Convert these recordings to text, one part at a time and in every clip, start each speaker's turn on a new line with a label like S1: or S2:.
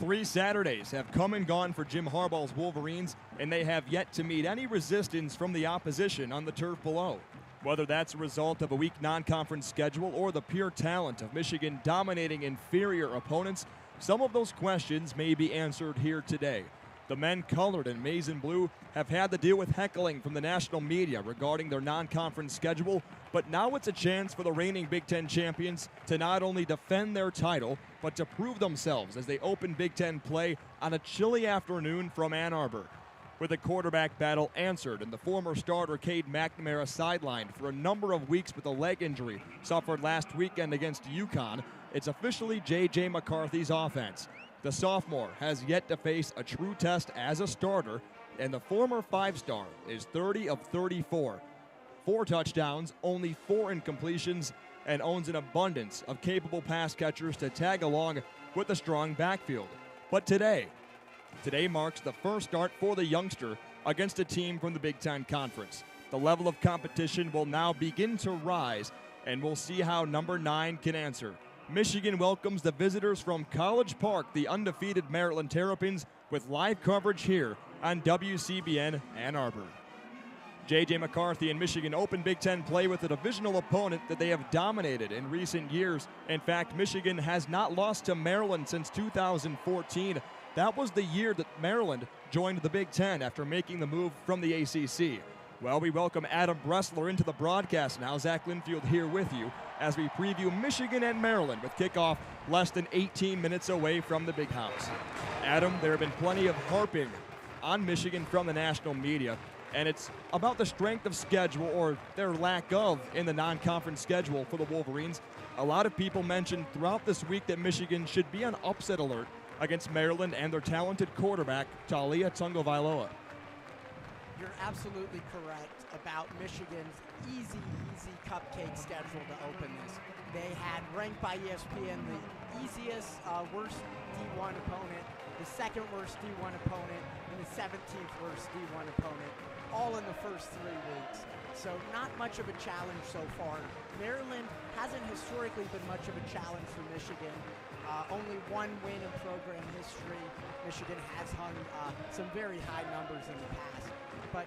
S1: 3 Saturdays have come and gone for Jim Harbaugh's Wolverines, and they have yet to meet any resistance from the opposition on the turf below. Whether that's a result of a weak non-conference schedule or the pure talent of Michigan dominating inferior opponents, some of those questions may be answered here today. The men colored in maize and blue have had to deal with heckling from the national media regarding their non-conference schedule, but now it's a chance for the reigning Big Ten champions to not only defend their title, but to prove themselves as they open Big Ten play on a chilly afternoon from Ann Arbor. With the quarterback battle answered and the former starter Cade McNamara sidelined for a number of weeks with a leg injury suffered last weekend against UConn, it's officially J.J. McCarthy's offense. The sophomore has yet to face a true test as a starter, and the former five-star is 30 of 34. 4 touchdowns, only 4 incompletions, and owns an abundance of capable pass catchers to tag along with a strong backfield. But today marks the first start for the youngster against a team from the Big Ten Conference. The level of competition will now begin to rise, and we'll see how number 9 can answer. Michigan welcomes the visitors from College Park, the undefeated Maryland Terrapins, with live coverage here on WCBN Ann Arbor. J.J. McCarthy and Michigan open Big Ten play with a divisional opponent that they have dominated in recent years. In fact, Michigan has not lost to Maryland since 2014. That was the year that Maryland joined the Big Ten after making the move from the ACC. Well, we welcome Adam Bressler into the broadcast now. Zach Linfield here with you as we preview Michigan and Maryland with kickoff less than 18 minutes away from the Big House. Adam, there have been plenty of harping on Michigan from the national media, and it's about the strength of schedule, or their lack of, in the non-conference schedule for the Wolverines. A lot of people mentioned throughout this week that Michigan should be on upset alert against Maryland and their talented quarterback, Taulia Tagovailoa.
S2: You're absolutely correct about Michigan's easy cupcake schedule to open this. They had, ranked by ESPN, the easiest, worst D1 opponent, the second worst D1 opponent, and the 17th worst D1 opponent, all in the first 3 weeks. So not much of a challenge so far. Maryland hasn't historically been much of a challenge for Michigan. Only 1 win in program history. Michigan has hung some very high numbers in the past. But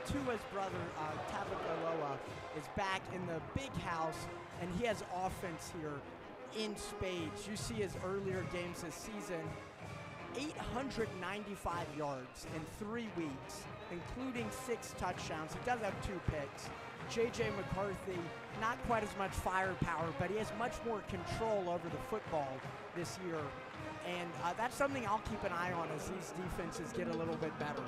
S2: Tua's brother, Tagovailoa, is back in the Big House, and he has offense here in spades. You see his earlier games this season, 895 yards in 3 weeks, including 6 touchdowns. He does have 2 picks. J.J. McCarthy, not quite as much firepower, but he has much more control over the football this year. And that's something I'll keep an eye on as these defenses get a little bit better.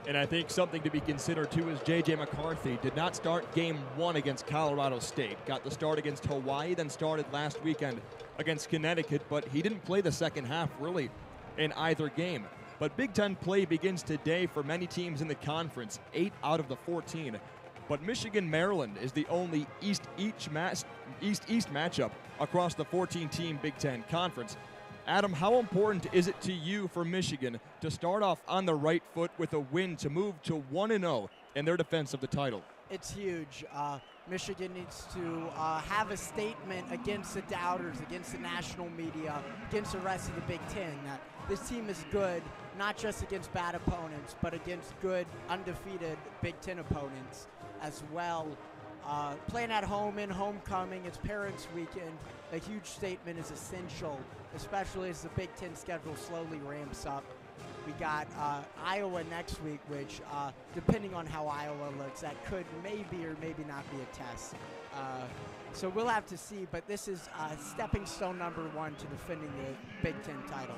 S1: And I think something to be considered, too, is J.J. McCarthy did not start game 1 against Colorado State. Got the start against Hawaii, then started last weekend against Connecticut, but he didn't play the second half, really, in either game. But Big Ten play begins today for many teams in the conference, 8 out of the 14. But Michigan-Maryland is the only East-East matchup across the 14-team Big Ten Conference. Adam, how important is it to you for Michigan to start off on the right foot with a win to move to 1-0 in their defense of the title?
S2: It's huge. Michigan needs to have a statement against the doubters, against the national media, against the rest of the Big Ten, that this team is good, not just against bad opponents, but against good, undefeated Big Ten opponents as well. Playing at home in homecoming, it's Parents' Weekend. A huge statement is essential, especially as the Big Ten schedule slowly ramps up. We got Iowa next week, which, depending on how Iowa looks, that could maybe or maybe not be a test. So we'll have to see, but this is stepping stone number 1 to defending the Big Ten title.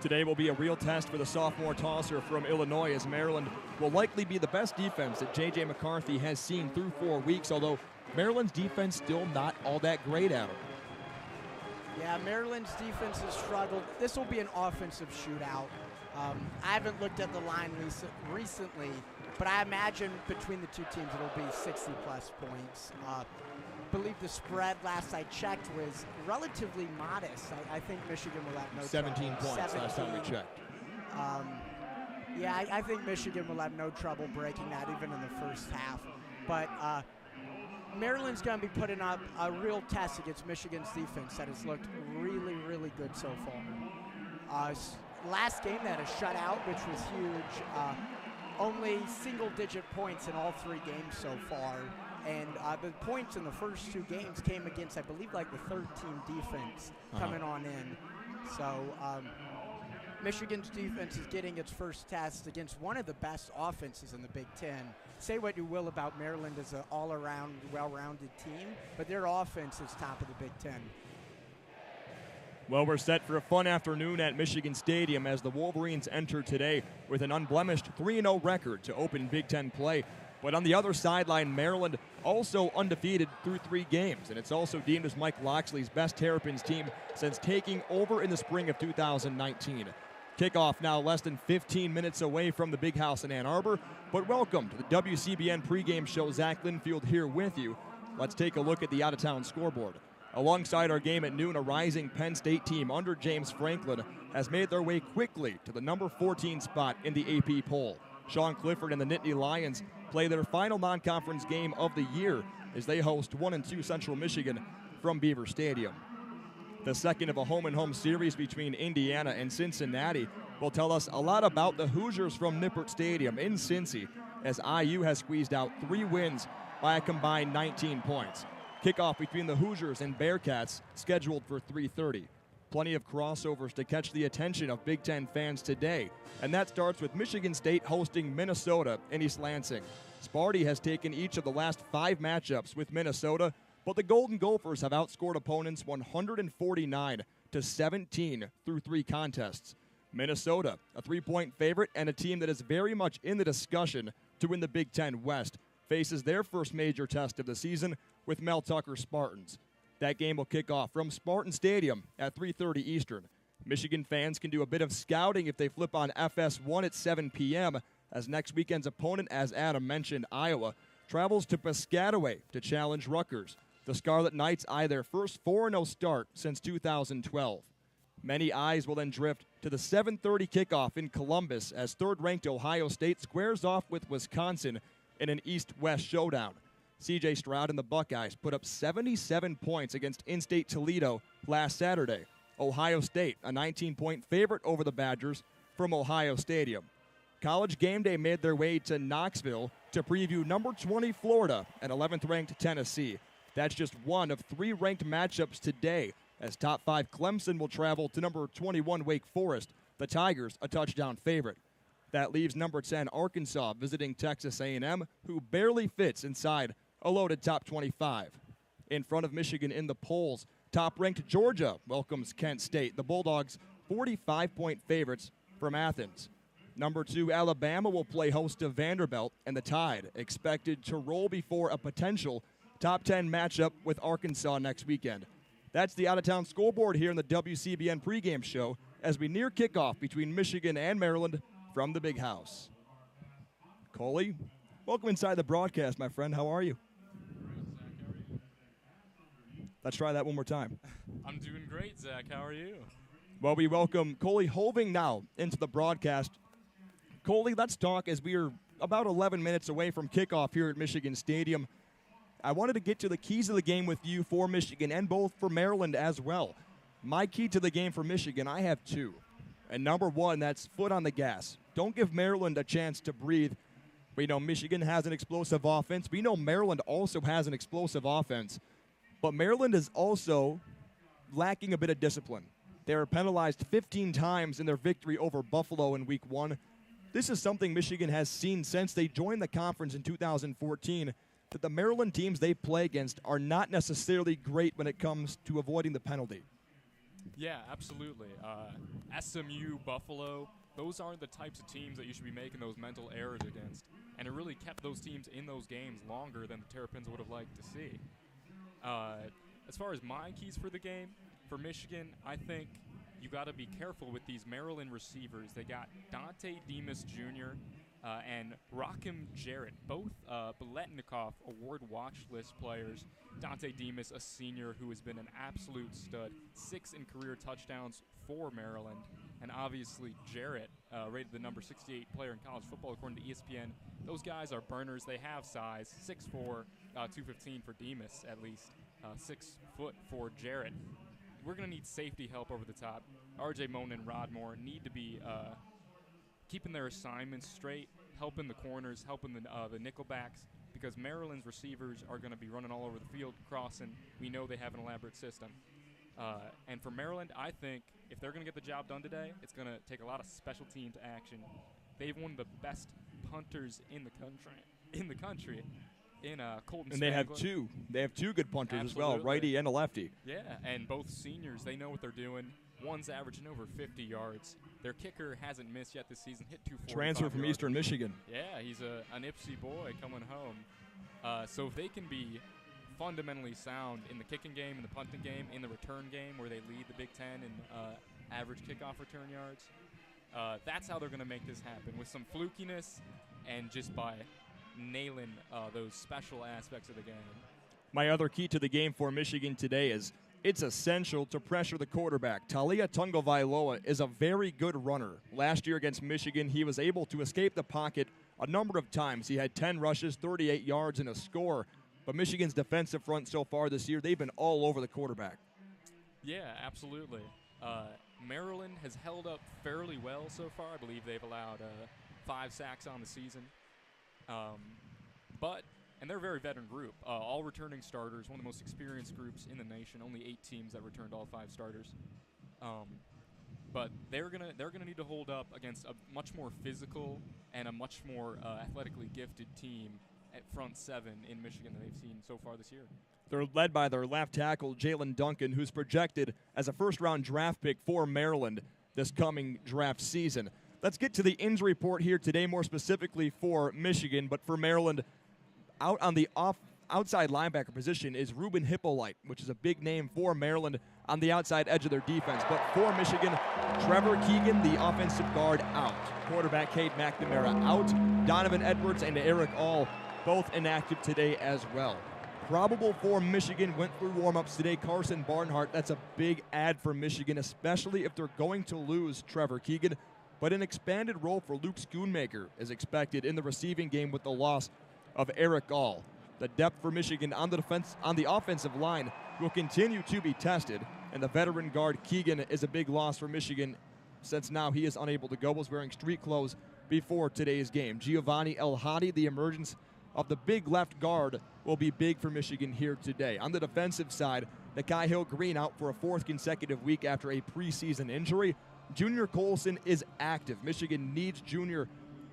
S1: Today will be a real test for the sophomore tosser from Illinois, as Maryland will likely be the best defense that J.J. McCarthy has seen through 4 weeks, although Maryland's defense still not all that great, Adam.
S2: Yeah, Maryland's defense has struggled. This will be an offensive shootout. I haven't looked at the line recently, but I imagine between the 2 teams it'll be 60-plus points. I believe the spread last I checked was relatively modest. I think Michigan will have no
S1: 17
S2: trouble.
S1: points last time we checked.
S2: Yeah, I think Michigan will have no trouble breaking that even in the first half. But Maryland's going to be putting up a real test against Michigan's defense that has looked really, really good so far. Last game they had a shutout, which was huge. Only single-digit points in all 3 games so far. And the points in the first 2 games came against, I believe, like the third-team defense coming on in. So Michigan's defense is getting its first test against one of the best offenses in the Big Ten. Say what you will about Maryland as an all-around, well-rounded team, but their offense is top of the Big Ten.
S1: Well, we're set for a fun afternoon at Michigan Stadium as the Wolverines enter today with an unblemished 3-0 record to open Big Ten play. But on the other sideline, Maryland also undefeated through 3 games, and it's also deemed as Mike Loxley's best Terrapins team since taking over in the spring of 2019. Kickoff now less than 15 minutes away from the Big House in Ann Arbor, but welcome to the WCBN pregame show. Zach Linfield here with you. Let's take a look at the out-of-town scoreboard. Alongside our game at noon, a rising Penn State team under James Franklin has made their way quickly to the number 14 spot in the AP poll. Sean Clifford and the Nittany Lions play their final non-conference game of the year as they host 1-2 Central Michigan from Beaver Stadium. The second of a home-and-home series between Indiana and Cincinnati will tell us a lot about the Hoosiers from Nippert Stadium in Cincy, as IU has squeezed out 3 wins by a combined 19 points. Kickoff between the Hoosiers and Bearcats scheduled for 3:30. Plenty of crossovers to catch the attention of Big Ten fans today, and that starts with Michigan State hosting Minnesota in East Lansing. Sparty has taken each of the last 5 matchups with Minnesota, but the Golden Gophers have outscored opponents 149-17 through 3 contests. Minnesota, a 3-point favorite and a team that is very much in the discussion to win the Big Ten West, faces their first major test of the season with Mel Tucker Spartans. That game will kick off from Spartan Stadium at 3:30 Eastern. Michigan fans can do a bit of scouting if they flip on FS1 at 7 p.m., as next weekend's opponent, as Adam mentioned, Iowa, travels to Piscataway to challenge Rutgers. The Scarlet Knights eye their first 4-0 start since 2012. Many eyes will then drift to the 7:30 kickoff in Columbus as third-ranked Ohio State squares off with Wisconsin in an East-West showdown. C.J. Stroud and the Buckeyes put up 77 points against in-state Toledo last Saturday. Ohio State, a 19-point favorite over the Badgers from Ohio Stadium. College Game Day made their way to Knoxville to preview number 20 Florida and 11th-ranked Tennessee. That's just one of 3 ranked matchups today, as top 5 Clemson will travel to number 21 Wake Forest, the Tigers a touchdown favorite. That leaves number 10 Arkansas visiting Texas A&M, who barely fits inside a loaded top 25. In front of Michigan in the polls, top-ranked Georgia welcomes Kent State, the Bulldogs 45-point favorites from Athens. Number 2 Alabama will play host to Vanderbilt, and the Tide expected to roll before a potential top 10 matchup with Arkansas next weekend. That's the out-of-town scoreboard here in the WCBN pregame show as we near kickoff between Michigan and Maryland from the Big House. Coley, welcome inside the broadcast, my friend. How are you? Let's try that one more time.
S3: I'm doing great, Zach. How are you?
S1: Well, we welcome Coley Hoving now into the broadcast. Coley, let's talk as we are about 11 minutes away from kickoff here at Michigan Stadium. I wanted to get to the keys of the game with you for Michigan and both for Maryland as well. My key to the game for Michigan, I have 2. And number 1, that's foot on the gas. Don't give Maryland a chance to breathe. We know Michigan has an explosive offense. We know Maryland also has an explosive offense. But Maryland is also lacking a bit of discipline. They were penalized 15 times in their victory over Buffalo in Week 1. This is something Michigan has seen since they joined the conference in 2014, that the Maryland teams they play against are not necessarily great when it comes to avoiding the penalty.
S3: Yeah, absolutely. SMU, Buffalo, those aren't the types of teams that you should be making those mental errors against. And it really kept those teams in those games longer than the Terrapins would have liked to see. As far as my keys for the game, for Michigan, I think you got to be careful with these Maryland receivers. They got Dante Demas Jr. And Rakim Jarrett, both Biletnikoff Award watch list players. Dante Demas, a senior who has been an absolute stud, 6 in career touchdowns for Maryland. And obviously Jarrett, rated the number 68 player in college football according to ESPN. Those guys are burners. They have size, 6'4", 215 for Demas at least, 6 foot for Jarrett. we're going to need safety help over the top. R.J. Moan and Rodmore need to be keeping their assignments straight, helping the corners, helping the nickelbacks, because Maryland's receivers are going to be running all over the field, crossing. We know they have an elaborate system. And for Maryland, I think if they're going to get the job done today, it's going to take a lot of special teams action. They've one of the best punters in the country, in Colton
S1: and they have
S3: Spangler.
S1: two good punters as well,
S3: Absolutely.
S1: righty and a lefty.
S3: Yeah, and both seniors, they know what they're doing. One's averaging over 50 yards. Their kicker hasn't missed yet this season, hit 245
S1: Transfer from
S3: yards.
S1: Eastern Michigan.
S3: Yeah, he's an Ipsy boy coming home. So if they can be fundamentally sound in the kicking game, in the punting game, in the return game, where they lead the Big Ten in average kickoff return yards, that's how they're going to make this happen, with some flukiness and just by nailing those special aspects of the game.
S1: My other key to the game for Michigan today is it's essential to pressure the quarterback. Talia Tungavailoa is a very good runner. Last year against Michigan, he was able to escape the pocket a number of times. He had 10 rushes, 38 yards, and a score. But Michigan's defensive front so far this year, they've been all over the quarterback.
S3: Yeah, absolutely. Maryland has held up fairly well so far. I believe they've allowed 5 sacks on the season. And they're a very veteran group. All returning starters, one of the most experienced groups in the nation. Only 8 teams that returned all 5 starters. But they're gonna need to hold up against a much more physical and a much more athletically gifted team at front 7 in Michigan than they've seen so far this year.
S1: They're led by their left tackle, Jalen Duncan, who's projected as a first-round draft pick for Maryland this coming draft season. Let's get to the injury report here today, more specifically for Michigan, but for Maryland, out on the outside linebacker position is Ruben Hippolyte, which is a big name for Maryland on the outside edge of their defense. But for Michigan, Trevor Keegan, the offensive guard, out. Quarterback Cade McNamara out. Donovan Edwards and Eric All both inactive today as well. Probable for Michigan, went through warm-ups today, Carson Barnhart. That's a big add for Michigan, especially if they're going to lose Trevor Keegan. But an expanded role for Luke Schoonmaker is expected in the receiving game with the loss of Eric All. The depth for Michigan on the offensive line will continue to be tested, and the veteran guard Keegan is a big loss for Michigan since now he is unable to go, was wearing street clothes before today's game. Giovanni El Hadi, the emergence of the big left guard, will be big for Michigan here today. On the defensive side, Nakai Hill-Green out for a 4th consecutive week after a preseason injury. Junior Colson is active. Michigan needs Junior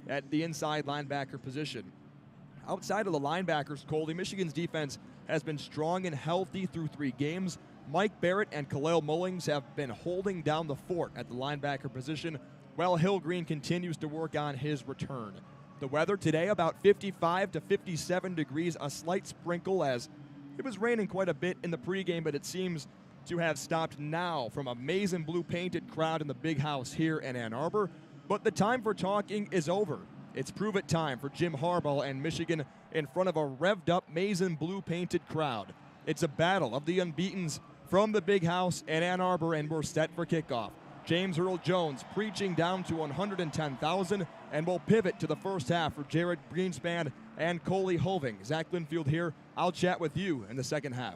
S1: at the inside linebacker position. Outside of the linebackers, Coley, Michigan's defense has been strong and healthy through 3 games. Mike Barrett and Khalil Mullings have been holding down the fort at the linebacker position, while Hill-Green continues to work on his return. The weather today, about 55 to 57 degrees, a slight sprinkle as it was raining quite a bit in the pregame, but it seems to have stopped now from a maize and blue painted crowd in the big house here in Ann Arbor. But the time for talking is over. It's prove-it time for Jim Harbaugh and Michigan in front of a revved-up maize and blue painted crowd. It's a battle of the unbeatens from the big house in Ann Arbor, and we're set for kickoff. James Earl Jones preaching down to 110,000, and we'll pivot to the first half for Jared Greenspan and Coley Hoving. Zach Linfield here. I'll chat with you in the second half.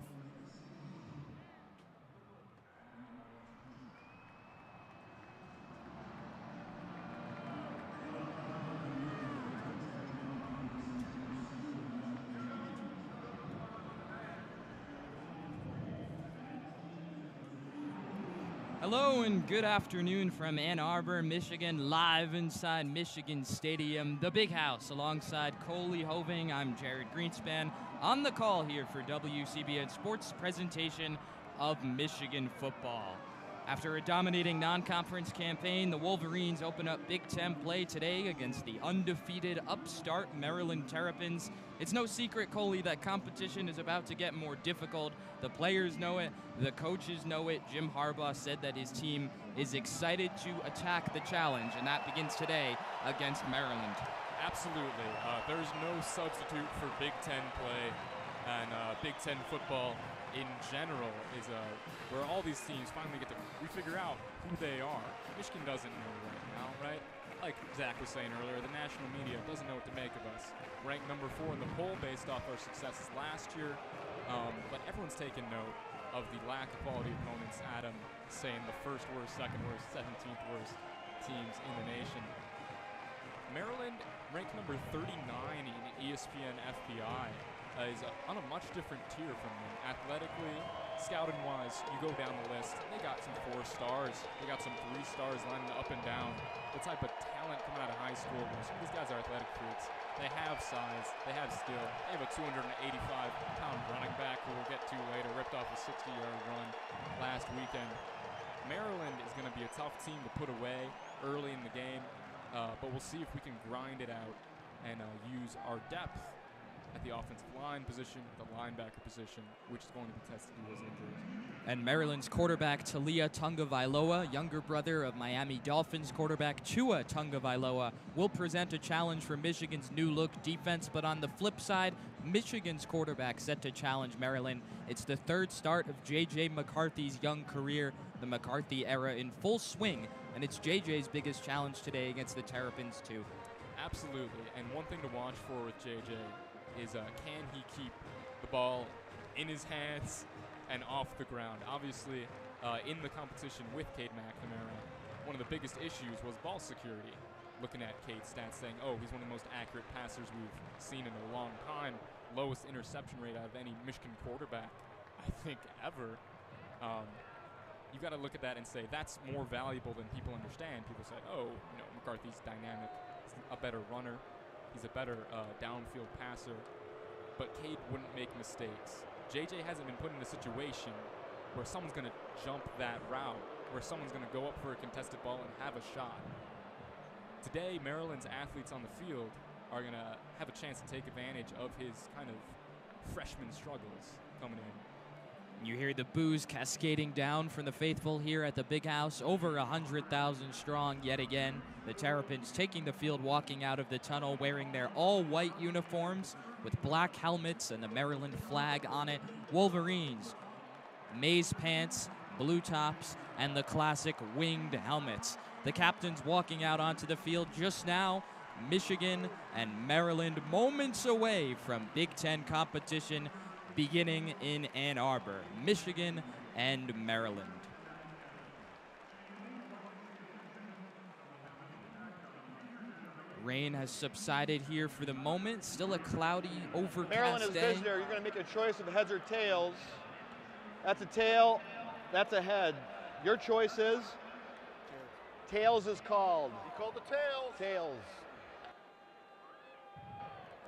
S4: Hello and good afternoon from Ann Arbor, Michigan, live inside Michigan Stadium, the Big House, alongside Coley Hoving. I'm Jared Greenspan on the call here for WCBN Sports presentation of Michigan football. After a dominating non-conference campaign, the Wolverines open up Big Ten play today against the undefeated upstart Maryland Terrapins. It's no secret, Coley, that competition is about to get more difficult. The players know it, the coaches know it. Jim Harbaugh said that his team is excited to attack the challenge, and that begins today against Maryland.
S3: Absolutely. There's no substitute for Big Ten play, and Big Ten football in general is where all these teams finally get to figure out who they are. Michigan doesn't know right now, right? Like Zach was saying earlier, the national media doesn't know what to make of us. Ranked number 4 in the poll based off our successes last year, but everyone's taken note. of the lack of quality opponents. Adam saying the first worst, second worst, 17th worst teams in the nation. Maryland, ranked number 39 in ESPN FPI, is on a much different tier from them. Athletically, scouting-wise, you go down the list, they got some 4 stars. They got some 3 stars lining up and down. The type of talent coming out of high school. These guys are athletic freaks. They have size. They have skill. They have a 285-pound running back who we'll get to later, ripped off a 60-yard run last weekend. Maryland is going to be a tough team to put away early in the game, but we'll see if we can grind it out and use our depth at the offensive line position, the linebacker position, which is going to be tested due to those injuries.
S4: And Maryland's quarterback Talia Tungavailoa, younger brother of Miami Dolphins quarterback Tua Tungavailoa, will present a challenge for Michigan's new-look defense. But on the flip side, Michigan's quarterback set to challenge Maryland. It's the 3rd start of J.J. McCarthy's young career, the McCarthy era in full swing, and it's J.J.'s biggest challenge today against the Terrapins, too.
S3: Absolutely, and one thing to watch for with J.J. is can he keep the ball in his hands and off the ground. Obviously, in the competition with Cade McNamara, one of the biggest issues was ball security. Looking at Cade's stats saying, oh, he's one of the most accurate passers we've seen in a long time. Lowest interception rate out of any Michigan quarterback, I think, ever. You got to look at that and say that's more valuable than people understand. People say, oh, you know, McCarthy's dynamic. He's a better runner. He's a better downfield passer. But Cade wouldn't make mistakes. JJ hasn't been put in a situation where someone's going to jump that route, where someone's going to go up for a contested ball and have a shot. Today, Maryland's athletes on the field are going to have a chance to take advantage of his kind of freshman struggles coming in.
S4: You hear the boos cascading down from the faithful here at the Big House, over 100,000 strong yet again. The Terrapins taking the field, walking out of the tunnel, wearing their all-white uniforms with black helmets and the Maryland flag on it. Wolverines, maize pants, blue tops, and the classic winged helmets. The captains walking out onto the field just now. Michigan and Maryland moments away from Big Ten competition beginning in Ann Arbor. Michigan and Maryland. Rain has subsided here for the moment. Still a cloudy, overcast
S5: Maryland is
S4: day.
S5: visitor. You're going to make a choice of heads or tails. That's a tail. That's a head. Your choice is? Tails is called.
S6: You called the tails.
S5: Tails.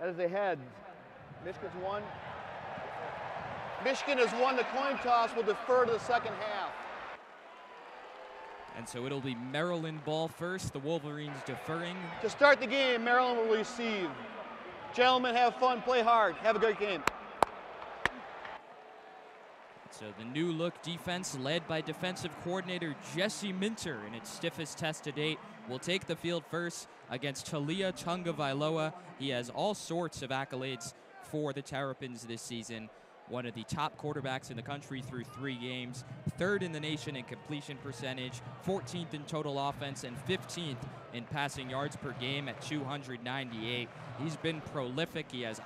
S5: That is a head. Michigan's won. Michigan has won the coin toss. Will defer to the second half.
S4: And so it'll be Maryland ball first, the Wolverines deferring.
S5: To start the game, Maryland will receive. Gentlemen, have fun, play hard, have a great game.
S4: So the new look defense led by defensive coordinator Jesse Minter in its stiffest test to date will take the field first against Talia Tungavailoa. He has all sorts of accolades for the Terrapins this season. One of the top quarterbacks in the country through 3 games, 3rd in the nation in completion percentage, 14th in total offense, and 15th in passing yards per game at 298. He's been prolific. He has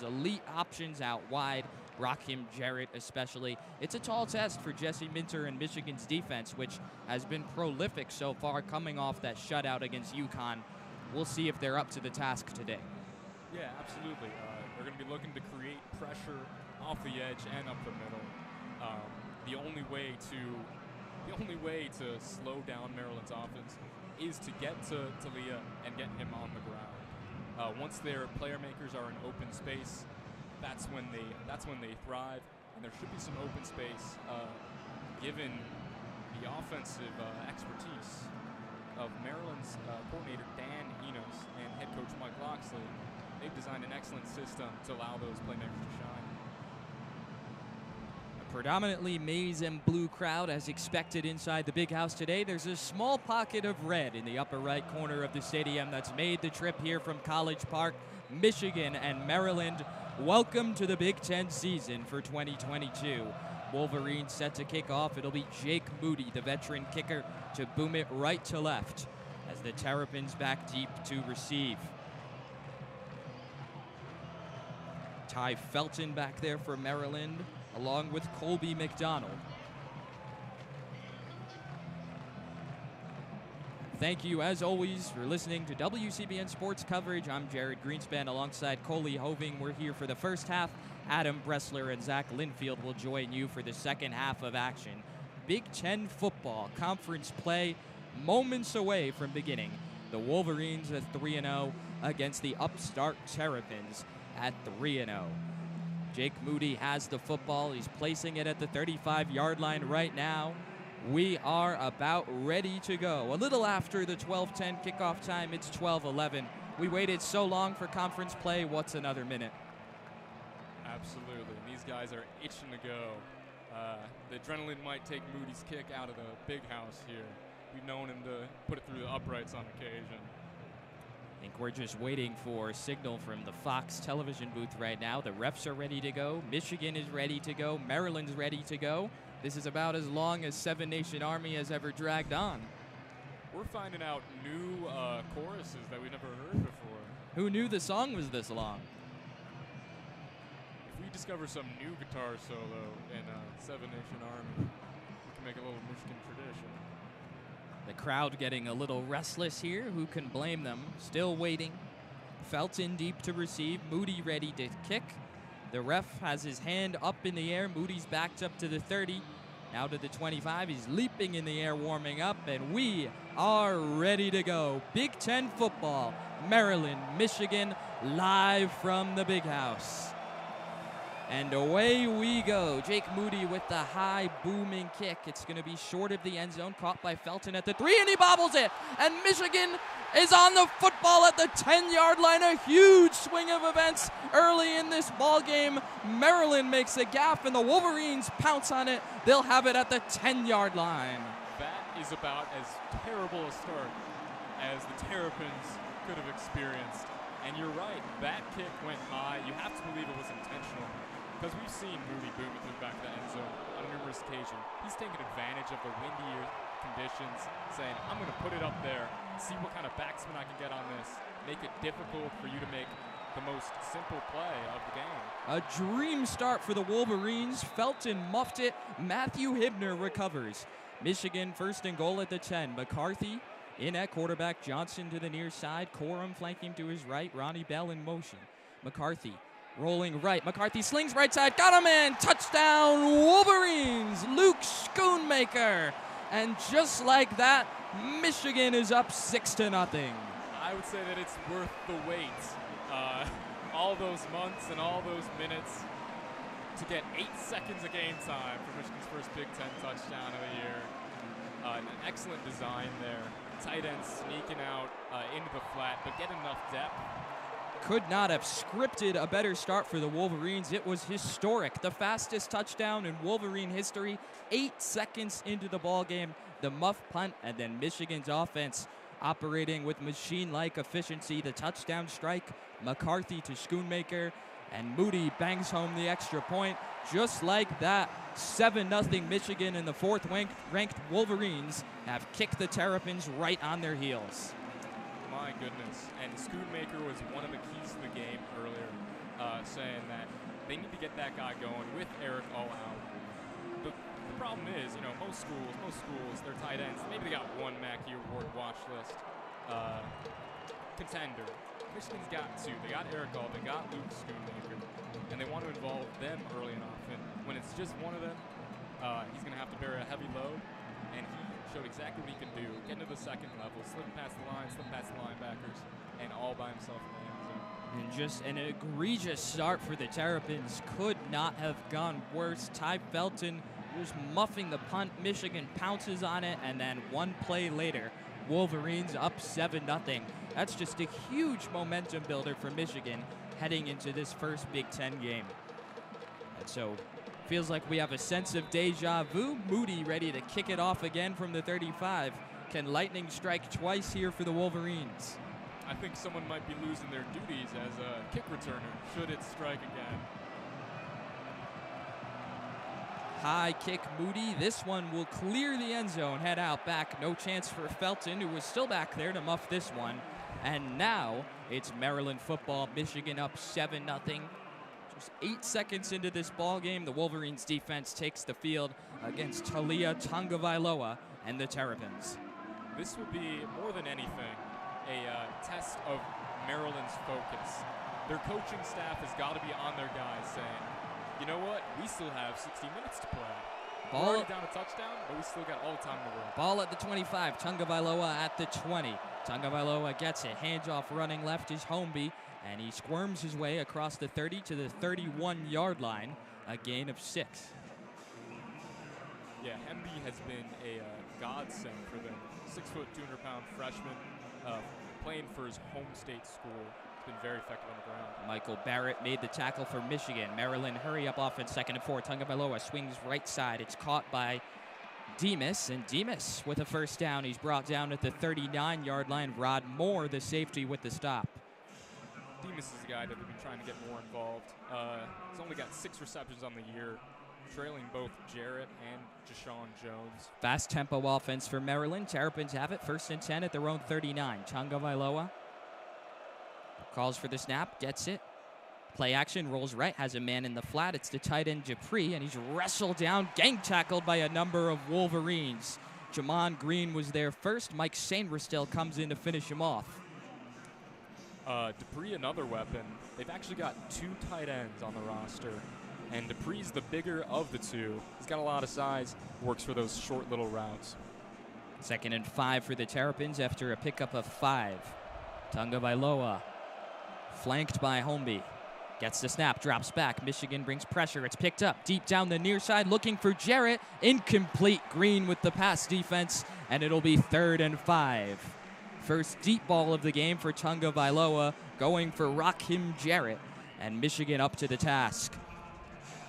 S4: elite options out wide. Rakim Jarrett especially. It's a tall test for Jesse Minter and Michigan's defense, which has been prolific so far coming off that shutout against UConn. We'll see if they're up to the task today.
S3: Yeah, absolutely. They're going to be looking to create pressure off the edge and up the middle. The only way to slow down Maryland's offense is to get to Talia and get him on the ground. Once their player makers are in open space, that's when they thrive, and there should be some open space given the offensive expertise of Maryland's coordinator Dan Enos and head coach Mike Loxley. They've designed an excellent system to allow those playmakers to shine.
S4: A predominantly maize and blue crowd as expected inside the Big House today. There's a small pocket of red in the upper right corner of the stadium that's made the trip here from College Park. Michigan and Maryland, welcome to the Big Ten season for 2022. Wolverines set to kick off. It'll be Jake Moody, the veteran kicker, to boom it right to left as the Terrapins back deep to receive. Ty Felton back there for Maryland, along with Colby McDonald. Thank you, as always, for listening to WCBN Sports Coverage. I'm Jared Greenspan alongside Coley Hoving. We're here for the first half. Adam Bressler and Zach Linfield will join you for the second half of action. Big Ten football conference play moments away from beginning. The Wolverines at 3-0 against the upstart Terrapins at 3-0. Jake Moody has the football. He's placing it at the 35-yard line right now. We are about ready to go. A little after the 12:10 kickoff time, it's 12:11. We waited so long for conference play. What's another minute?
S3: Absolutely. These guys are itching to go. The adrenaline might take Moody's kick out of the big house here. We've known him to put it through the uprights on occasion.
S4: I think we're just waiting for a signal from the Fox television booth right now. The refs are ready to go. Michigan is ready to go. Maryland's ready to go. This is about as long as Seven Nation Army has ever dragged on.
S3: We're finding out new choruses that we've never heard before.
S4: Who knew the song was this long?
S3: If we discover some new guitar solo in Seven Nation Army, we can make a little Michigan tradition.
S4: The crowd getting a little restless here. Who can blame them? Still waiting. Felton deep to receive. Moody ready to kick. The ref has his hand up in the air. Moody's backed up to the 30. Now to the 25. He's leaping in the air, warming up, and we are ready to go. Big Ten football. Maryland, Michigan, live from the big house. And away we go. Jake Moody with the high booming kick. It's going to be short of the end zone, caught by Felton at the 3, and he bobbles it. And Michigan is on the football at the 10-yard line. A huge swing of events early in this ball game. Maryland makes a gaffe, and the Wolverines pounce on it. They'll have it at the 10-yard line.
S3: That is about as terrible a start as the Terrapins could have experienced. And you're right, that kick went high. You have to believe it was intentional, because we've seen Moody boom it through the back of the end zone on numerous occasions. He's taking advantage of the windier conditions, saying, I'm going to put it up there, see what kind of backspin I can get on this, make it difficult for you to make the most simple play of the game.
S4: A dream start for the Wolverines. Felton muffed it. Matthew Hibner recovers. Michigan first and goal at the 10. McCarthy in at quarterback. Johnson to the near side. Corum flanking to his right. Ronnie Bell in motion. McCarthy rolling right. McCarthy slings right side. Got him in. Touchdown Wolverines. Luke Schoonmaker. And just like that, Michigan is up 6-0.
S3: I would say that it's worth the wait. All those months and all those minutes to get 8 seconds of game time for Michigan's first Big Ten touchdown of the year. An excellent design there. Tight end sneaking out into the flat, but get enough depth.
S4: Could not have scripted a better start for the Wolverines. It was historic. The fastest touchdown in Wolverine history. 8 seconds into the ball game. The muff punt, and then Michigan's offense operating with machine-like efficiency. The touchdown strike. McCarthy to Schoonmaker, and Moody bangs home the extra point. Just like that, 7-0 Michigan, and the fourth-ranked Wolverines have kicked the Terrapins right on their heels.
S3: My goodness. And Schoonmaker was one of the keys to the game earlier, saying that they need to get that guy going with Eric all out. The problem is, most schools, their tight ends, maybe they got one Mackey Award watch list contender. Michigan's got 2. They got Eric All, they got Luke Schoonmaker, and they want to involve them early enough. And when it's just one of them, he's going to have to bear a heavy load, and he showed exactly what he can do. Get into the second level, slip past the line, slip past the linebackers, and all by himself in the end zone.
S4: And just an egregious start for the Terrapins. Could not have gone worse. Ty Felton was muffing the punt. Michigan pounces on it, and then one play later, Wolverines up 7-0. That's just a huge momentum builder for Michigan heading into this first Big Ten game. And so, feels like we have a sense of deja vu. Moody ready to kick it off again from the 35. Can lightning strike twice here for the Wolverines?
S3: I think someone might be losing their duties as a kick returner should it strike again.
S4: High kick Moody. This one will clear the end zone, head out back. No chance for Felton, who was still back there to muff this one. And now it's Maryland football. Michigan up 7-0. Just 8 seconds into this ball game, the Wolverines defense takes the field against Talia Tagovailoa and the Terrapins.
S3: This will be, more than anything, a test of Maryland's focus. Their coaching staff has got to be on their guys saying, you know what, we still have 60 minutes to play. We're already down a touchdown, but we still got all the time in the world.
S4: Ball at the 25, Tagovailoa at the 20. Tagovailoa gets it, handoff running left is Homby, and he squirms his way across the 30 to the 31-yard line, a gain of 6.
S3: Yeah, Hemby has been a godsend for them. 6 foot, 200-pound freshman playing for his home state school. He's been very effective on the ground.
S4: Michael Barrett made the tackle for Michigan. Maryland hurry up offense, 2nd and 4. Tagovailoa swings right side. It's caught by Demas, and Demas with a first down. He's brought down at the 39-yard line. Rod Moore, the safety, with the stop.
S3: Demas is a guy that they've been trying to get more involved. He's only got 6 receptions on the year, trailing both Jarrett and Jashawn Jones.
S4: Fast tempo offense for Maryland. Terrapins have it, 1st and 10 at their own 39. Tagovailoa calls for the snap, gets it. Play action, rolls right, has a man in the flat. It's the tight end Dupree, and he's wrestled down, gang tackled by a number of Wolverines. Jamon Green was there first. Mike Sainristil comes in to finish him off.
S3: Dupree, another weapon. They've actually got 2 tight ends on the roster, and Dupree's the bigger of the 2. He's got a lot of size, works for those short little routes.
S4: 2nd and 5 for the Terrapins after a pickup of 5. Tagovailoa flanked by Homby. Gets the snap, drops back. Michigan brings pressure. It's picked up deep down the near side, looking for Jarrett. Incomplete. Green with the pass defense, and it'll be 3rd and 5. First deep ball of the game for Tagovailoa, going for Rakim Jarrett, and Michigan up to the task.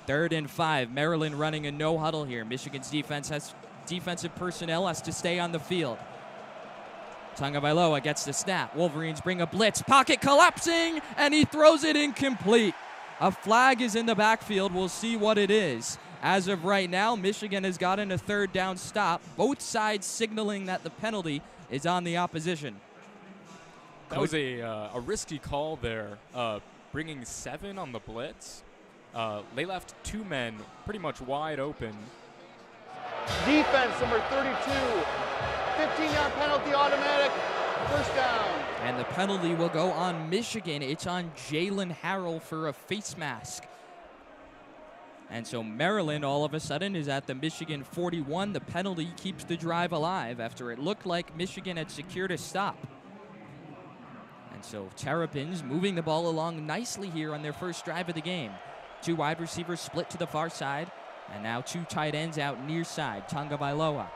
S4: 3rd and 5. Maryland running a no huddle here. Michigan's defensive personnel has to stay on the field. Tagovailoa gets the snap. Wolverines bring a blitz. Pocket collapsing, and he throws it incomplete. A flag is in the backfield. We'll see what it is. As of right now, Michigan has gotten a 3rd down stop. Both sides signaling that the penalty is on the opposition.
S3: That was a risky call there, bringing 7 on the blitz. They left 2 men pretty much wide open.
S5: Defense, number 32. 15-yard penalty, automatic, 1st down.
S4: And the penalty will go on Michigan. It's on Jalen Harrell for a face mask. And so Maryland all of a sudden is at the Michigan 41. The penalty keeps the drive alive after it looked like Michigan had secured a stop. And so Terrapins moving the ball along nicely here on their first drive of the game. 2 wide receivers split to the far side, and now 2 tight ends out near side. Tagovailoa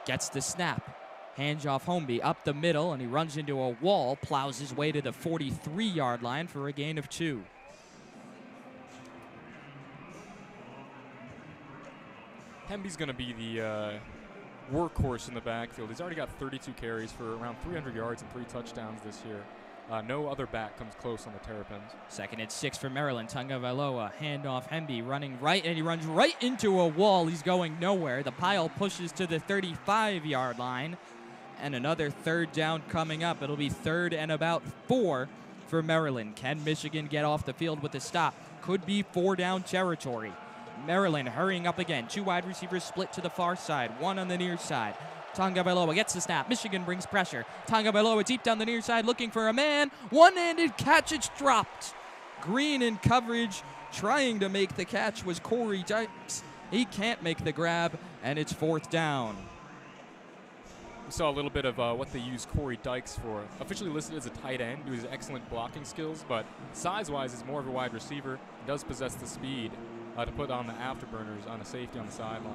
S4: gets the snap. Hands off Homby up the middle, and he runs into a wall, plows his way to the 43-yard line for a gain of 2.
S3: Hemby's going to be the workhorse in the backfield. He's already got 32 carries for around 300 yards and 3 touchdowns this year. No other back comes close on the Terrapins.
S4: 2nd and 6 for Maryland. Tagovailoa, handoff Hemby, running right, and he runs right into a wall. He's going nowhere. The pile pushes to the 35-yard line, and another 3rd down coming up. It'll be 3rd and about 4 for Maryland. Can Michigan get off the field with a stop? Could be 4-down territory. Maryland hurrying up again. 2 wide receivers split to the far side, 1 on the near side. Tagovailoa gets the snap. Michigan brings pressure. Tagovailoa deep down the near side looking for a man. One-handed catch. It's dropped. Green in coverage. Trying to make the catch was Corey Dykes. He can't make the grab, and it's 4th down.
S3: We saw a little bit of what they use Corey Dykes for. Officially listed as a tight end due to his excellent blocking skills, but size-wise is more of a wide receiver. He does possess the speed to put on the afterburners on a safety on the sideline.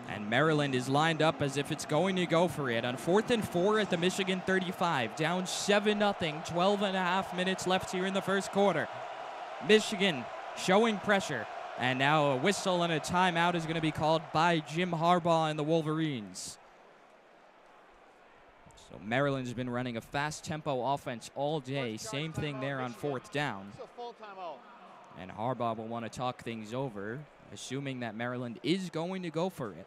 S4: And Maryland is lined up as if it's going to go for it on 4th and 4 at the Michigan 35. Down 7-0, 12 and a half minutes left here in the first quarter. Michigan showing pressure. And now a whistle and a timeout is going to be called by Jim Harbaugh and the Wolverines. So Maryland's been running a fast tempo offense all day. Same thing there on 4th down. And Harbaugh will want to talk things over, assuming that Maryland is going to go for it.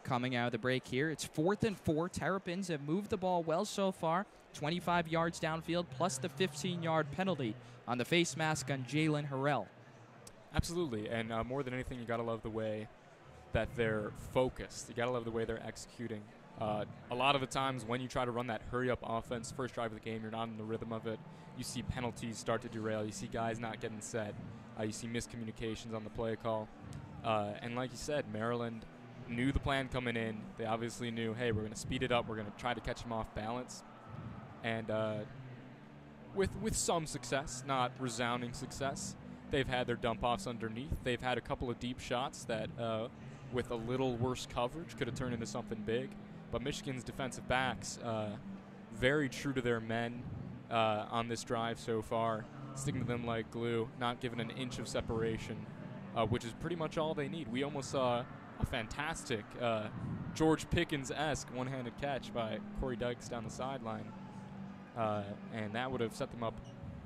S4: coming out of the break here. It's 4th and 4. Terrapins have moved the ball well so far. 25 yards downfield, plus the 15-yard penalty on the face mask on Jalen Harrell.
S3: Absolutely, and more than anything, you got to love the way that they're focused. You got to love the way they're executing. A lot of the times when you try to run that hurry-up offense, first drive of the game, you're not in the rhythm of it. You see penalties start to derail. You see guys not getting set. You see miscommunications on the play call. And like you said, Maryland knew the plan coming in. They obviously knew, hey, we're going to speed it up. We're going to try to catch them off balance. And with some success, not resounding success, they've had their dump-offs underneath. They've had a couple of deep shots that, with a little worse coverage, could have turned into something big. But Michigan's defensive backs, very true to their men on this drive so far, sticking to them like glue, not giving an inch of separation, which is pretty much all they need. We almost saw a fantastic George Pickens-esque one-handed catch by Corey Dykes down the sideline, and that would have set them up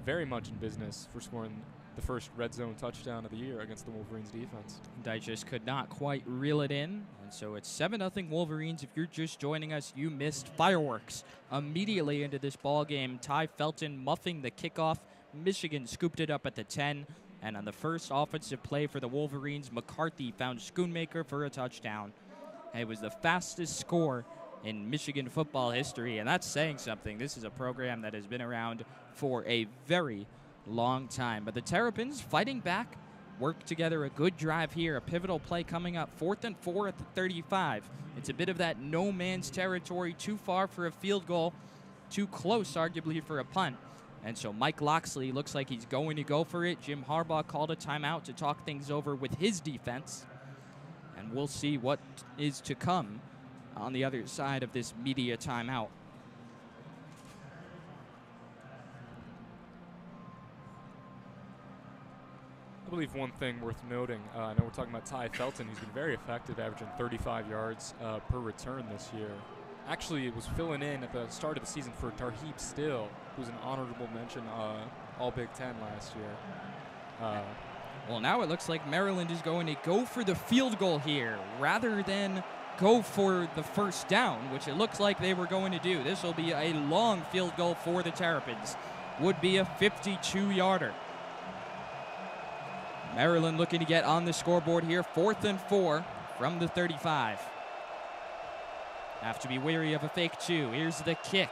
S3: very much in business for scoring the first red zone touchdown of the year against the Wolverines defense.
S4: Dyche just could not quite reel it in. And so it's 7-0 Wolverines. If you're just joining us, you missed fireworks immediately into this ball game. Ty Felton muffing the kickoff. Michigan scooped it up at the 10. And on the first offensive play for the Wolverines, McCarthy found Schoonmaker for a touchdown. It was the fastest score in Michigan football history, and that's saying something. This is a program that has been around for a very long time. But the Terrapins fighting back, work together a good drive here. A pivotal play coming up, 4th and 4 at the 35. It's a bit of that no man's territory, too far for a field goal, too close arguably for a punt. And so Mike Loxley looks like he's going to go for it. Jim Harbaugh called a timeout to talk things over with his defense. And we'll see what is to come on the other side of this media timeout.
S3: I believe one thing worth noting, I know we're talking about Ty Felton. He's been very effective, averaging 35 yards per return this year. Actually, it was filling in at the start of the season for Tarheeb Still, who's an honorable mention All Big Ten last year.
S4: Well, now it looks like Maryland is going to go for the field goal here rather than go for the first down, which it looks like they were going to do. This will be a long field goal for the Terrapins. Would be a 52-yarder. Maryland looking to get on the scoreboard here. 4th and 4 from the 35. Have to be wary of a fake two. Here's the kick.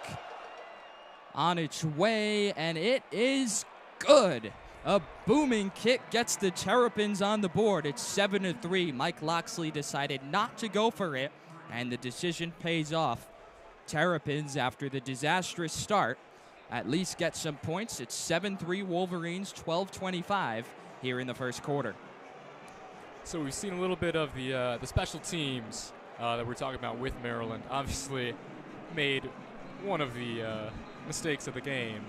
S4: On its way, and it is good. A booming kick gets the Terrapins on the board. It's 7-3. Mike Loxley decided not to go for it, and the decision pays off. Terrapins, after the disastrous start, at least get some points. It's 7-3 Wolverines, 12-25 here in the first quarter.
S3: So we've seen a little bit of the special teams that we're talking about with Maryland. Obviously made one of the mistakes of the game.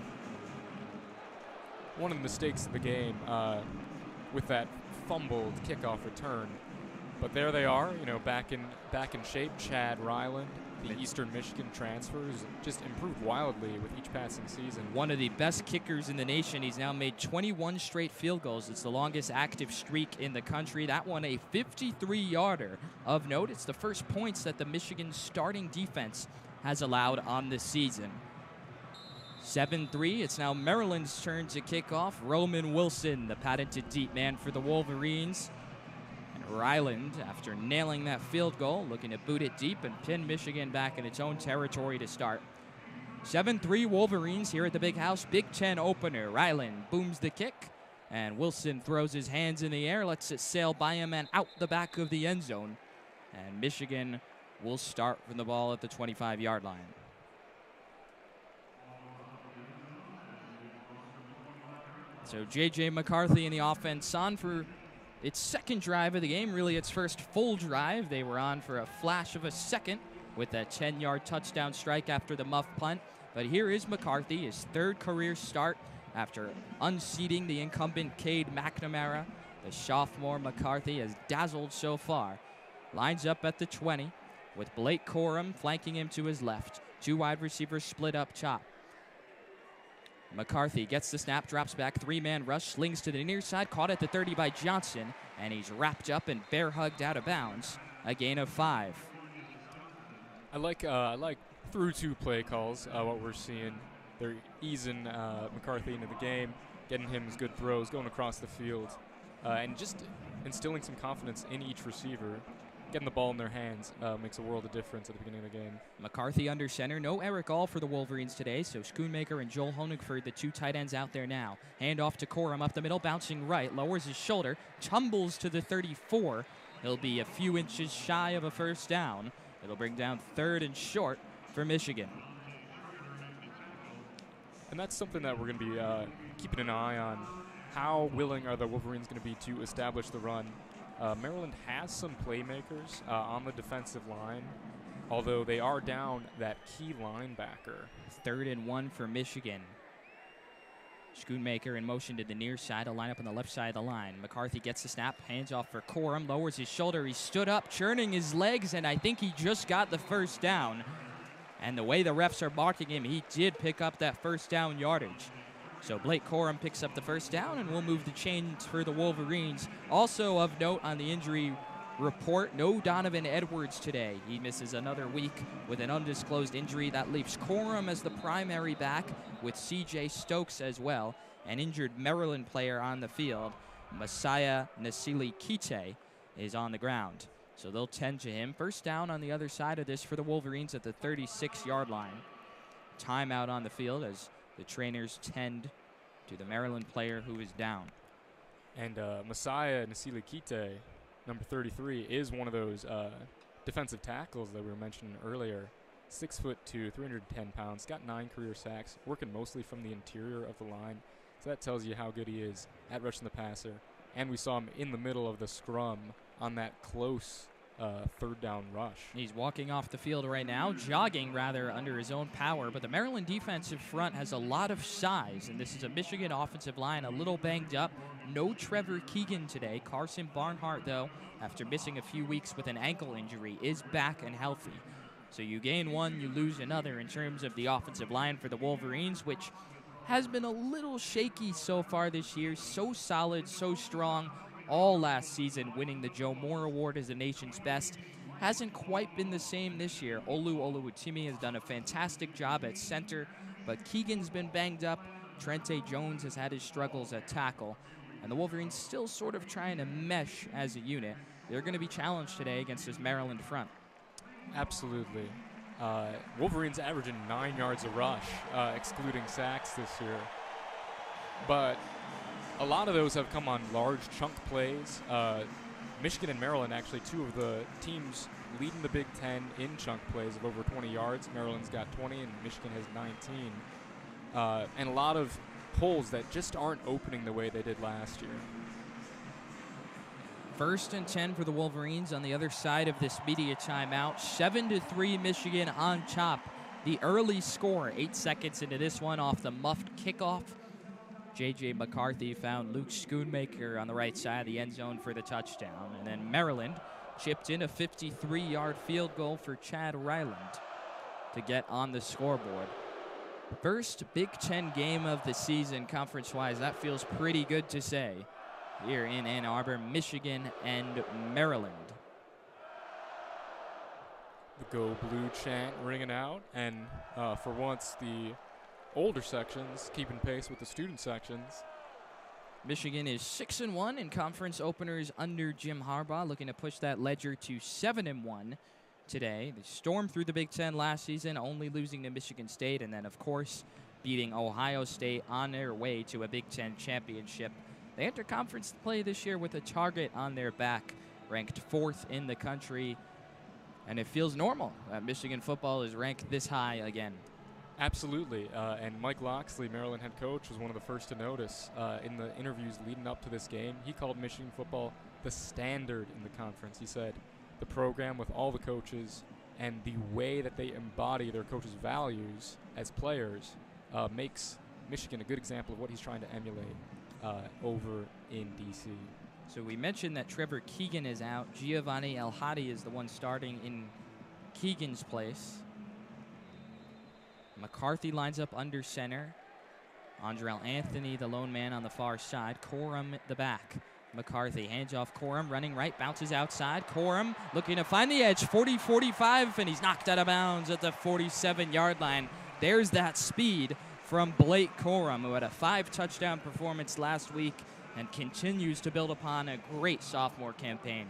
S3: One of the mistakes of the game with that fumbled kickoff return. But there they are, you know, back in shape. Chad Ryland, the Eastern Michigan transfer, who's just improved wildly with each passing season.
S4: One of the best kickers in the nation. He's now made 21 straight field goals. It's the longest active streak in the country. That one a 53-yarder. Of note, it's the first points that the Michigan starting defense has allowed on the season. 7-3. It's now Maryland's turn to kick off. Roman Wilson, the patented deep man for the Wolverines. Ryland, after nailing that field goal, looking to boot it deep and pin Michigan back in its own territory to start. 7-3 Wolverines here at the Big House. Big Ten opener. Ryland booms the kick, and Wilson throws his hands in the air, lets it sail by him and out the back of the end zone. And Michigan will start from the ball at the 25-yard line. So J.J. McCarthy in the offense on for its second drive of the game, really its first full drive. They were on for a flash of a second with that 10-yard touchdown strike after the muff punt. But here is McCarthy, his third career start after unseating the incumbent Cade McNamara. The sophomore McCarthy has dazzled so far. Lines up at the 20 with Blake Corum flanking him to his left. Two wide receivers split up top. McCarthy gets the snap, drops back, three-man rush, slings to the near side, caught at the 30 by Johnson, and he's wrapped up and bear hugged out of bounds. A gain of 5.
S3: I like through 2 play calls, what we're seeing. They're easing McCarthy into the game, getting him his good throws, going across the field, and just instilling some confidence in each receiver. Getting the ball in their hands makes a world of difference at the beginning of the game.
S4: McCarthy under center. No Eric All for the Wolverines today, so Schoonmaker and Joel Honigford, the 2 tight ends out there now. Hand off to Corum up the middle, bouncing right, lowers his shoulder, tumbles to the 34. He'll be a few inches shy of a first down. It'll bring down 3rd and short for Michigan.
S3: And that's something that we're going to be keeping an eye on. How willing are the Wolverines going to be to establish the run? Maryland has some playmakers on the defensive line, although they are down that key linebacker.
S4: 3rd and 1 for Michigan. Schoonmaker in motion to the near side. He'll line up on the left side of the line. McCarthy gets the snap, hands off for Corum, lowers his shoulder. He stood up, churning his legs, and I think he just got the first down. And the way the refs are marking him, he did pick up that first down yardage. So Blake Corum picks up the first down, and we'll move the chains for the Wolverines. Also of note on the injury report, no Donovan Edwards today. He misses another week with an undisclosed injury. That leaves Corum as the primary back with C.J. Stokes as well. An injured Maryland player on the field, Messiah Nasili Kite, is on the ground. So they'll tend to him. First down on the other side of this for the Wolverines at the 36-yard line. Timeout on the field as the trainers tend to the Maryland player who is down.
S3: And Messiah Nasili Kite, number 33, is one of those defensive tackles that we were mentioning earlier. 6'2", 310 pounds, got 9 career sacks, working mostly from the interior of the line. So that tells you how good he is at rushing the passer. And we saw him in the middle of the scrum on that close 3rd down rush.
S4: He's walking off the field right now, jogging rather under his own power, but the Maryland defensive front has a lot of size, and this is a Michigan offensive line a little banged up. No Trevor Keegan today. Carson Barnhart, though, after missing a few weeks with an ankle injury, is back and healthy. So you gain one, you lose another in terms of the offensive line for the Wolverines, which has been a little shaky so far this year. So solid, so strong. All last season, winning the Joe Moore Award as the nation's best. Hasn't quite been the same this year. Olu Oluwatimi has done a fantastic job at center, but Keegan's been banged up. Trente Jones has had his struggles at tackle, and the Wolverines still sort of trying to mesh as a unit. They're going to be challenged today against this Maryland front.
S3: Absolutely. Wolverines averaging 9 yards a rush, excluding sacks this year. But a lot of those have come on large chunk plays. Michigan and Maryland, actually, 2 of the teams leading the Big Ten in chunk plays of over 20 yards. Maryland's got 20 and Michigan has 19. And a lot of holes that just aren't opening the way they did last year.
S4: 1st and 10 for the Wolverines on the other side of this media timeout. 7-3 Michigan on top. The early score, 8 seconds into this one off the muffed kickoff. J.J. McCarthy found Luke Schoonmaker on the right side of the end zone for the touchdown. And then Maryland chipped in a 53-yard field goal for Chad Ryland to get on the scoreboard. First Big Ten game of the season conference-wise. That feels pretty good to say here in Ann Arbor, Michigan and Maryland.
S3: The Go Blue chant ringing out, and for once the older sections keeping pace with the student sections.
S4: Michigan is 6-1 in conference openers under Jim Harbaugh, looking to push that ledger to 7-1 today. They stormed through the Big Ten last season, only losing to Michigan State, and then, of course, beating Ohio State on their way to a Big Ten championship. They enter conference play this year with a target on their back, ranked 4th in the country, and it feels normal that Michigan football is ranked this high again.
S3: Absolutely, and Mike Loxley, Maryland head coach, was one of the first to notice in the interviews leading up to this game. He called Michigan football the standard in the conference. He said the program with all the coaches and the way that they embody their coaches' values as players makes Michigan a good example of what he's trying to emulate over in D.C.
S4: So we mentioned that Trevor Keegan is out. Giovanni El Hadi is the one starting in Keegan's place. McCarthy lines up under center. Andrell Anthony, the lone man on the far side. Corum the back. McCarthy hands off Corum, running right, bounces outside. Corum looking to find the edge, 40-45, and he's knocked out of bounds at the 47-yard line. There's that speed from Blake Corum, who had a 5-touchdown performance last week and continues to build upon a great sophomore campaign.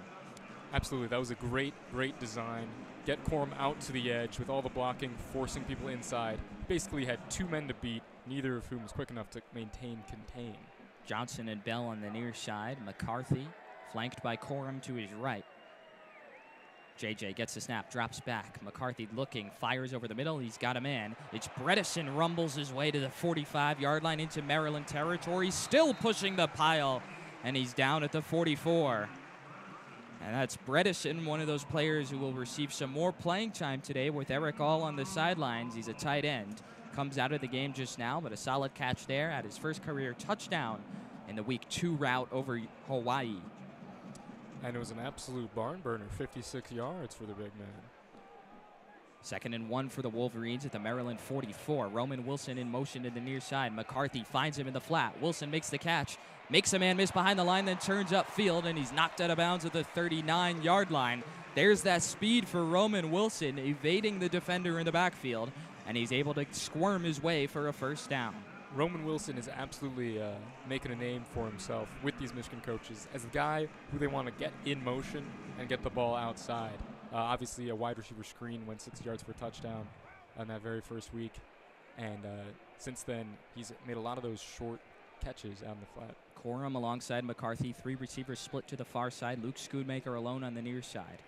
S3: Absolutely, that was a great design. Get Corum out to the edge with all the blocking, forcing people inside. Basically had 2 men to beat, neither of whom was quick enough to contain.
S4: Johnson and Bell on the near side. McCarthy flanked by Corum to his right. JJ gets the snap, drops back. McCarthy looking, fires over the middle. He's got a man. It's Bredesen, rumbles his way to the 45-yard line into Maryland territory, still pushing the pile, and he's down at the 44. And that's Bredesen, one of those players who will receive some more playing time today with Eric All on the sidelines. He's a tight end. Comes out of the game just now, but a solid catch there at his first career touchdown in the Week 2 route over Hawaii.
S3: And it was an absolute barn burner, 56 yards for the big man.
S4: 2nd and 1 for the Wolverines at the Maryland 44. Roman Wilson in motion to the near side. McCarthy finds him in the flat. Wilson makes the catch, makes a man miss behind the line, then turns upfield, and he's knocked out of bounds at the 39-yard line. There's that speed for Roman Wilson, evading the defender in the backfield, and he's able to squirm his way for a first down.
S3: Roman Wilson is absolutely making a name for himself with these Michigan coaches as a guy who they want to get in motion and get the ball outside. Obviously, a wide receiver screen went 6 yards for a touchdown on that very first week. And since then, he's made a lot of those short catches out in the flat.
S4: Corum alongside McCarthy. 3 receivers split to the far side. Luke Schoonmaker alone on the near side.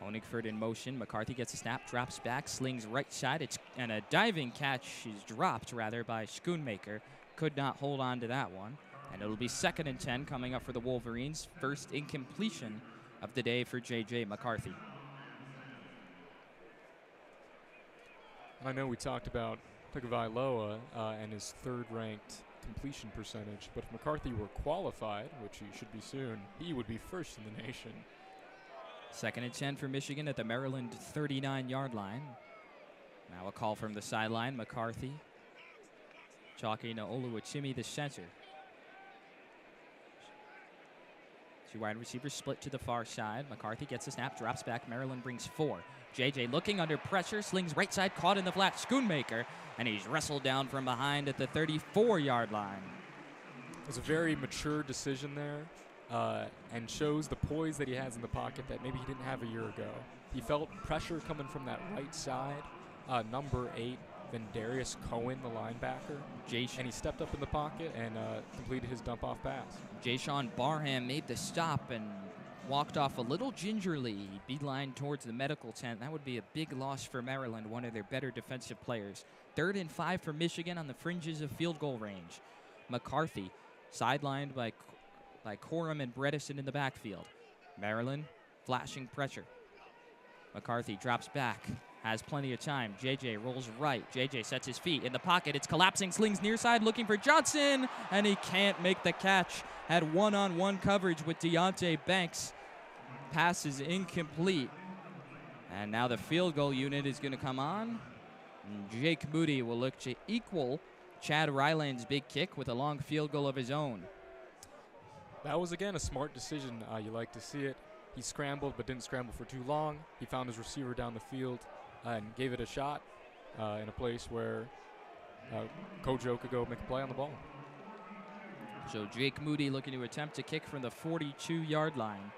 S4: Honigford in motion. McCarthy gets a snap, drops back, slings right side. And a diving catch is dropped, rather, by Schoonmaker. Could not hold on to that one. And it'll be 2nd and 10 coming up for the Wolverines. First incompletion of the day for J.J. McCarthy.
S3: I know we talked about Tagovailoa and his 3rd-ranked completion percentage, but if McCarthy were qualified, which he should be soon, he would be 1st in the nation.
S4: 2nd and 10 for Michigan at the Maryland 39-yard line. Now a call from the sideline. McCarthy talking to Oluwachimi, the center. 2 wide receivers split to the far side. McCarthy gets the snap, drops back. Maryland brings 4. JJ looking under pressure, slings right side, caught in the flat. Schoonmaker, and he's wrestled down from behind at the 34-yard line.
S3: It was a very mature decision there. And shows the poise that he has in the pocket that maybe he didn't have a year ago. He felt pressure coming from that right side. Number 8, then Darius Cohen, the linebacker. And he stepped up in the pocket and completed his dump-off pass.
S4: Jayshawn Barham made the stop and walked off a little gingerly, beeline towards the medical tent. That would be a big loss for Maryland, one of their better defensive players. 3rd and 5 for Michigan on the fringes of field goal range. McCarthy sidelined by Corum and Bredesen in the backfield. Maryland flashing pressure. McCarthy drops back, has plenty of time. JJ rolls right. JJ sets his feet in the pocket. It's collapsing, slings near side, looking for Johnson, and he can't make the catch. Had one-on-one coverage with Deontay Banks. Pass is incomplete. And now the field goal unit is going to come on. And Jake Moody will look to equal Chad Ryland's big kick with a long field goal of his own.
S3: That was, again, a smart decision. You like to see it. He scrambled, but didn't scramble for too long. He found his receiver down the field and gave it a shot in a place where Kojo could go make a play on the ball.
S4: So Jake Moody looking to attempt a kick from the 42-yard line.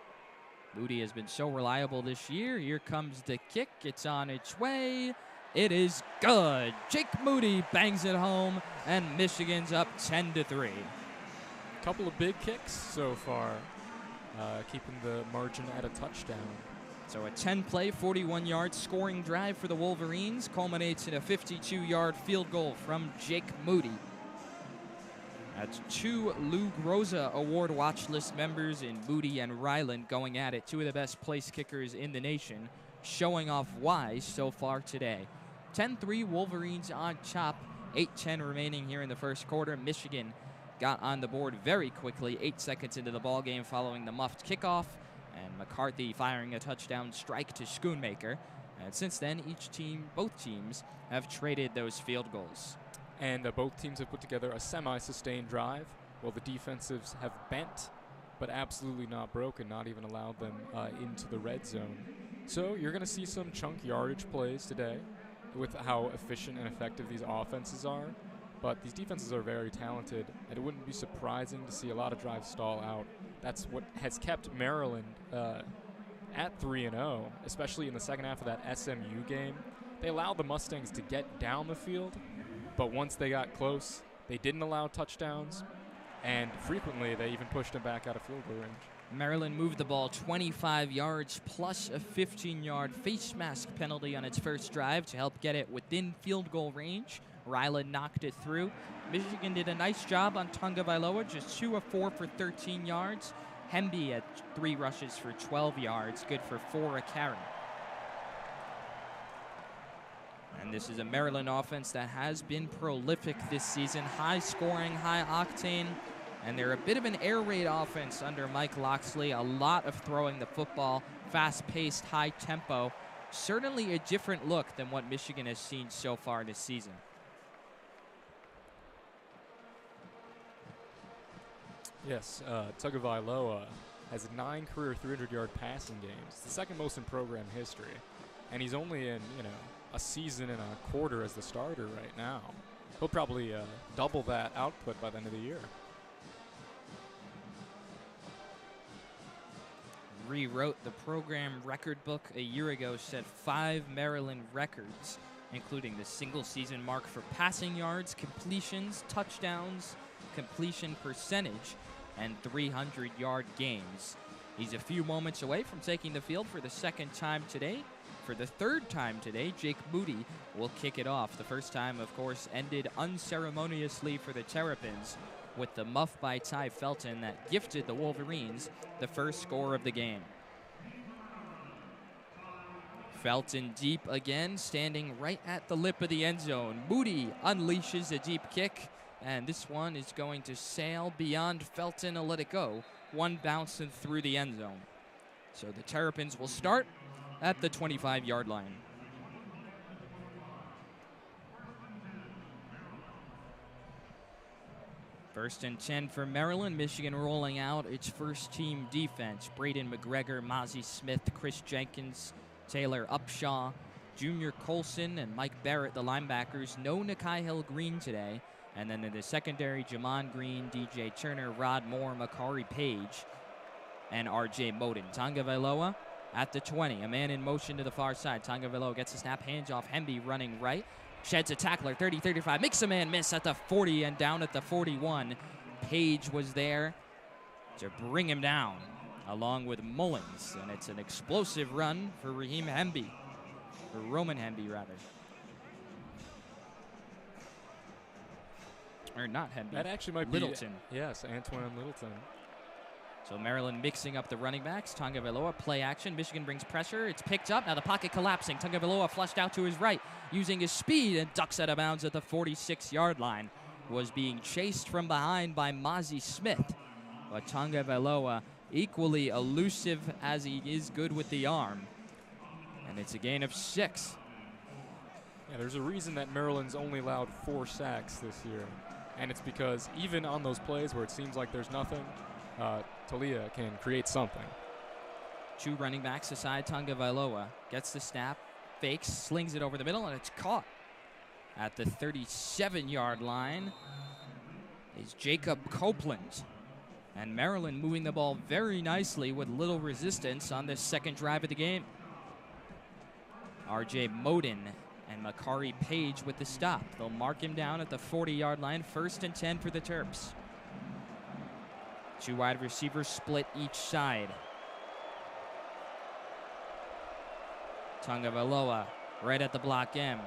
S4: Moody has been so reliable this year. Here comes the kick. It's on its way. It is good. Jake Moody bangs it home, and Michigan's up 10-3.
S3: Couple of big kicks so far, keeping the margin at a touchdown.
S4: So a 10-play, 41-yard scoring drive for the Wolverines culminates in a 52-yard field goal from Jake Moody. That's 2 Lou Groza Award watch list members in Moody and Ryland going at it. 2 of the best place kickers in the nation, showing off why so far today. 10-3 Wolverines on top. 8:10 remaining here in the first quarter. Michigan got on the board very quickly, 8 seconds into the ballgame following the muffed kickoff, and McCarthy firing a touchdown strike to Schoonmaker. And since then, both teams have traded those field goals.
S3: And both teams have put together a semi-sustained drive. well, the defensives have bent, but absolutely not broken, not even allowed them into the red zone. So you're going to see some chunk yardage plays today with how efficient and effective these offenses are. But these defenses are very talented, and it wouldn't be surprising to see a lot of drives stall out. That's what has kept Maryland at 3-0, especially in the second half of that SMU game. They allowed the Mustangs to get down the field, but once they got close, they didn't allow touchdowns, and frequently they even pushed them back out of field goal range.
S4: Maryland moved the ball 25 yards plus a 15-yard face mask penalty on its first drive to help get it within field goal range. Ryland knocked it through. Michigan did a nice job on Tagovailoa, just 2 of 4 for 13 yards. Hemby had 3 rushes for 12 yards, good for 4 a carry. And this is a Maryland offense that has been prolific this season. High scoring, high octane. And they're a bit of an air raid offense under Mike Loxley. A lot of throwing the football, fast-paced, high tempo. Certainly a different look than what Michigan has seen so far this season.
S3: Yes, Tagovailoa has 9 career 300-yard passing games. It's the second most in program history. And he's only in, a season and a quarter as the starter right now. He'll probably double that output by the end of the year.
S4: Rewrote the program record book a year ago, set 5 Maryland records, including the single-season mark for passing yards, completions, touchdowns, completion percentage, and 300-yard games. He's a few moments away from taking the field for the second time today. For the third time today, Jake Moody will kick it off. The first time, of course, ended unceremoniously for the Terrapins with the muff by Ty Felton that gifted the Wolverines the first score of the game. Felton deep again, standing right at the lip of the end zone. Moody unleashes a deep kick, and this one is going to sail beyond Felton and let it go. One bouncing through the end zone. So the Terrapins will start at the 25-yard line. First and 10 for Maryland. Michigan rolling out its first-team defense. Braden McGregor, Mozzie Smith, Chris Jenkins, Taylor Upshaw, Junior Colson, and Mike Barrett, the linebackers. No Nikai Hill Green today. And then in the secondary, Jamon Green, DJ Turner, Rod Moore, Makari Page, and R.J. Moden. Tagovailoa at the 20. A man in motion to the far side. Tagovailoa gets a snap, hands off Hemby running right. Sheds a tackler, 30-35, makes a man miss at the 40 and down at the 41. Page was there to bring him down, along with Mullins. And it's an explosive run for Raheem Hemby, or Roman Hemby, rather. Or not Hemby.
S3: That actually might
S4: Littleton.
S3: be. Yes, Antoine Littleton.
S4: So Maryland mixing up the running backs. Tagovailoa, play action. Michigan brings pressure. It's picked up. Now the pocket collapsing. Tagovailoa flushed out to his right, using his speed, and ducks out of bounds at the 46-yard line. Was being chased from behind by Mozzie Smith. But Tagovailoa, equally elusive as he is good with the arm. And it's a gain of 6.
S3: Yeah, there's a reason that Maryland's only allowed 4 sacks this year. And it's because even on those plays where it seems like there's nothing, Talia can create something.
S4: 2 running backs aside. Tagovailoa gets the snap, fakes, slings it over the middle, and it's caught. At the 37-yard line is Jacob Copeland. And Maryland moving the ball very nicely with little resistance on this second drive of the game. R.J. Moden and Makari Page with the stop. They'll mark him down at the 40-yard line. First and 10 for the Terps. 2 wide receivers split each side. Tagovailoa right at the block M.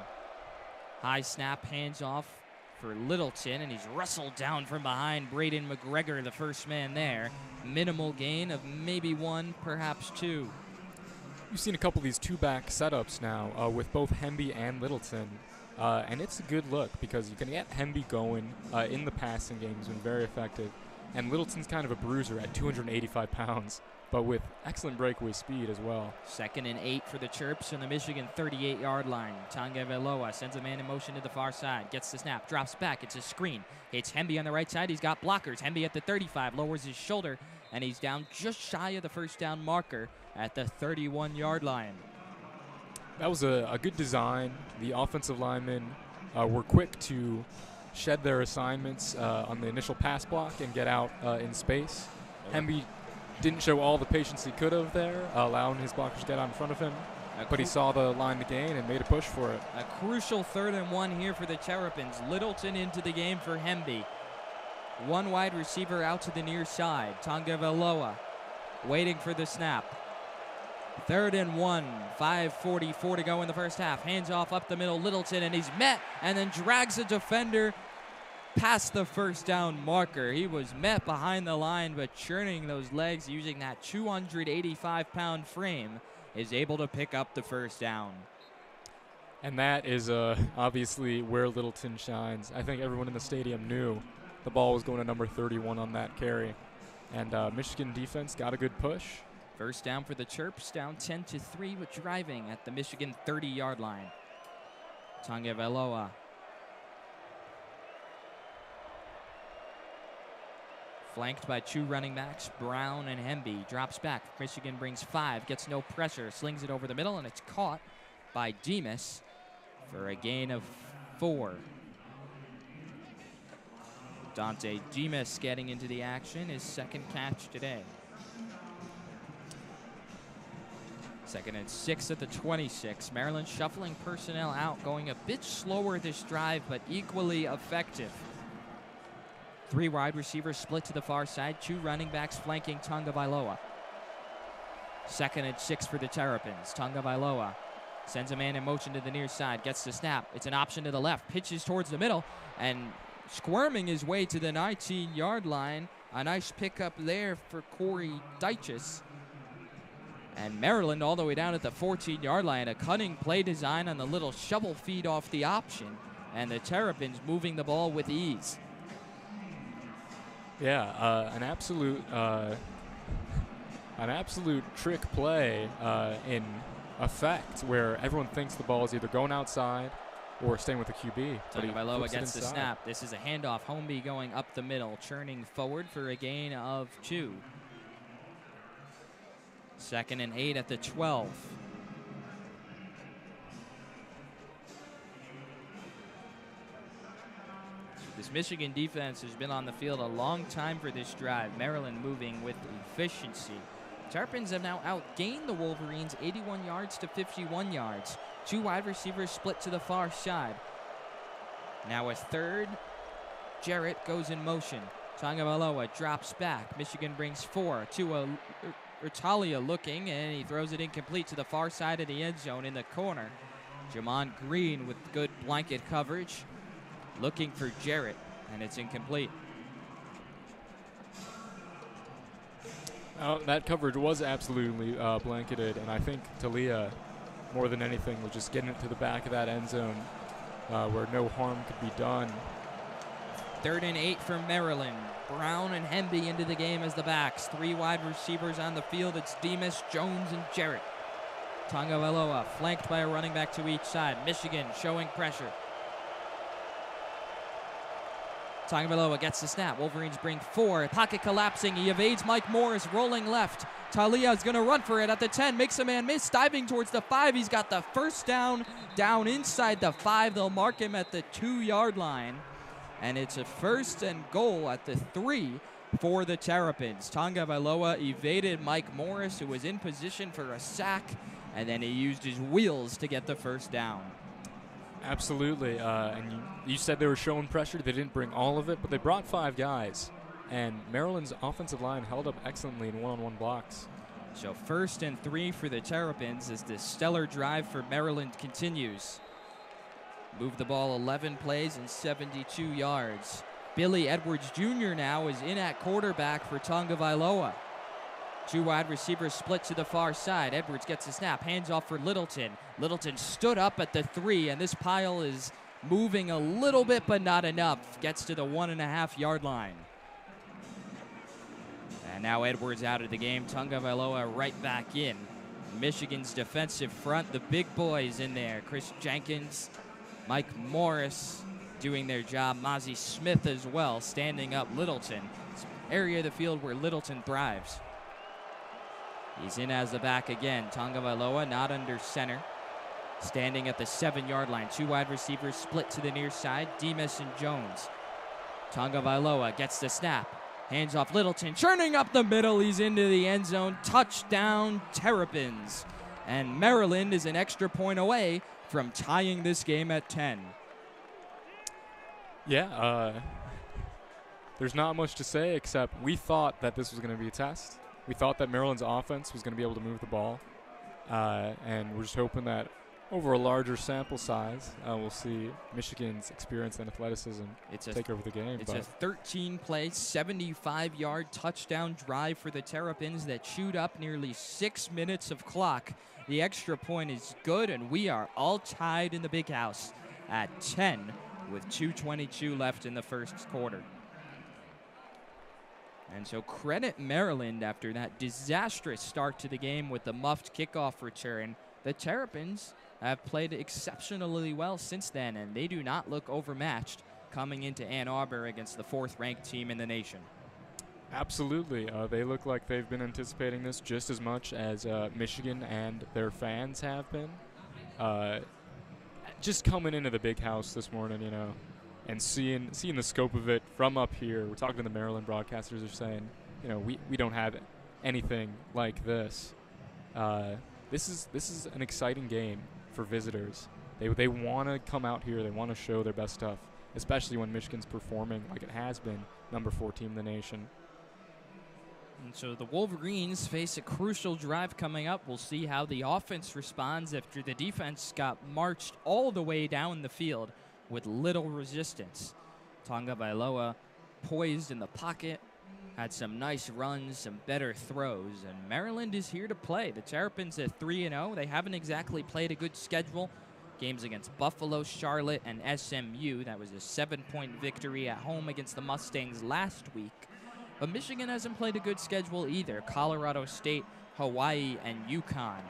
S4: High snap, hands off for Littleton, and he's wrestled down from behind. Braden McGregor, the first man there. Minimal gain of maybe 1, perhaps 2.
S3: You've seen a couple of these 2-back setups now with both Hemby and Littleton. And it's a good look because you can get Hemby going in the passing game. He's been very effective. And Littleton's kind of a bruiser at 285 pounds. but with excellent breakaway speed as well.
S4: 2nd and 8 for the Terps on the Michigan 38-yard line. Tagovailoa sends a man in motion to the far side, gets the snap, drops back, it's a screen. Hits Hemby on the right side, he's got blockers. Hemby at the 35, lowers his shoulder, and he's down just shy of the first down marker at the 31-yard line.
S3: That was a good design. The offensive linemen were quick to shed their assignments on the initial pass block and get out in space. Hemby didn't show all the patience he could have there, allowing his blockers to get out in front of him. But he saw the line to gain and made a push for it.
S4: A crucial 3rd and 1 here for the Terrapins. Littleton into the game for Hemby. One wide receiver out to the near side. Tagovailoa waiting for the snap. 3rd and 1, 5:44 to go in the first half. Hands off up the middle, Littleton, and he's met and then drags a defender past the first down marker. He was met behind the line, but churning those legs using that 285-pound frame is able to pick up the first down.
S3: And that is obviously where Littleton shines. I think everyone in the stadium knew the ball was going to number 31 on that carry. And Michigan defense got a good push.
S4: First down for the Terps, down 10-3 with driving at the Michigan 30-yard line. Tagovailoa flanked by 2 running backs, Brown and Hemby. Drops back. Michigan brings 5, gets no pressure, slings it over the middle, and it's caught by Demas for a gain of 4. Dante Demas getting into the action, his 2nd catch today. 2nd and 6 at the 26. Maryland shuffling personnel out, going a bit slower this drive, but equally effective. 3 wide receivers split to the far side, 2 running backs flanking Tagovailoa. 2nd and 6 for the Terrapins. Tagovailoa sends a man in motion to the near side, gets the snap. It's an option to the left, pitches towards the middle, and squirming his way to the 19-yard line. A nice pickup there for Corey Dyches. And Maryland all the way down at the 14-yard line. A cunning play design on the little shovel feed off the option. And the Terrapins moving the ball with ease.
S3: Yeah, an absolute trick play in effect, where everyone thinks the ball is either going outside or staying with the QB.
S4: Tagovailoa gets the snap. This is a handoff. Homby going up the middle, churning forward for a gain of 2. 2nd and 8 at the 12. This Michigan defense has been on the field a long time for this drive. Maryland moving with efficiency. Terrapins have now outgained the Wolverines 81 yards to 51 yards. 2 wide receivers split to the far side. Now a 3rd. Jarrett goes in motion. Tagovailoa drops back. Michigan brings 4 to Italia looking, and he throws it incomplete to the far side of the end zone in the corner. Jamon Green with good blanket coverage, looking for Jarrett, and it's incomplete.
S3: That coverage was absolutely blanketed, and I think Talia, more than anything, was just getting it to the back of that end zone where no harm could be done.
S4: 3rd and 8 for Maryland. Brown and Hemby into the game as the backs. 3 wide receivers on the field. It's Demas, Jones, and Jarrett. Tagovailoa flanked by a running back to each side. Michigan showing pressure. Tagovailoa gets the snap. Wolverines bring 4. Pocket collapsing. He evades Mike Morris, rolling left. Talia is going to run for it at the 10. Makes a man miss. Diving towards the 5. He's got the first down inside the 5. They'll mark him at the 2-yard line. And it's a 1st and goal at the 3 for the Terrapins. Tagovailoa evaded Mike Morris, who was in position for a sack, and then he used his wheels to get the first down.
S3: Absolutely. And you said they were showing pressure. They didn't bring all of it, but they brought 5 guys. And Maryland's offensive line held up excellently in one-on-one blocks.
S4: So 1st and 3 for the Terrapins as the stellar drive for Maryland continues. Moved the ball 11 plays and 72 yards. Billy Edwards Jr. now is in at quarterback for Tagovailoa. 2 wide receivers split to the far side. Edwards gets the snap, hands off for Littleton. Littleton stood up at the 3, and this pile is moving a little bit, but not enough. Gets to the 1.5-yard line. And now Edwards out of the game. Tagovailoa right back in. Michigan's defensive front, the big boys in there. Chris Jenkins, Mike Morris doing their job. Mozzie Smith as well, standing up Littleton. It's an area of the field where Littleton thrives. He's in as the back again. Tagovailoa not under center. Standing at the 7-yard line. 2 wide receivers split to the near side. Demas and Jones. Tagovailoa gets the snap. Hands off Littleton. Churning up the middle. He's into the end zone. Touchdown Terrapins. And Maryland is an extra point away from tying this game at 10.
S3: Yeah, there's not much to say except we thought that this was going to be a test. We thought that Maryland's offense was going to be able to move the ball. And we're just hoping that over a larger sample size, we'll see Michigan's experience and athleticism take over the game.
S4: It's a 13-play, 75-yard touchdown drive for the Terrapins that chewed up nearly 6 minutes of clock. The extra point is good, and we are all tied in the big house at 10 with 2:22 left in the first quarter. And so credit Maryland after that disastrous start to the game with the muffed kickoff return. The Terrapins have played exceptionally well since then, and they do not look overmatched coming into Ann Arbor against the 4th-ranked team in the nation.
S3: Absolutely. They look like they've been anticipating this just as much as Michigan and their fans have been. Just coming into the big house this morning, you know, and seeing the scope of it from up here. We're talking to the Maryland broadcasters. Are saying, you know, we don't have anything like this. This is an exciting game for visitors. They want to come out here. They want to show their best stuff, especially when Michigan's performing like it has been, number 4 team in the nation.
S4: And so the Wolverines face a crucial drive coming up. We'll see how the offense responds after the defense got marched all the way down the field with little resistance. Tagovailoa poised in the pocket, had some nice runs, some better throws, and Maryland is here to play. The Terrapins at 3-0. They haven't exactly played a good schedule. Games against Buffalo, Charlotte, and SMU. That was a 7-point victory at home against the Mustangs last week. But Michigan hasn't played a good schedule either. Colorado State, Hawaii, and UConn.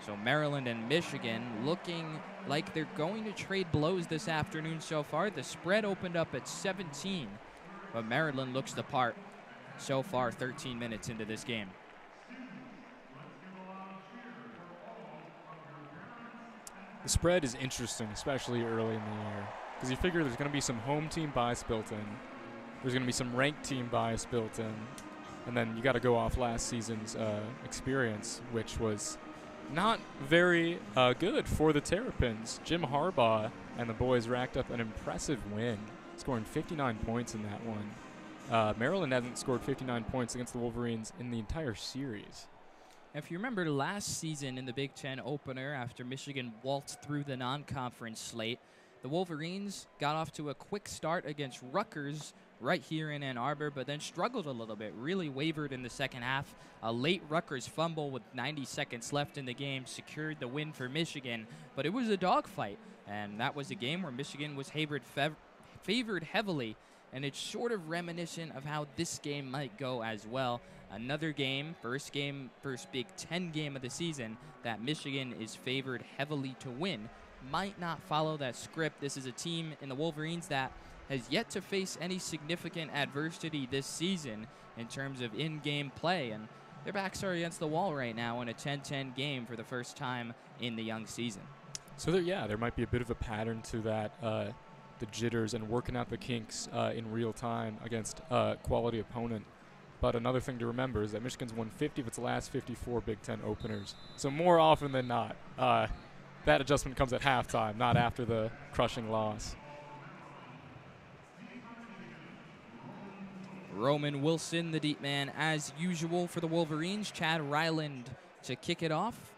S4: So Maryland and Michigan looking like they're going to trade blows this afternoon so far. The spread opened up at 17, but Maryland looks the part so far 13 minutes into this game.
S3: The spread is interesting, especially early in the year, because you figure there's going to be some home team bias built in. There's going to be some ranked team bias built in. And then you got to go off last season's experience, which was not very good for the Terrapins. Jim Harbaugh and the boys racked up an impressive win, scoring 59 points in that one. Maryland hasn't scored 59 points against the Wolverines in the entire series.
S4: If you remember last season in the Big Ten opener, after Michigan waltzed through the non-conference slate, the Wolverines got off to a quick start against Rutgers right here in Ann Arbor, but then struggled a little bit, really wavered in the second half. A late Rutgers fumble with 90 seconds left in the game secured the win for Michigan, but it was a dogfight, and that was a game where Michigan was favored heavily, and it's sort of reminiscent of how this game might go as well. Another game, first Big Ten game of the season, that Michigan is favored heavily to win. Might not follow that script. This is a team in the Wolverines that has yet to face any significant adversity this season in terms of in-game play, and their backs are against the wall right now in a 10-10 game for the first time in the young season.
S3: So there might be a bit of a pattern to that, the jitters and working out the kinks in real time against a quality opponent. But another thing to remember is that Michigan's won 50 of its last 54 Big Ten openers. So more often than not, that adjustment comes at halftime, not after the crushing loss.
S4: Roman Wilson, the deep man, as usual for the Wolverines. Chad Ryland to kick it off.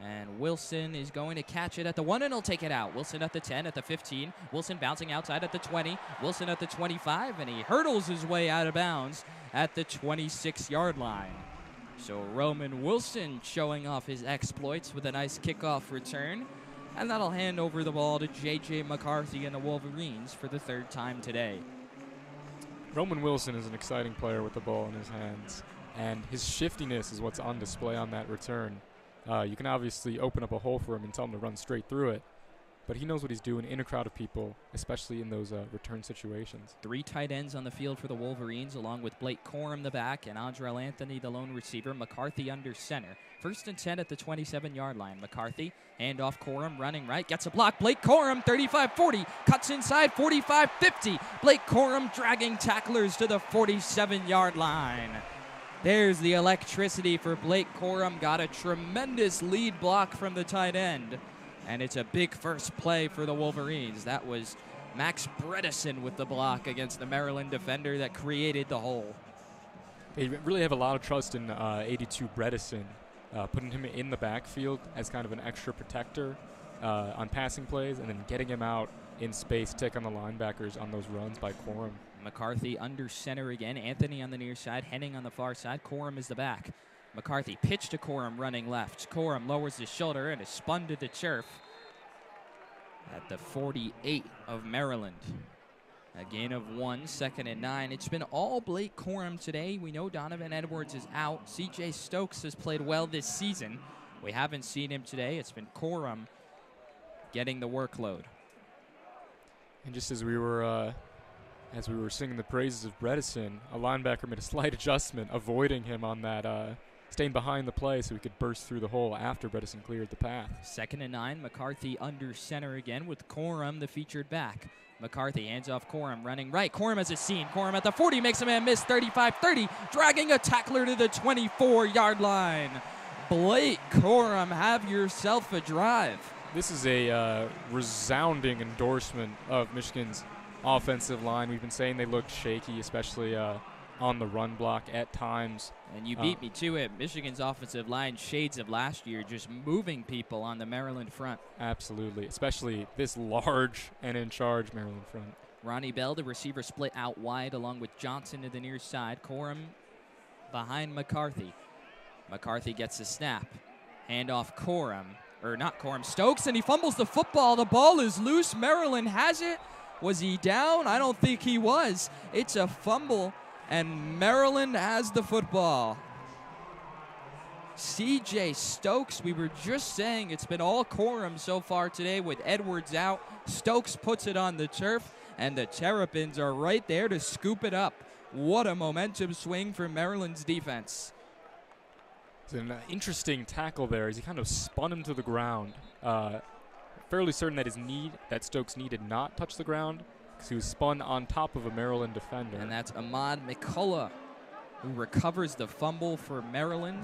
S4: And Wilson is going to catch it at the 1, and he'll take it out. Wilson at the 10, at the 15. Wilson bouncing outside at the 20. Wilson at the 25, and he hurdles his way out of bounds at the 26-yard line. So Roman Wilson showing off his exploits with a nice kickoff return. And that'll hand over the ball to J.J. McCarthy and the Wolverines for the 3rd time today.
S3: Roman Wilson is an exciting player with the ball in his hands, and his shiftiness is what's on display on that return. You can obviously open up a hole for him and tell him to run straight through it, but he knows what he's doing in a crowd of people, especially in those return situations.
S4: 3 tight ends on the field for the Wolverines, along with Blake Corum, the back, and Andrell Anthony, the lone receiver. McCarthy under center. 1st and 10 at the 27-yard line. McCarthy, handoff Corum, running right, gets a block. Blake Corum, 35-40, cuts inside, 45-50. Blake Corum dragging tacklers to the 47-yard line. There's the electricity for Blake Corum. Got a tremendous lead block from the tight end. And it's a big first play for the Wolverines. That was Max Bredesen with the block against the Maryland defender that created the hole.
S3: They really have a lot of trust in 82 Bredesen, putting him in the backfield as kind of an extra protector on passing plays, and then getting him out in space, take on the linebackers on those runs by Corum.
S4: McCarthy under center again. Anthony on the near side, Henning on the far side. Corum is the back. McCarthy pitch to Corum running left. Corum lowers his shoulder and is spun to the turf at the 48 of Maryland. A gain of 1, 2nd and 9. It's been all Blake Corum today. We know Donovan Edwards is out. CJ Stokes has played well this season. We haven't seen him today. It's been Corum getting the workload.
S3: And just as we were singing the praises of Bredesen, a linebacker made a slight adjustment, avoiding him on that, staying behind the play so he could burst through the hole after Bredesen cleared the path.
S4: 2nd and 9, McCarthy under center again with Corum, the featured back. McCarthy hands off Corum, running right. Corum has a seam. Corum at the 40 makes a man miss, 35-30, dragging a tackler to the 24-yard line. Blake Corum, have yourself a drive.
S3: This is a resounding endorsement of Michigan's offensive line. We've been saying they looked shaky, especially on the run block at times.
S4: And you beat me to it. Michigan's offensive line, shades of last year, just moving people on the Maryland front.
S3: Absolutely, especially this large and in charge Maryland front.
S4: Ronnie Bell, the receiver, split out wide along with Johnson to the near side. Corum behind McCarthy. McCarthy gets the snap. Handoff Corum, or not Corum, Stokes, and he fumbles the football. The ball is loose. Maryland has it. Was he down? I don't think he was. It's a fumble, and Maryland has the football. CJ Stokes, we were just saying it's been all Corum so far today with Edwards out. Stokes puts it on the turf, and the Terrapins are right there to scoop it up. What a momentum swing for Maryland's defense.
S3: It's an interesting tackle there as he kind of spun him to the ground. Fairly certain that Stokes' knee did not touch the ground because he was spun on top of a Maryland defender.
S4: And that's Ahmad McCullough who recovers the fumble for Maryland.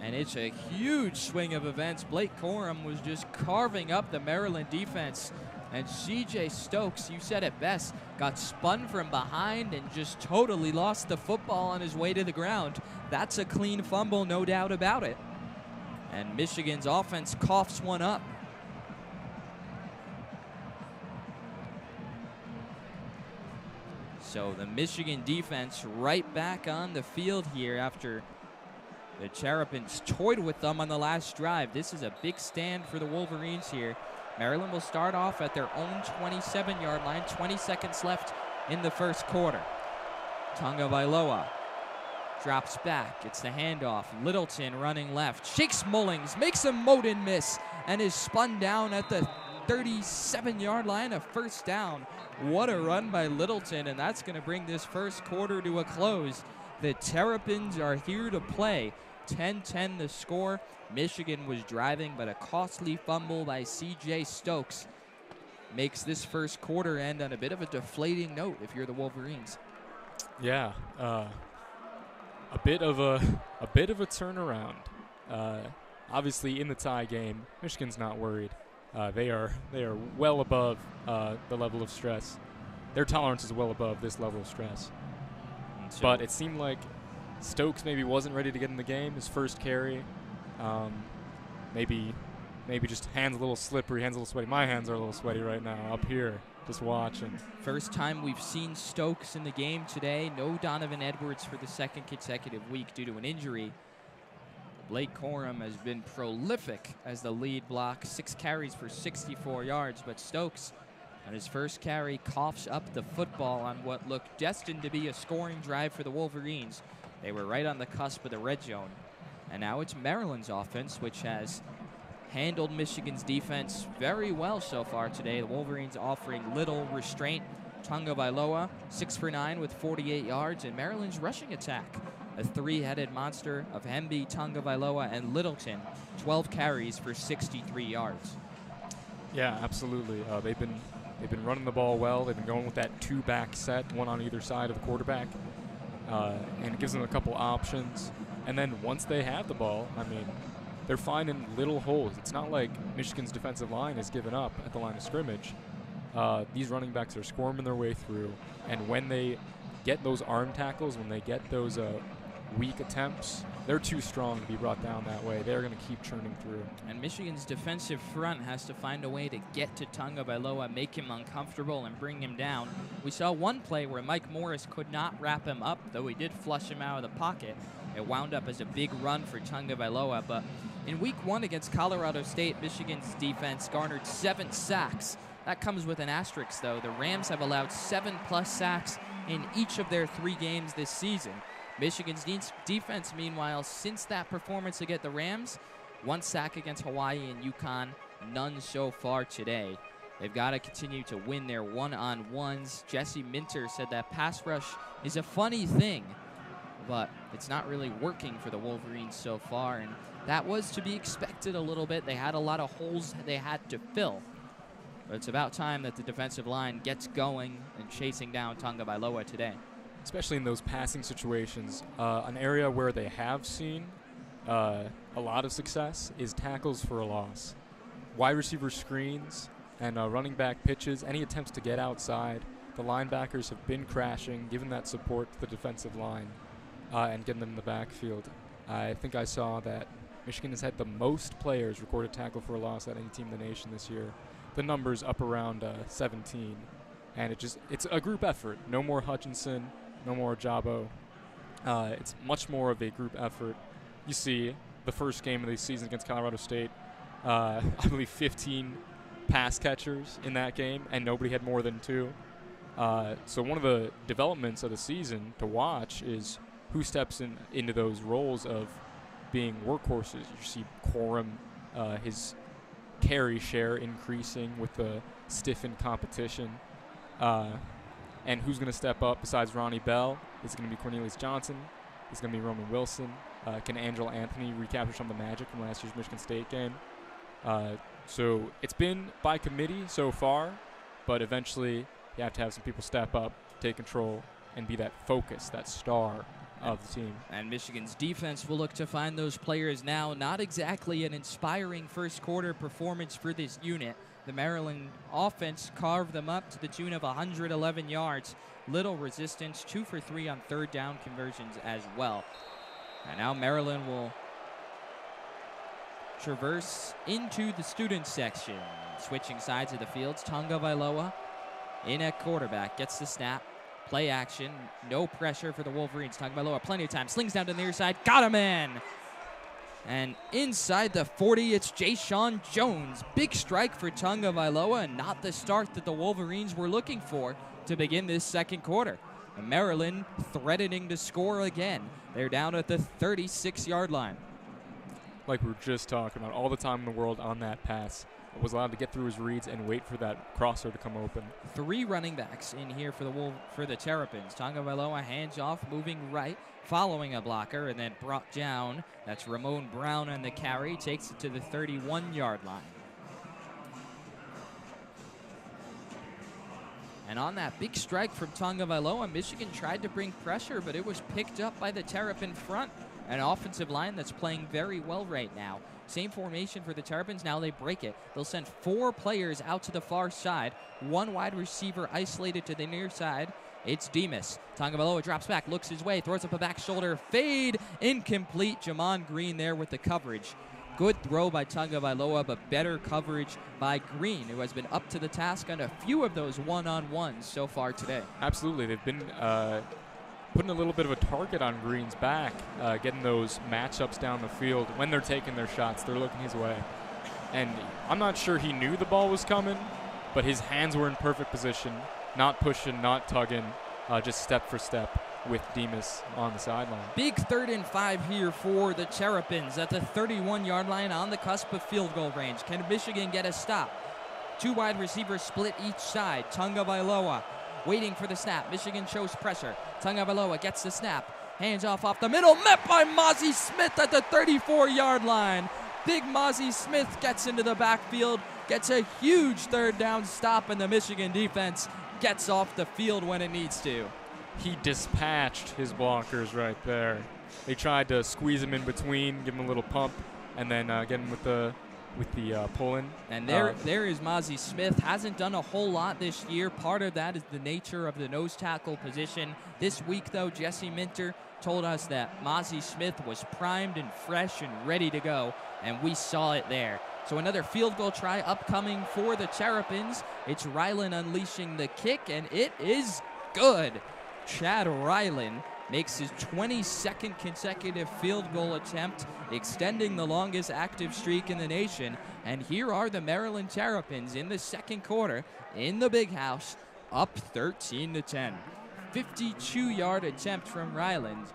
S4: And it's a huge swing of events. Blake Corum was just carving up the Maryland defense. And CJ Stokes, you said it best, got spun from behind and just totally lost the football on his way to the ground. That's a clean fumble, no doubt about it. And Michigan's offense coughs one up. So the Michigan defense right back on the field here after the Terrapins toyed with them on the last drive. This is a big stand for the Wolverines here. Maryland will start off at their own 27-yard line. 20 seconds left in the first quarter. Tonga Vailoa drops back. It's the handoff. Littleton running left. Shakes Mullings, makes a Moden miss, and is spun down at the 37-yard line, a first down. What a run by Littleton, and that's going to bring this first quarter to a close. The Terrapins are here to play. 10-10 the score. Michigan was driving, but a costly fumble by CJ Stokes makes this first quarter end on a bit of a deflating note if you're the Wolverines.
S3: Yeah, a bit of a turnaround. Obviously, in the tie game, Michigan's not worried. They are well above the level of stress. Their tolerance is well above this level of stress. So but it seemed like Stokes maybe wasn't ready to get in the game. His first carry, maybe just hands a little slippery, hands a little sweaty. My hands are a little sweaty right now up here, just watching.
S4: First time we've seen Stokes in the game today. No Donovan Edwards for the second consecutive week due to an injury. Blake Corum has been prolific as the lead block, 6 carries for 64 yards, but Stokes On his first carry, coughs up the football on what looked destined to be a scoring drive for the Wolverines. They were right on the cusp of the red zone. And now it's Maryland's offense, which has handled Michigan's defense very well so far today. The Wolverines offering little restraint. Tagovailoa, 6 for 9 with 48 yards, and Maryland's rushing attack, a three-headed monster of Hemby, Tagovailoa, and Littleton, 12 carries for 63 yards.
S3: Yeah, absolutely. They've been running the ball well. They've been going with that two-back set, one on either side of the quarterback, and it gives them a couple options. And then once they have the ball, I mean, they're finding little holes. It's not like Michigan's defensive line has given up at the line of scrimmage. These running backs are squirming their way through, and when they get those arm tackles, when they get those weak attempts, they're too strong to be brought down that way. They're going to keep churning through. And
S4: Michigan's defensive front has to find a way to get to Tagovailoa, make him uncomfortable, and bring him down. We saw one play where Mike Morris could not wrap him up, though he did flush him out of the pocket. It wound up as a big run for Tagovailoa, but in week 1 against Colorado State, Michigan's defense garnered 7 sacks. That comes with an asterisk, though. The Rams have allowed 7+ sacks in each of their 3 games this season. Michigan's defense, meanwhile, since that performance against the Rams, 1 sack against Hawaii and UConn, none so far today. They've got to continue to win their one-on-ones. Jesse Minter said that pass rush is a funny thing, but it's not really working for the Wolverines so far, and that was to be expected a little bit. They had a lot of holes they had to fill. But it's about time that the defensive line gets going and chasing down Tagovailoa today.
S3: Especially in those passing situations. An area where they have seen a lot of success is tackles for a loss. Wide receiver screens and running back pitches, any attempts to get outside, the linebackers have been crashing, giving that support to the defensive line and getting them in the backfield. I think I saw that Michigan has had the most players record a tackle for a loss at any team in the nation this year. The number's up around 17. And it's a group effort. No more Hutchinson, no more Jabo. It's much more of a group effort. You see the first game of the season against Colorado State, I believe 15 pass catchers in that game, and nobody had more than 2. So one of the developments of the season to watch is who steps into those roles of being workhorses. You see Corum, his carry share increasing with the stiffened competition. And who's going to step up besides Ronnie Bell? Is it going to be Cornelius Johnson? Is it going to be Roman Wilson? Can Angelo Anthony recapture some of the magic from last year's Michigan State game? So it's been by committee so far, but eventually you have to have some people step up, take control, and be that focus, that star of the team.
S4: And Michigan's defense will look to find those players now. Not exactly an inspiring first quarter performance for this unit. The Maryland offense carved them up to the tune of 111 yards. Little resistance, 2 for 3 on third down conversions as well. And now Maryland will traverse into the student section. Switching sides of the fields, Tagovailoa in at quarterback, gets the snap. Play action, no pressure for the Wolverines. Tagovailoa, plenty of time, slings down to the near side, got him in. And inside the 40, it's Jayshon Jones. Big strike for Tagovailoa, and not the start that the Wolverines were looking for to begin this second quarter. And Maryland threatening to score again. They're down at the 36-yard line.
S3: Like we were just talking about, all the time in the world on that pass. Was allowed to get through his reads and wait for that crosser to come open. 3
S4: running backs in here for the Terrapins. Tagovailoa hands off, moving right, following a blocker, and then brought down. That's Ramon Brown on the carry, takes it to the 31-yard line. And on that big strike from Tagovailoa, Michigan tried to bring pressure, but it was picked up by the Terrapin front, an offensive line that's playing very well right now. Same formation for the Terrapins. Now they break it. They'll send 4 players out to the far side. 1 wide receiver isolated to the near side. It's Demas. Tagovailoa drops back, looks his way, throws up a back shoulder. Fade, incomplete. Jamon Green there with the coverage. Good throw by Tagovailoa, but better coverage by Green, who has been up to the task on a few of those one-on-ones so far today.
S3: Absolutely. They've been putting a little bit of a target on Green's back, getting those matchups down the field. When they're taking their shots, they're looking his way. And I'm not sure he knew the ball was coming, but his hands were in perfect position, not pushing, not tugging, just step for step with Demas on the sideline.
S4: Big 3rd and 5 here for the Terrapins at the 31-yard line on the cusp of field goal range. Can Michigan get a stop? 2 wide receivers split each side. Tagovailoa waiting for the snap. Michigan shows pressure. Tagovailoa gets the snap. Hands off the middle. Met by Mazi Smith at the 34-yard line. Big Mazi Smith gets into the backfield, gets a huge 3rd down stop, and the Michigan defense gets off the field when it needs to.
S3: He dispatched his blockers right there. They tried to squeeze him in between, give him a little pump, and then get him with the pull-in.
S4: And there is Mazi Smith. Hasn't done a whole lot this year. Part of that is the nature of the nose tackle position. This week, though, Jesse Minter told us that Mazi Smith was primed and fresh and ready to go, and we saw it there. So another field goal try upcoming for the Terrapins. It's Ryland unleashing the kick, and it is good. Chad Ryland makes his 22nd consecutive field goal attempt, extending the longest active streak in the nation. And here are the Maryland Terrapins in the second quarter in the Big House, up 13-10. 52-yard attempt from Ryland.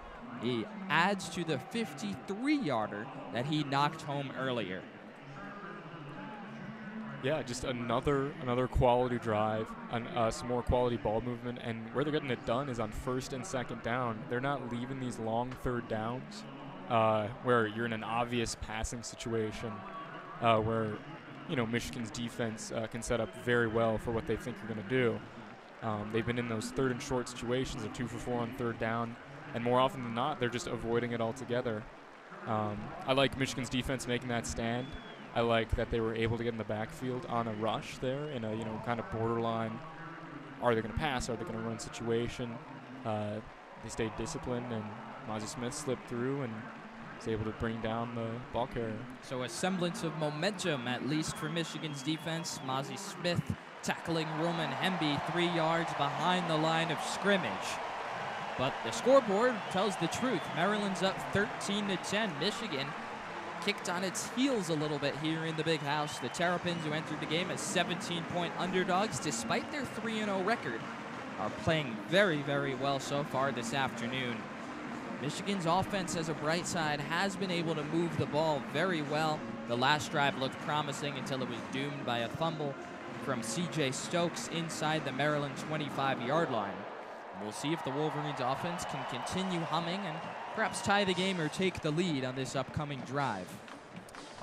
S4: He adds to the 53-yarder that he knocked home earlier.
S3: Yeah, just another quality drive, some more quality ball movement, and where they're getting it done is on 1st and 2nd down. They're not leaving these long 3rd downs where you're in an obvious passing situation where, you know, Michigan's defense can set up very well for what they think you're going to do. They've been in those 3rd and short situations, they're 2 for 4 on 3rd down, and more often than not, they're just avoiding it altogether. I like Michigan's defense making that stand. I like that they were able to get in the backfield on a rush there in a, you know, kind of borderline, are they going to pass, are they going to run situation. They stayed disciplined, and Mazi Smith slipped through and was able to bring down the ball carrier.
S4: So a semblance of momentum, at least for Michigan's defense. Mazi Smith tackling Roman Hemby 3 yards behind the line of scrimmage. But the scoreboard tells the truth. Maryland's up 13-10. Michigan kicked on its heels a little bit here in the Big House. The Terrapins, who entered the game as 17-point underdogs, despite their 3-0 record, are playing very, very well so far this afternoon. Michigan's offense, as a bright side, has been able to move the ball very well. The last drive looked promising until it was doomed by a fumble from C.J. Stokes inside the Maryland 25-yard line. We'll see if the Wolverines offense can continue humming and perhaps tie the game or take the lead on this upcoming drive.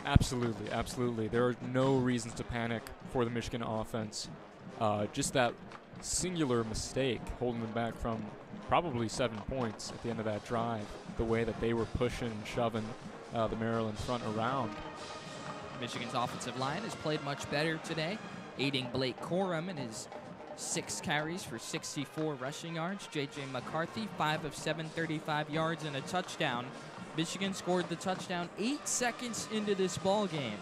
S3: Absolutely, absolutely. There are no reasons to panic for the Michigan offense. Just that singular mistake holding them back from probably 7 points at the end of that drive, the way that they were pushing and shoving the Maryland front around.
S4: Michigan's offensive line has played much better today, aiding Blake Corum in his 6 carries for 64 rushing yards. J.J. McCarthy, 5 of 7, 35 yards and a touchdown. Michigan scored the touchdown 8 seconds into this ball game.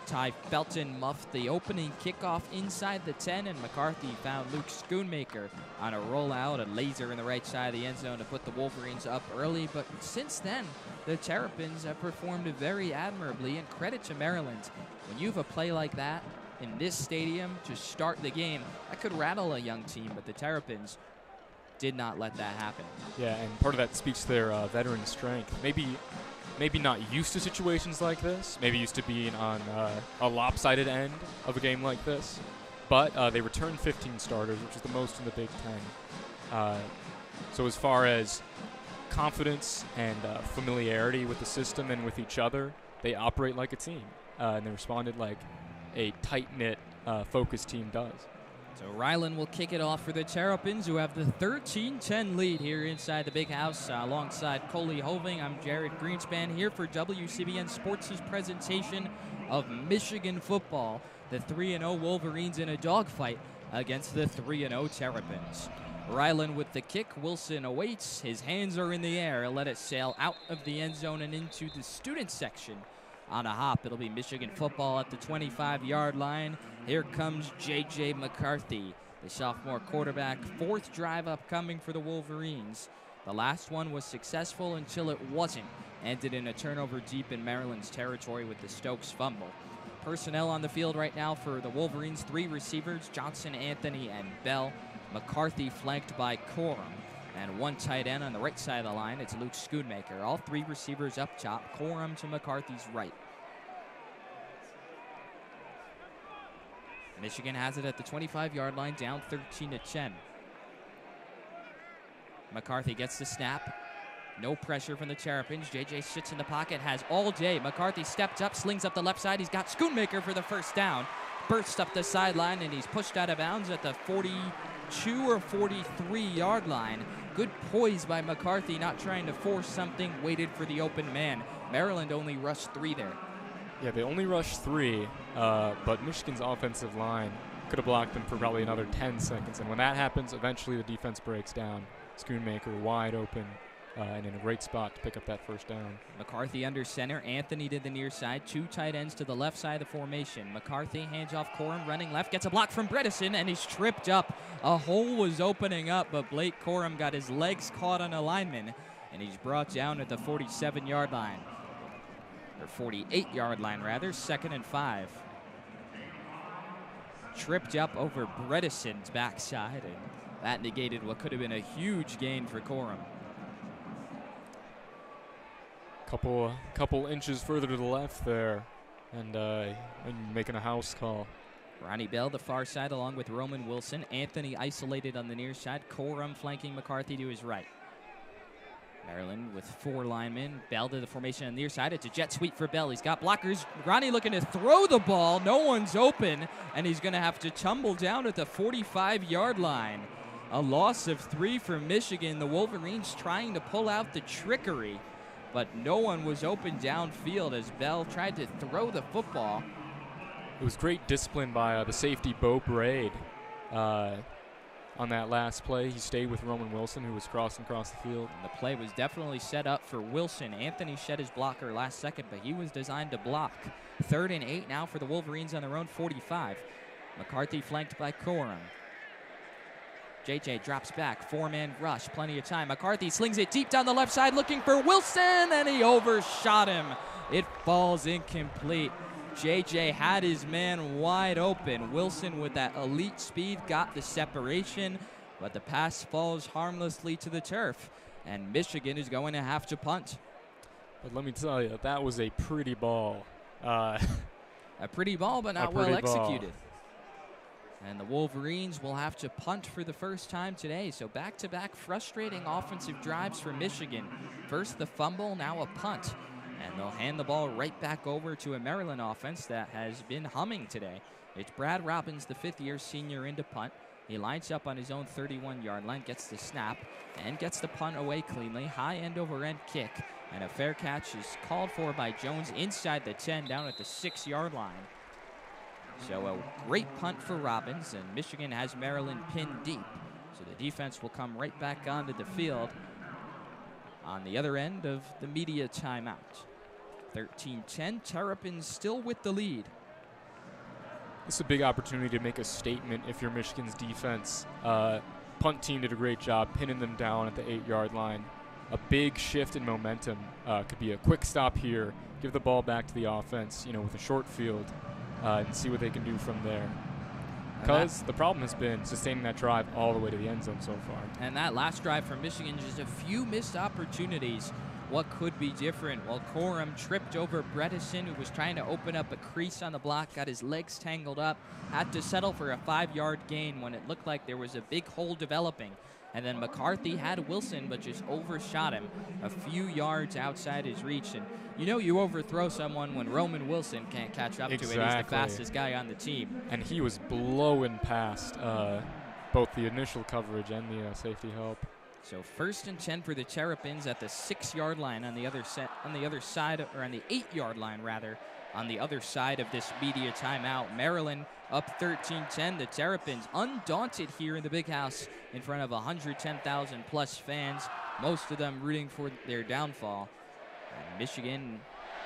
S4: Ty Felton muffed the opening kickoff inside the 10, and McCarthy found Luke Schoonmaker on a rollout, a laser in the right side of the end zone to put the Wolverines up early. But since then, the Terrapins have performed very admirably, and credit to Maryland. When you have a play like that in this stadium to start the game, that could rattle a young team, but the Terrapins did not let that happen.
S3: Yeah, and part of that speaks to their veteran strength. Maybe not used to situations like this, maybe used to being on a lopsided end of a game like this, but they returned 15 starters, which is the most in the Big Ten. So as far as confidence and familiarity with the system and with each other, they operate like a team, and they responded like a tight-knit, focused team does.
S4: So Ryland will kick it off for the Terrapins, who have the 13-10 lead here inside the Big House. Alongside Coley Hoving, I'm Jared Greenspan here for WCBN Sports' presentation of Michigan football. The 3-0 Wolverines in a dogfight against the 3-0 Terrapins. Ryland with the kick. Wilson awaits. His hands are in the air. Let it sail out of the end zone and into the student section. On a hop, it'll be Michigan football at the 25-yard line. Here comes J.J. McCarthy, the sophomore quarterback. 4th drive upcoming for the Wolverines. The last one was successful until it wasn't. Ended in a turnover deep in Maryland's territory with the Stokes fumble. personnel on the field right now for the Wolverines. 3 receivers, Johnson, Anthony, and Bell. McCarthy flanked by Corum. And 1 tight end on the right side of the line. It's Luke Schoonmaker. All 3 receivers up top. Corum to McCarthy's right. Michigan has it at the 25-yard line, down 13-10. McCarthy gets the snap. No pressure from the Terrapins. JJ sits in the pocket, has all day. McCarthy steps up, slings up the left side. He's got Schoonmaker for the first down. Bursts up the sideline, and he's pushed out of bounds at the 42 or 43-yard line. Good poise by McCarthy, not trying to force something, waited for the open man. Maryland only rushed 3 there.
S3: Yeah, they only rushed 3, but Michigan's offensive line could have blocked them for probably another 10 seconds. And when that happens, eventually the defense breaks down. Schoonmaker wide open and in a great spot to pick up that first down.
S4: McCarthy under center. Anthony to the near side. 2 tight ends to the left side of the formation. McCarthy hands off Corum, running left. Gets a block from Bredesen, and he's tripped up. A hole was opening up, but Blake Corum got his legs caught on a lineman, and he's brought down at the 47-yard line. Or 48-yard line, rather. 2nd and 5. Tripped up over Bredesen's backside, and that negated what could have been a huge gain for Corum.
S3: Couple inches further to the left there, and making a house call.
S4: Ronnie Bell, the far side, along with Roman Wilson. Anthony isolated on the near side. Corum flanking McCarthy to his right. Maryland with 4 linemen. Bell to the formation on the near side. It's a jet sweep for Bell. He's got blockers. Ronnie looking to throw the ball. No one's open, and he's going to have to tumble down at the 45-yard line. A loss of 3 for Michigan. The Wolverines trying to pull out the trickery, but no one was open downfield as Bell tried to throw the football.
S3: It was great discipline by the safety, Bo Braid, on that last play. He stayed with Roman Wilson, who was crossing across the field.
S4: And the play was definitely set up for Wilson. Anthony shed his blocker last second, but he was designed to block. 3rd and 8 now for the Wolverines on their own 45. McCarthy flanked by Corum. JJ drops back, 4-man rush, plenty of time. McCarthy slings it deep down the left side looking for Wilson, and he overshot him. It falls incomplete. JJ had his man wide open. Wilson with that elite speed got the separation, but the pass falls harmlessly to the turf, and Michigan is going to have to punt.
S3: But let me tell you, that was a pretty ball.
S4: A pretty ball, but not well executed. And the Wolverines will have to punt for the first time today. So back-to-back frustrating offensive drives for Michigan. First the fumble, now a punt. And they'll hand the ball right back over to a Maryland offense that has been humming today. It's Brad Robbins, the 5th-year senior, into punt. He lines up on his own 31-yard line, gets the snap, and gets the punt away cleanly. High end-over-end kick. And a fair catch is called for by Jones inside the 10, down at the 6-yard line. So a great punt for Robbins, and Michigan has Maryland pinned deep. So the defense will come right back onto the field on the other end of the media timeout. 13-10, Terrapins still with the lead.
S3: This is a big opportunity to make a statement if you're Michigan's defense. Punt team did a great job pinning them down at the 8-yard line. A big shift in momentum could be a quick stop here, give the ball back to the offense, with a short field. And see what they can do from there. Because the problem has been sustaining that drive all the way to the end zone so far.
S4: And that last drive for Michigan, just a few missed opportunities. What could be different? Well, Corum tripped over Bredesen, who was trying to open up a crease on the block, got his legs tangled up, had to settle for a 5-yard gain when it looked like there was a big hole developing. And then McCarthy had Wilson, but just overshot him a few yards outside his reach. And you overthrow someone when Roman Wilson can't catch up to it. He's the fastest guy on the team.
S3: And he was blowing past both the initial coverage and the safety help.
S4: So 1st and 10 for the Terrapins at the 6-yard line on the other side, or on the 8-yard line rather, on the other side of this media timeout. Maryland up 13-10. The Terrapins undaunted here in the Big House in front of 110,000 plus fans, most of them rooting for their downfall. And Michigan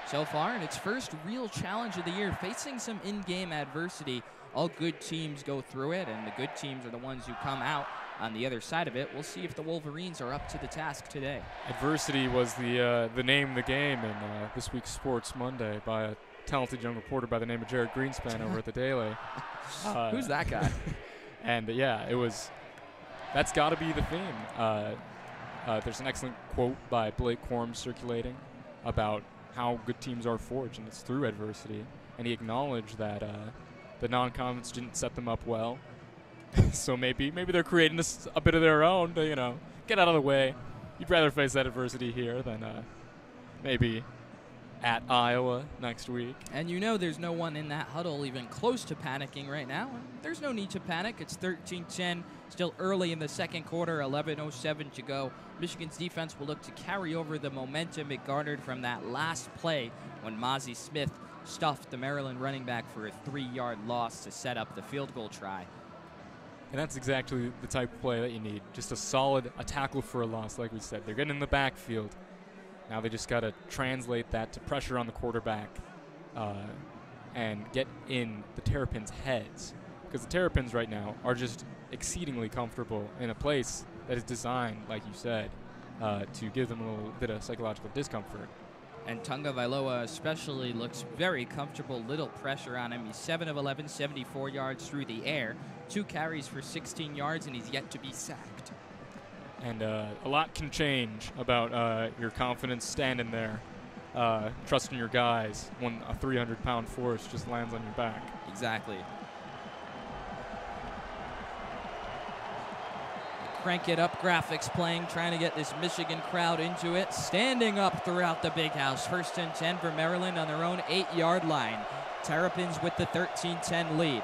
S4: so far in its first real challenge of the year, facing some in-game adversity. All good teams go through it, and the good teams are the ones who come out on the other side of it. We'll see if the Wolverines are up to the task today.
S3: Adversity was the name of the game in this week's Sports Monday by talented young reporter by the name of Jared Greenspan over at the Daily.
S4: Who's that guy?
S3: And yeah, that's got to be the theme. There's an excellent quote by Blake Corm circulating about how good teams are forged, and it's through adversity. And he acknowledged that the non-conference didn't set them up well. So maybe they're creating this a bit of their own to, get out of the way. You'd rather face that adversity here than maybe at Iowa next week.
S4: And there's no one in that huddle even close to panicking right now. There's no need to panic. It's 13-10, still early in the second quarter, 11:07 to go. Michigan's defense will look to carry over the momentum it garnered from that last play when Mozzie Smith stuffed the Maryland running back for a 3-yard loss to set up the field goal try.
S3: And that's exactly the type of play that you need. Just a tackle for a loss, like we said. They're getting in the backfield. Now they just got to translate that to pressure on the quarterback and get in the Terrapins' heads. Because the Terrapins right now are just exceedingly comfortable in a place that is designed, like you said, to give them a little bit of psychological discomfort.
S4: And Tagovailoa especially looks very comfortable. Little pressure on him. He's 7 of 11, 74 yards through the air. 2 carries for 16 yards, and he's yet to be sacked.
S3: And a lot can change about your confidence standing there, trusting your guys when a 300-pound force just lands on your back.
S4: Exactly. Crank it up graphics playing, trying to get this Michigan crowd into it. Standing up throughout the big house. 1st and 10 for Maryland on their own 8-yard line. Terrapins with the 13-10 lead.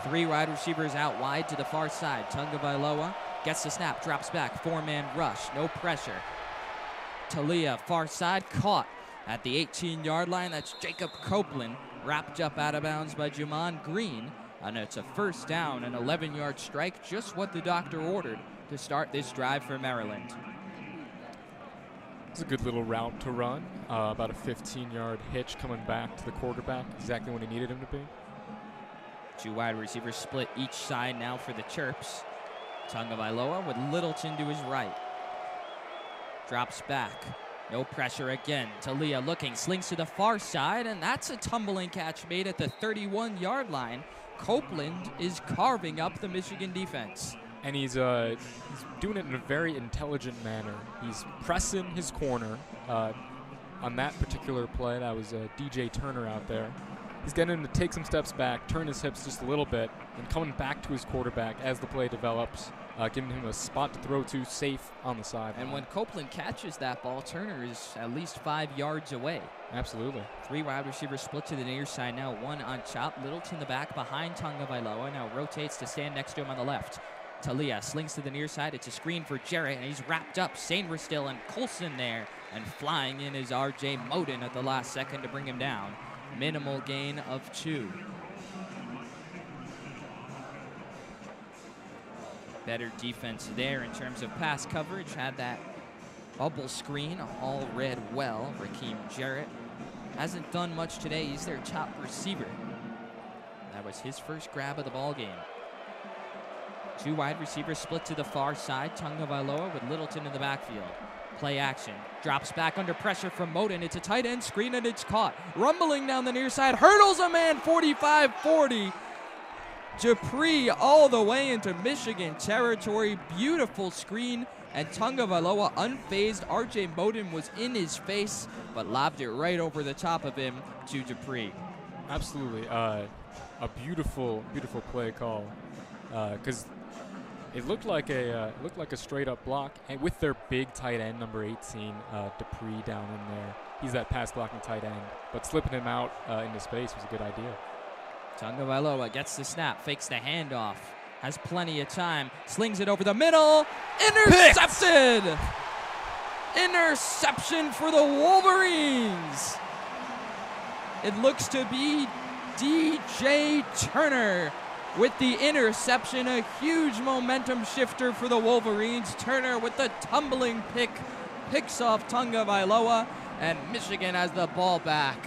S4: 3 wide receivers out wide to the far side. Tagovailoa gets the snap, drops back, 4-man rush, no pressure. Talia, far side, caught at the 18-yard line. That's Jacob Copeland, wrapped up out of bounds by Jamon Green. And it's a 1st down, an 11-yard strike, just what the doctor ordered to start this drive for Maryland.
S3: It's a good little route to run, about a 15-yard hitch coming back to the quarterback, exactly when he needed him to be.
S4: 2 wide receivers split each side now for the Terps. Tagovailoa with Littleton to his right. Drops back. No pressure again. Talia looking, slings to the far side, and that's a tumbling catch made at the 31-yard line. Copeland is carving up the Michigan defense.
S3: And he's doing it in a very intelligent manner. He's pressing his corner on that particular play. That was DJ Turner out there. He's getting him to take some steps back, turn his hips just a little bit, and coming back to his quarterback as the play develops, giving him a spot to throw to safe on the side.
S4: And when Copeland catches that ball, Turner is at least 5 yards away.
S3: Absolutely.
S4: 3 wide receivers split to the near side now, 1 on chop. Littleton the back behind Tagovailoa, now rotates to stand next to him on the left. Talia slings to the near side. It's a screen for Jarrett, and he's wrapped up. Sainristil and Colson there, and flying in is R.J. Moden at the last second to bring him down. Minimal gain of 2. Better defense there in terms of pass coverage. Had that bubble screen all read well. Raheem Jarrett hasn't done much today. He's their top receiver. That was his first grab of the ball game. 2 wide receivers split to the far side. Tagovailoa with Littleton in the backfield. Play action. Drops back under pressure from Moden. It's a tight end screen, and it's caught. Rumbling down the near side. Hurdles a man, 45-40. Dupree all the way into Michigan territory. Beautiful screen, and Tagovailoa unfazed. R.J. Moden was in his face, but lobbed it right over the top of him to Dupree.
S3: Absolutely. A beautiful, beautiful play call. Because it looked like a straight-up block, and with their big tight end, number 18, Dupree down in there. He's that pass-blocking tight end, but slipping him out into space was a good idea.
S4: Tagovailoa gets the snap, fakes the handoff, has plenty of time, slings it over the middle, intercepted! Interception for the Wolverines! It looks to be DJ Turner with the interception, a huge momentum shifter for the Wolverines. Turner with the tumbling pick, picks off Tagovailoa, and Michigan has the ball back.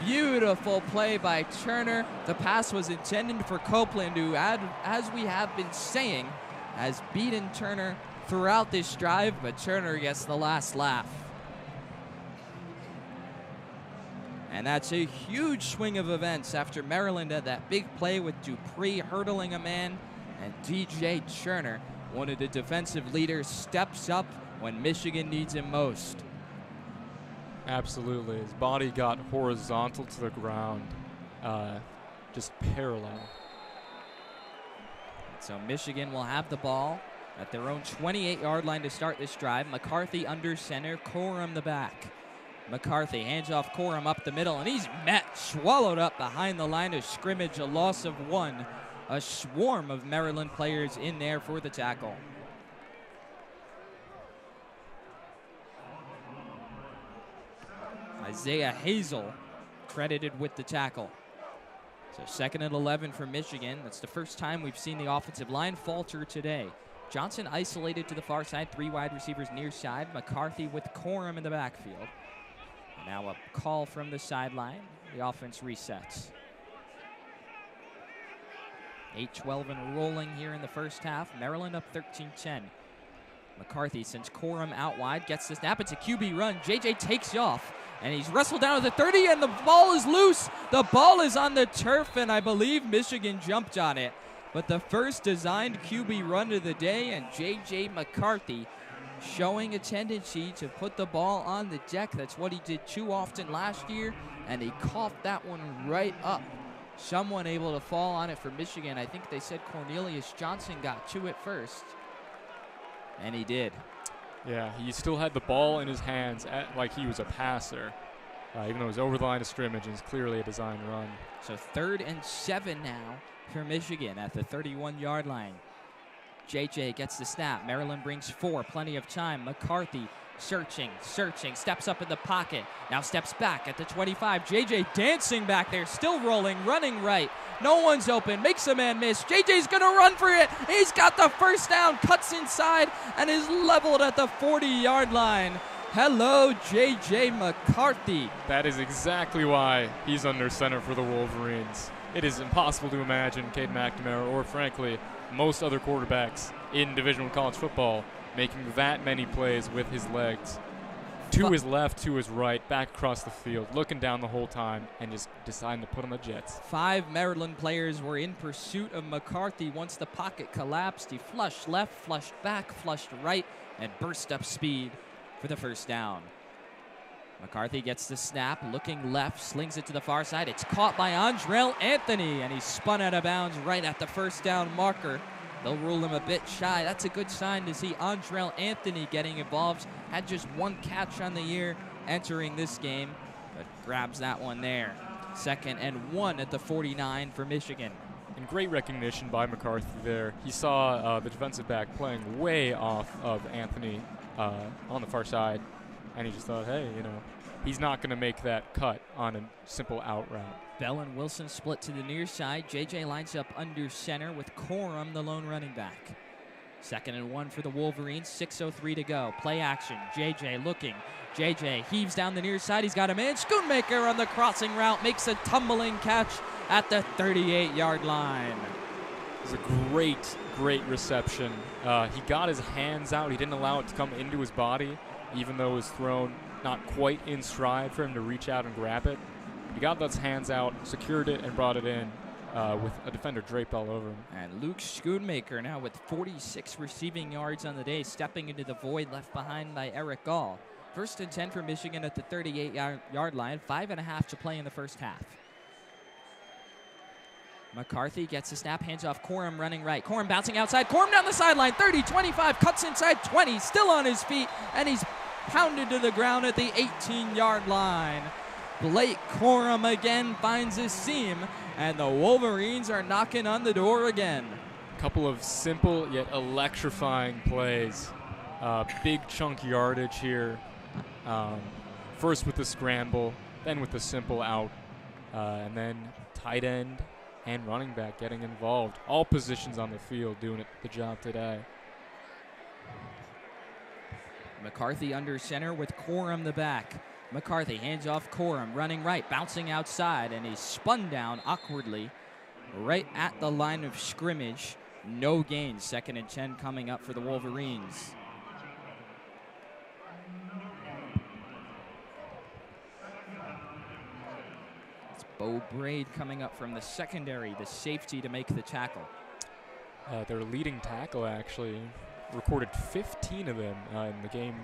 S4: Beautiful play by Turner. The pass was intended for Copeland, who, as we have been saying, has beaten Turner throughout this drive, but Turner gets the last laugh. And that's a huge swing of events after Maryland had that big play with Dupree hurdling a man, and DJ Cherner, one of the defensive leaders, steps up when Michigan needs him most.
S3: Absolutely. His body got horizontal to the ground, just parallel.
S4: So Michigan will have the ball at their own 28-yard line to start this drive. McCarthy under center, Corum the back. McCarthy hands off Corum up the middle, and he's swallowed up behind the line of scrimmage, a loss of 1. A swarm of Maryland players in there for the tackle. Isaiah Hazel credited with the tackle. So 2nd and 11 for Michigan. That's the first time we've seen the offensive line falter today. Johnson isolated to the far side, 3 wide receivers near side. McCarthy with Corum in the backfield. And now a call from the sideline. The offense resets. 8-12 and rolling here in the first half. Maryland up 13-10. McCarthy sends Corum out wide, gets the snap. It's a QB run. JJ takes off, and he's wrestled down to the 30, and the ball is loose. The ball is on the turf, and I believe Michigan jumped on it. But the first designed QB run of the day, and JJ McCarthy showing a tendency to put the ball on the deck. That's what he did too often last year, and he coughed that one right up. Someone able to fall on it for Michigan. I think they said Cornelius Johnson got to it first, and he did.
S3: Yeah, he still had the ball in his hands like he was a passer, even though it was over the line of scrimmage and it's clearly a design run.
S4: So 3rd and 7 now for Michigan at the 31-yard line. JJ gets the snap. Maryland brings 4, plenty of time. McCarthy searching, steps up in the pocket, now steps back at the 25. JJ dancing back there, still rolling, running right. No one's open, makes a man miss. JJ's gonna run for it. He's got the first down, cuts inside, and is leveled at the 40-yard line. Hello, JJ McCarthy.
S3: That is exactly why he's under center for the Wolverines. It is impossible to imagine Cade McNamara, or frankly, most other quarterbacks in Division I college football, making that many plays with his legs. To his left, to his right, back across the field, looking down the whole time, and just deciding to put on the Jets. 5
S4: Maryland players were in pursuit of McCarthy once the pocket collapsed. He flushed left, flushed back, flushed right, and burst up speed for the first down. McCarthy gets the snap, looking left, slings it to the far side. It's caught by Andrell Anthony, and he's spun out of bounds right at the first down marker. They'll rule him a bit shy. That's a good sign to see Andrell Anthony getting involved. Had just 1 catch on the year entering this game, but grabs that one there. 2nd and 1 at the 49 for Michigan.
S3: And great recognition by McCarthy there. He saw the defensive back playing way off of Anthony on the far side, and he just thought, hey, he's not going to make that cut on a simple out route.
S4: Bell and Wilson split to the near side. JJ lines up under center with Corum, the lone running back. 2nd and 1 for the Wolverines, 6:03 to go. Play action, JJ looking. JJ heaves down the near side. He's got a man. Schoonmaker on the crossing route makes a tumbling catch at the 38-yard line.
S3: It was a great reception. He got his hands out. He didn't allow it to come into his body, even though it was thrown not quite in stride for him to reach out and grab it. He got those hands out, secured it, and brought it in with a defender draped all over him. And
S4: Luke Schoonmaker now with 46 receiving yards on the day, stepping into the void left behind by Eric Gall. 1st and 10 for Michigan at the 38-yard line, 5.5 to play in the first half. McCarthy gets the snap, hands off Corum running right. Corum bouncing outside, Corum down the sideline, 30, 25, cuts inside 20, still on his feet, and he's pounded to the ground at the 18-yard line. Blake Corum again finds his seam, and the Wolverines are knocking on the door again.
S3: A couple of simple yet electrifying plays. Big chunk yardage here. First with the scramble, then with the simple out, and then tight end and running back getting involved. All positions on the field doing the job today.
S4: McCarthy under center with Corum the back. McCarthy hands off Corum, running right, bouncing outside, and he's spun down awkwardly right at the line of scrimmage. No gain. 2nd and 10 coming up for the Wolverines. Bo Braid coming up from the secondary, the safety to make the tackle.
S3: Their leading tackle actually recorded 15 of them in the game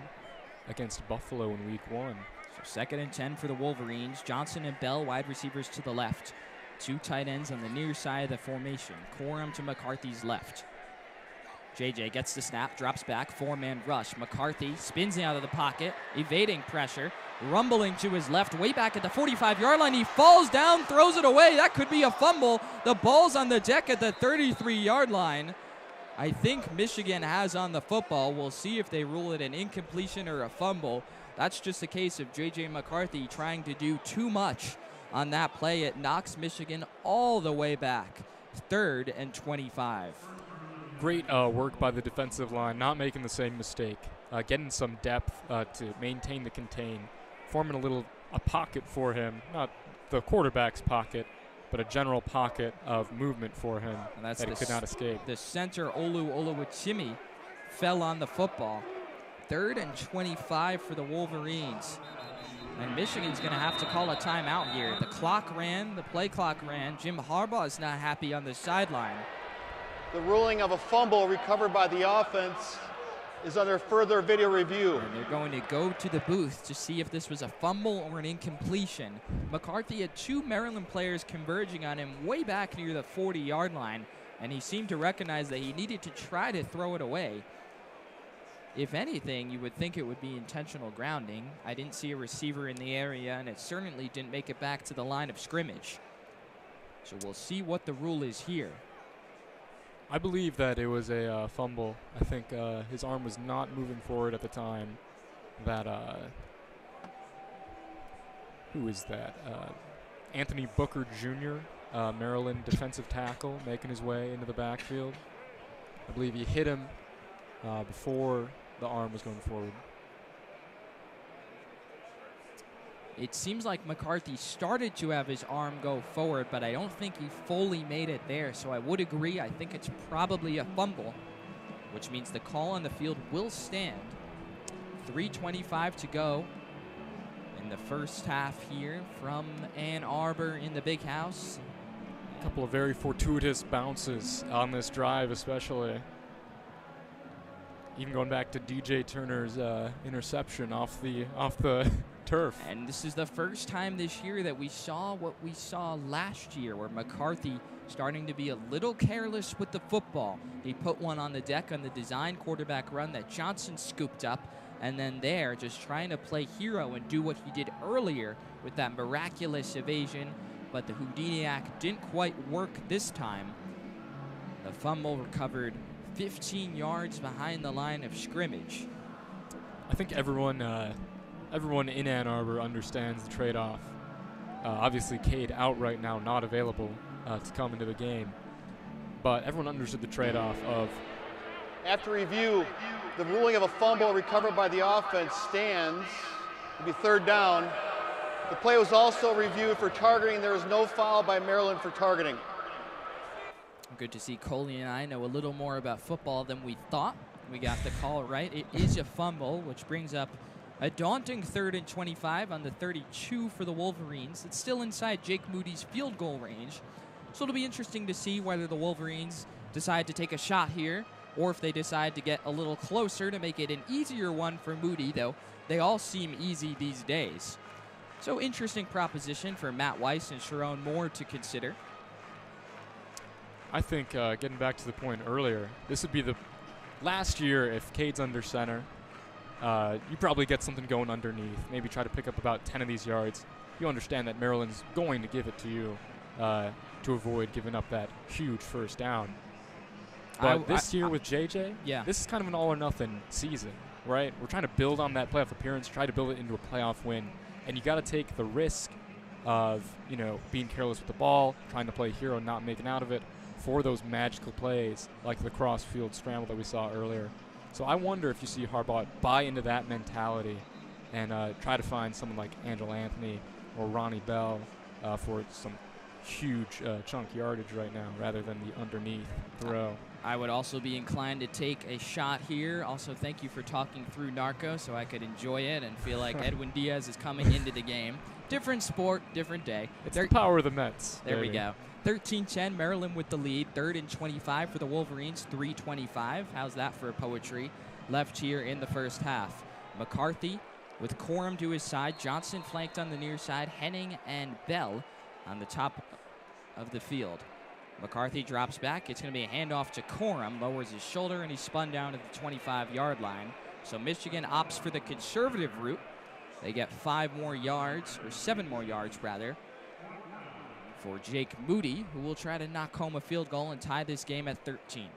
S3: against Buffalo in Week 1.
S4: So 2nd and 10 for the Wolverines. Johnson and Bell, wide receivers to the left. 2 tight ends on the near side of the formation. Corum to McCarthy's left. JJ gets the snap, drops back, 4-man rush. McCarthy spins out of the pocket, evading pressure, rumbling to his left, way back at the 45-yard line. He falls down, throws it away. That could be a fumble. The ball's on the deck at the 33-yard line. I think Michigan has on the football. We'll see if they rule it an incompletion or a fumble. That's just a case of J.J. McCarthy trying to do too much on that play. It knocks Michigan all the way back. 3rd and 25.
S3: Great work by the defensive line, not making the same mistake, getting some depth to maintain the contain, forming a pocket for him, not the quarterback's pocket, but a general pocket of movement for him that he could not escape.
S4: The center, Olu Oluwachimi, fell on the football. 3rd and 25 for the Wolverines. And Michigan's going to have to call a timeout here. The play clock ran. Jim Harbaugh is not happy on the sideline.
S5: The ruling of a fumble recovered by the offense is under further video review.
S4: And they're going to go to the booth to see if this was a fumble or an incompletion. McCarthy had 2 Maryland players converging on him way back near the 40-yard line, and he seemed to recognize that he needed to try to throw it away. If anything, you would think it would be intentional grounding. I didn't see a receiver in the area, and it certainly didn't make it back to the line of scrimmage. So we'll see what the rule is here.
S3: I believe that it was a fumble. I think his arm was not moving forward at the time. That who is that? Anthony Booker Jr., Maryland defensive tackle, making his way into the backfield. I believe he hit him before the arm was going forward.
S4: It seems like McCarthy started to have his arm go forward, but I don't think he fully made it there. So I would agree. I think it's probably a fumble, which means the call on the field will stand. 3:25 to go in the first half here from Ann Arbor in the Big House.
S3: A couple of very fortuitous bounces on this drive, especially. Even going back to DJ Turner's interception off the turf.
S4: And this is the first time this year that we saw what we saw last year, where McCarthy starting to be a little careless with the football. He put one on the deck on the design quarterback run that Johnson scooped up, and then there just trying to play hero and do what he did earlier with that miraculous evasion, but the Houdiniac didn't quite work this time. The fumble recovered 15 yards behind the line of scrimmage.
S3: I think everyone in Ann Arbor understands the trade-off. Obviously, Cade out right now, not available to come into the game. But everyone understood the trade-off of...
S5: After review, the ruling of a fumble recovered by the offense stands. It'll be 3rd down. The play was also reviewed for targeting. There was no foul by Maryland for targeting.
S4: Good to see Coley and I know a little more about football than we thought. We got the call right. It is a fumble, which brings up a daunting 3rd and 25 on the 32 for the Wolverines. It's still inside Jake Moody's field goal range. So it'll be interesting to see whether the Wolverines decide to take a shot here or if they decide to get a little closer to make it an easier one for Moody, though they all seem easy these days. So interesting proposition for Matt Weiss and Sharon Moore to consider.
S3: I think getting back to the point earlier, this would be the last year if Cade's under center. You probably get something going underneath, maybe try to pick up about 10 of these yards. You understand that Maryland's going to give it to you to avoid giving up that huge first down. But this year with JJ, this is kind of an all-or-nothing season, right? We're trying to build on that playoff appearance, try to build it into a playoff win, and you got to take the risk of, being careless with the ball, trying to play hero, not making out of it, for those magical plays like the cross-field scramble that we saw earlier. So I wonder if you see Harbaugh buy into that mentality and try to find someone like Angel Anthony or Ronnie Bell for some huge chunk yardage right now rather than the underneath throw.
S4: I would also be inclined to take a shot here. Also, thank you for talking through Narco so I could enjoy it and feel like Edwin Diaz is coming into the game. Different sport, different day.
S3: It's the power of the Mets.
S4: There we go. 13-10, Maryland with the lead. 3rd and 25 for the Wolverines, 3:25. How's that for poetry? Left here in the first half. McCarthy with Corum to his side. Johnson flanked on the near side. Henning and Bell on the top of the field. McCarthy drops back. It's going to be a handoff to Corum. Lowers his shoulder, and he's spun down to the 25-yard line. So Michigan opts for the conservative route. They get 5 more yards, or 7 more yards, rather, for Jake Moody, who will try to knock home a field goal and tie this game at 13.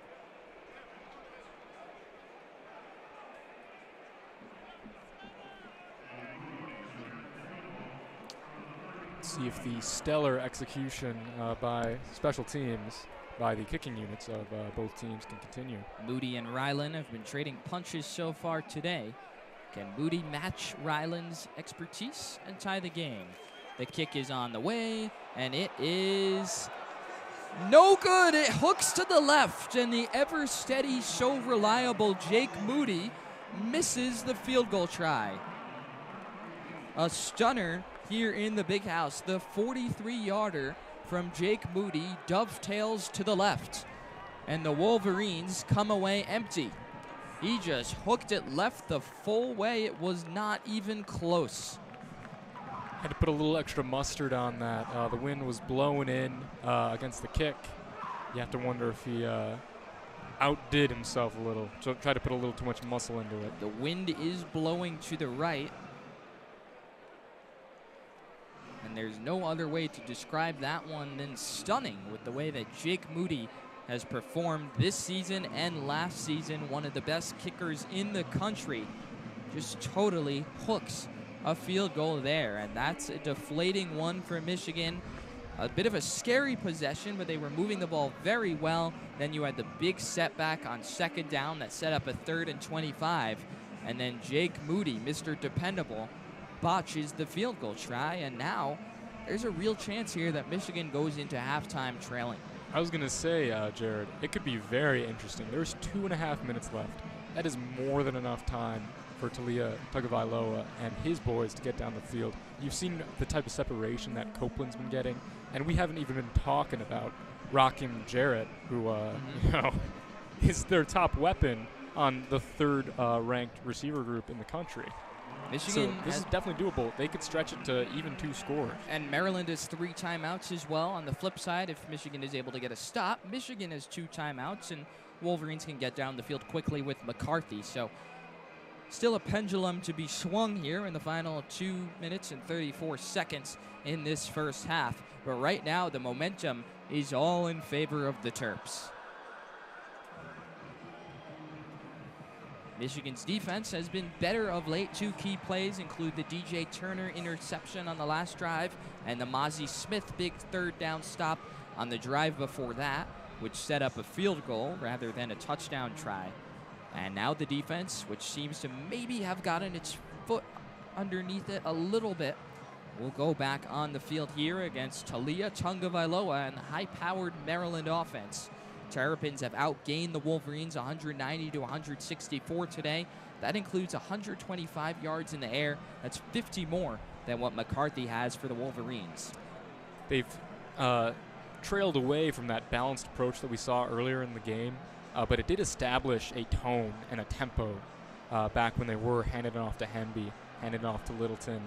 S3: See if the stellar execution by special teams, by the kicking units of both teams can continue.
S4: Moody and Ryland have been trading punches so far today. Can Moody match Ryland's expertise and tie the game? The kick is on the way, and it is no good. It hooks to the left, and the ever steady, so reliable Jake Moody misses the field goal try. A stunner here in the big house. The 43-yarder from Jake Moody dovetails to the left, and the Wolverines come away empty. He just hooked it left the full way. It was not even close.
S3: Had to put a little extra mustard on that. The wind was blowing in against the kick. You have to wonder if he outdid himself a little. So tried to put a little too much muscle into it.
S4: The wind is blowing to the right. And there's no other way to describe that one than stunning with the way that Jake Moody has performed this season and last season. One of the best kickers in the country. Just totally hooks a field goal there, and that's a deflating one for Michigan. A bit of a scary possession, but they were moving the ball very well. Then you had the big setback on 2nd down that set up a 3rd and 25, and then Jake Moody, Mr. Dependable, botches the field goal try, and now there's a real chance here that Michigan goes into halftime trailing.
S3: I was going to say, Jared, it could be very interesting. There's 2.5 minutes left. That is more than enough time for Talia Tagovailoa and his boys to get down the field. You've seen the type of separation that Copeland's been getting, and we haven't even been talking about Rakim Jarrett, who you know, is their top weapon on the 3rd ranked receiver group in the country.
S4: Michigan
S3: so this is definitely doable. They could stretch it to even 2 scores.
S4: And Maryland has 3 timeouts as well. On the flip side, if Michigan is able to get a stop, Michigan has 2 timeouts, and Wolverines can get down the field quickly with McCarthy. So still a pendulum to be swung here in the final 2 minutes and 34 seconds in this first half. But right now, the momentum is all in favor of the Terps. Michigan's defense has been better of late. 2 key plays include the DJ Turner interception on the last drive and the Mozzie Smith big 3rd down stop on the drive before that, which set up a field goal rather than a touchdown try. And now the defense, which seems to maybe have gotten its foot underneath it a little bit, will go back on the field here against Talia Tagovailoa and the high-powered Maryland offense. Terrapins have outgained the Wolverines 190 to 164 today. That includes 125 yards in the air. That's 50 more than what McCarthy has for the Wolverines.
S3: They've trailed away from that balanced approach that we saw earlier in the game, but it did establish a tone and a tempo back when they were handing it off to Hemby, handing it off to Littleton.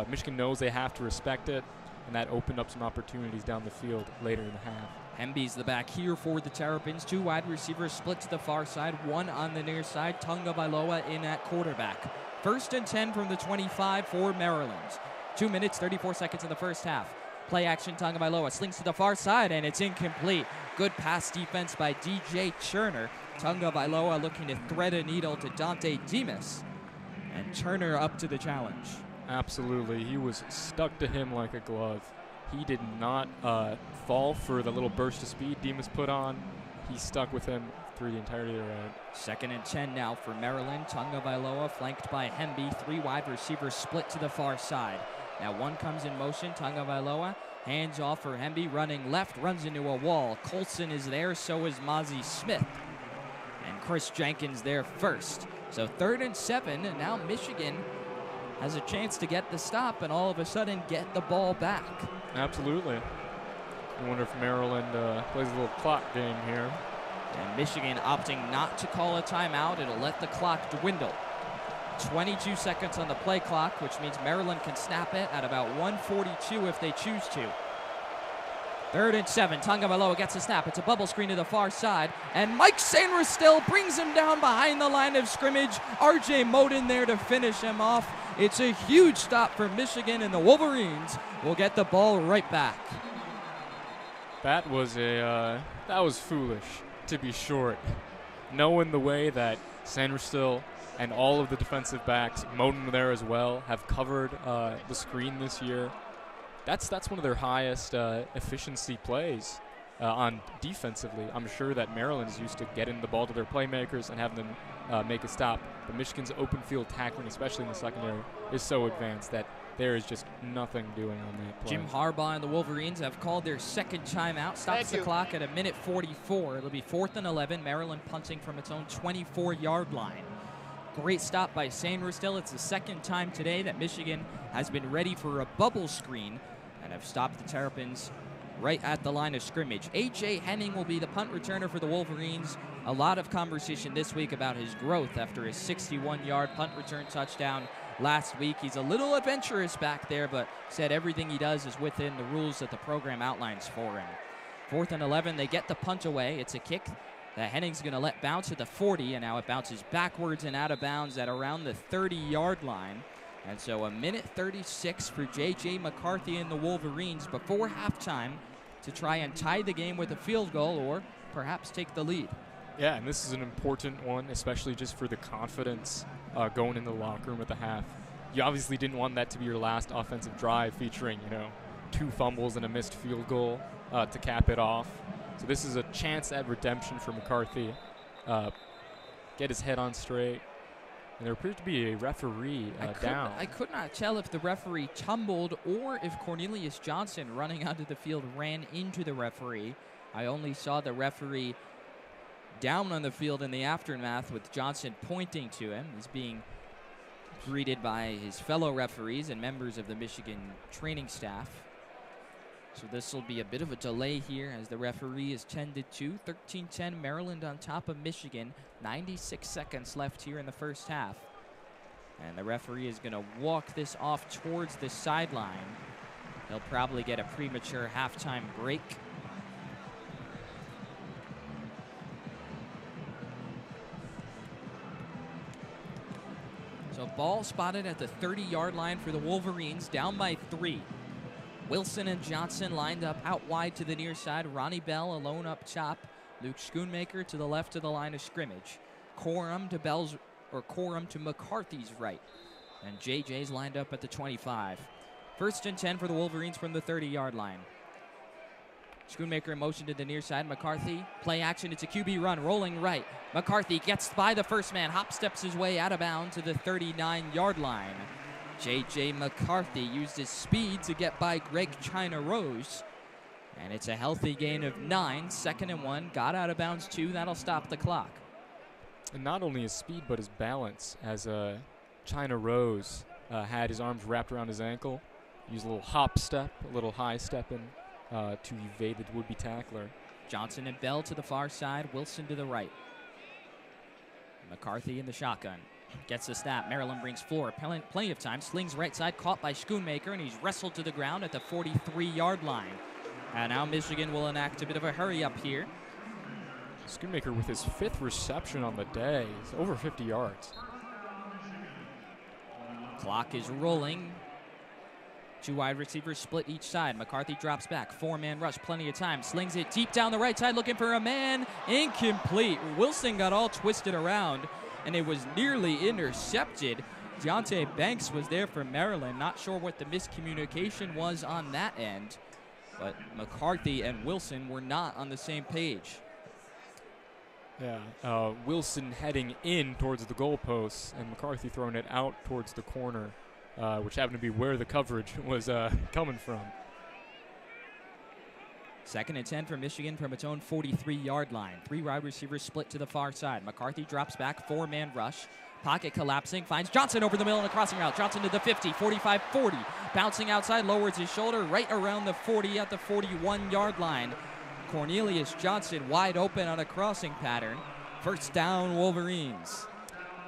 S3: Michigan knows they have to respect it, and that opened up some opportunities down the field later in the half.
S4: Hemby's the back here for the Terrapins. 2 wide receivers split to the far side, 1 on the near side. Tagovailoa in at quarterback. 1st and 10 from the 25 for Maryland. 2 minutes, 34 seconds in the first half. Play action, Tagovailoa slings to the far side, and it's incomplete. Good pass defense by DJ Turner. Tagovailoa looking to thread a needle to Dante Demas. And Turner up to the challenge.
S3: Absolutely. He was stuck to him like a glove. He did not fall for the little burst of speed Demas put on. He stuck with him through the entirety of the route.
S4: 2nd and 10 now for Maryland. Tagovailoa flanked by Hemby. 3 wide receivers split to the far side. Now one comes in motion, Tagovailoa, hands off for Hemby, running left, runs into a wall. Colson is there, so is Mozzie Smith. And Chris Jenkins there first. So 3rd and 7, and now Michigan has a chance to get the stop and all of a sudden get the ball back.
S3: Absolutely. I wonder if Maryland plays a little clock game here.
S4: And Michigan opting not to call a timeout. It'll let the clock dwindle. 22 seconds on the play clock, which means Maryland can snap it at about 1:42 if they choose to. 3rd and 7. Tagovailoa gets a snap. It's a bubble screen to the far side. And Mike Sanders still brings him down behind the line of scrimmage. R.J. Moden there to finish him off. It's a huge stop for Michigan, and the Wolverines will get the ball right back.
S3: That was foolish to be short. Knowing the way that Sanders still and all of the defensive backs, Moden there as well, have covered the screen this year. That's one of their highest efficiency plays on defensively. I'm sure that Maryland is used to getting the ball to their playmakers and having them make a stop. But Michigan's open field tackling, especially in the secondary, is so advanced that there is just nothing doing on that play.
S4: Jim Harbaugh and the Wolverines have called their second timeout. Stops the clock at 1:44. It'll be 4th and 11. Maryland punting from its own 24-yard line. Great stop by Sanders still. It's the second time today that Michigan has been ready for a bubble screen and have stopped the Terrapins right at the line of scrimmage. A.J. Henning will be the punt returner for the Wolverines. A lot of conversation this week about his growth after his 61-yard punt return touchdown last week. He's a little adventurous back there, but said everything he does is within the rules that the program outlines for him. 4th and 11, they get the punt away. It's a kick that Henning's going to let bounce at the 40, and now it bounces backwards and out of bounds at around the 30-yard line. And so 1:36 for J.J. McCarthy and the Wolverines before halftime to try and tie the game with a field goal or perhaps take the lead.
S3: Yeah, and this is an important one, especially just for the confidence going in the locker room at the half. You obviously didn't want that to be your last offensive drive featuring, 2 fumbles and a missed field goal to cap it off. So this is a chance at redemption for McCarthy. Get his head on straight. And there appears to be a referee down.
S4: I could not tell if the referee tumbled or if Cornelius Johnson running onto the field ran into the referee. I only saw the referee down on the field in the aftermath with Johnson pointing to him. He's being greeted by his fellow referees and members of the Michigan training staff. So this will be a bit of a delay here as the referee is tended to. 13-10 Maryland on top of Michigan. 96 seconds left here in the first half. And the referee is going to walk this off towards the sideline. He'll probably get a premature halftime break. So ball spotted at the 30-yard line for the Wolverines, down by 3. Wilson and Johnson lined up out wide to the near side. Ronnie Bell alone up top. Luke Schoonmaker to the left of the line of scrimmage. Corum to McCarthy's right. And JJ's lined up at the 25. 1st and 10 for the Wolverines from the 30-yard line. Schoonmaker in motion to the near side. McCarthy, play action. It's a QB run, rolling right. McCarthy gets by the first man, hop steps his way out of bounds to the 39-yard line. J.J. McCarthy used his speed to get by Greg China Rose. And it's a healthy gain of 9, 2nd and 1. Got out of bounds 2. That'll stop the clock.
S3: And not only his speed, but his balance, as China Rose had his arms wrapped around his ankle. Used a little hop step, a little high stepping to evade the would-be tackler.
S4: Johnson and Bell to the far side. Wilson to the right. McCarthy in the shotgun. Gets the snap. Maryland brings floor. Plenty of time. Slings right side. Caught by Schoonmaker, and he's wrestled to the ground at the 43-yard line. And now Michigan will enact a bit of a hurry up here.
S3: Schoonmaker with his 5th reception on the day. He's over 50 yards.
S4: Clock is rolling. 2 wide receivers split each side. McCarthy drops back. 4-man rush. Plenty of time. Slings it deep down the right side. Looking for a man. Incomplete. Wilson got all twisted around, and it was nearly intercepted. Deontay Banks was there for Maryland. Not sure what the miscommunication was on that end, but McCarthy and Wilson were not on the same page.
S3: Yeah, Wilson heading in towards the goalposts and McCarthy throwing it out towards the corner. which happened to be where the coverage was coming from.
S4: 2nd and 10 for Michigan from its own 43-yard line. 3 wide receivers split to the far side. McCarthy drops back, 4-man rush. Pocket collapsing, finds Johnson over the middle in a crossing route. Johnson to the 50, 45, 40. Bouncing outside, lowers his shoulder right around the 40 at the 41-yard line. Cornelius Johnson wide open on a crossing pattern. First down, Wolverines.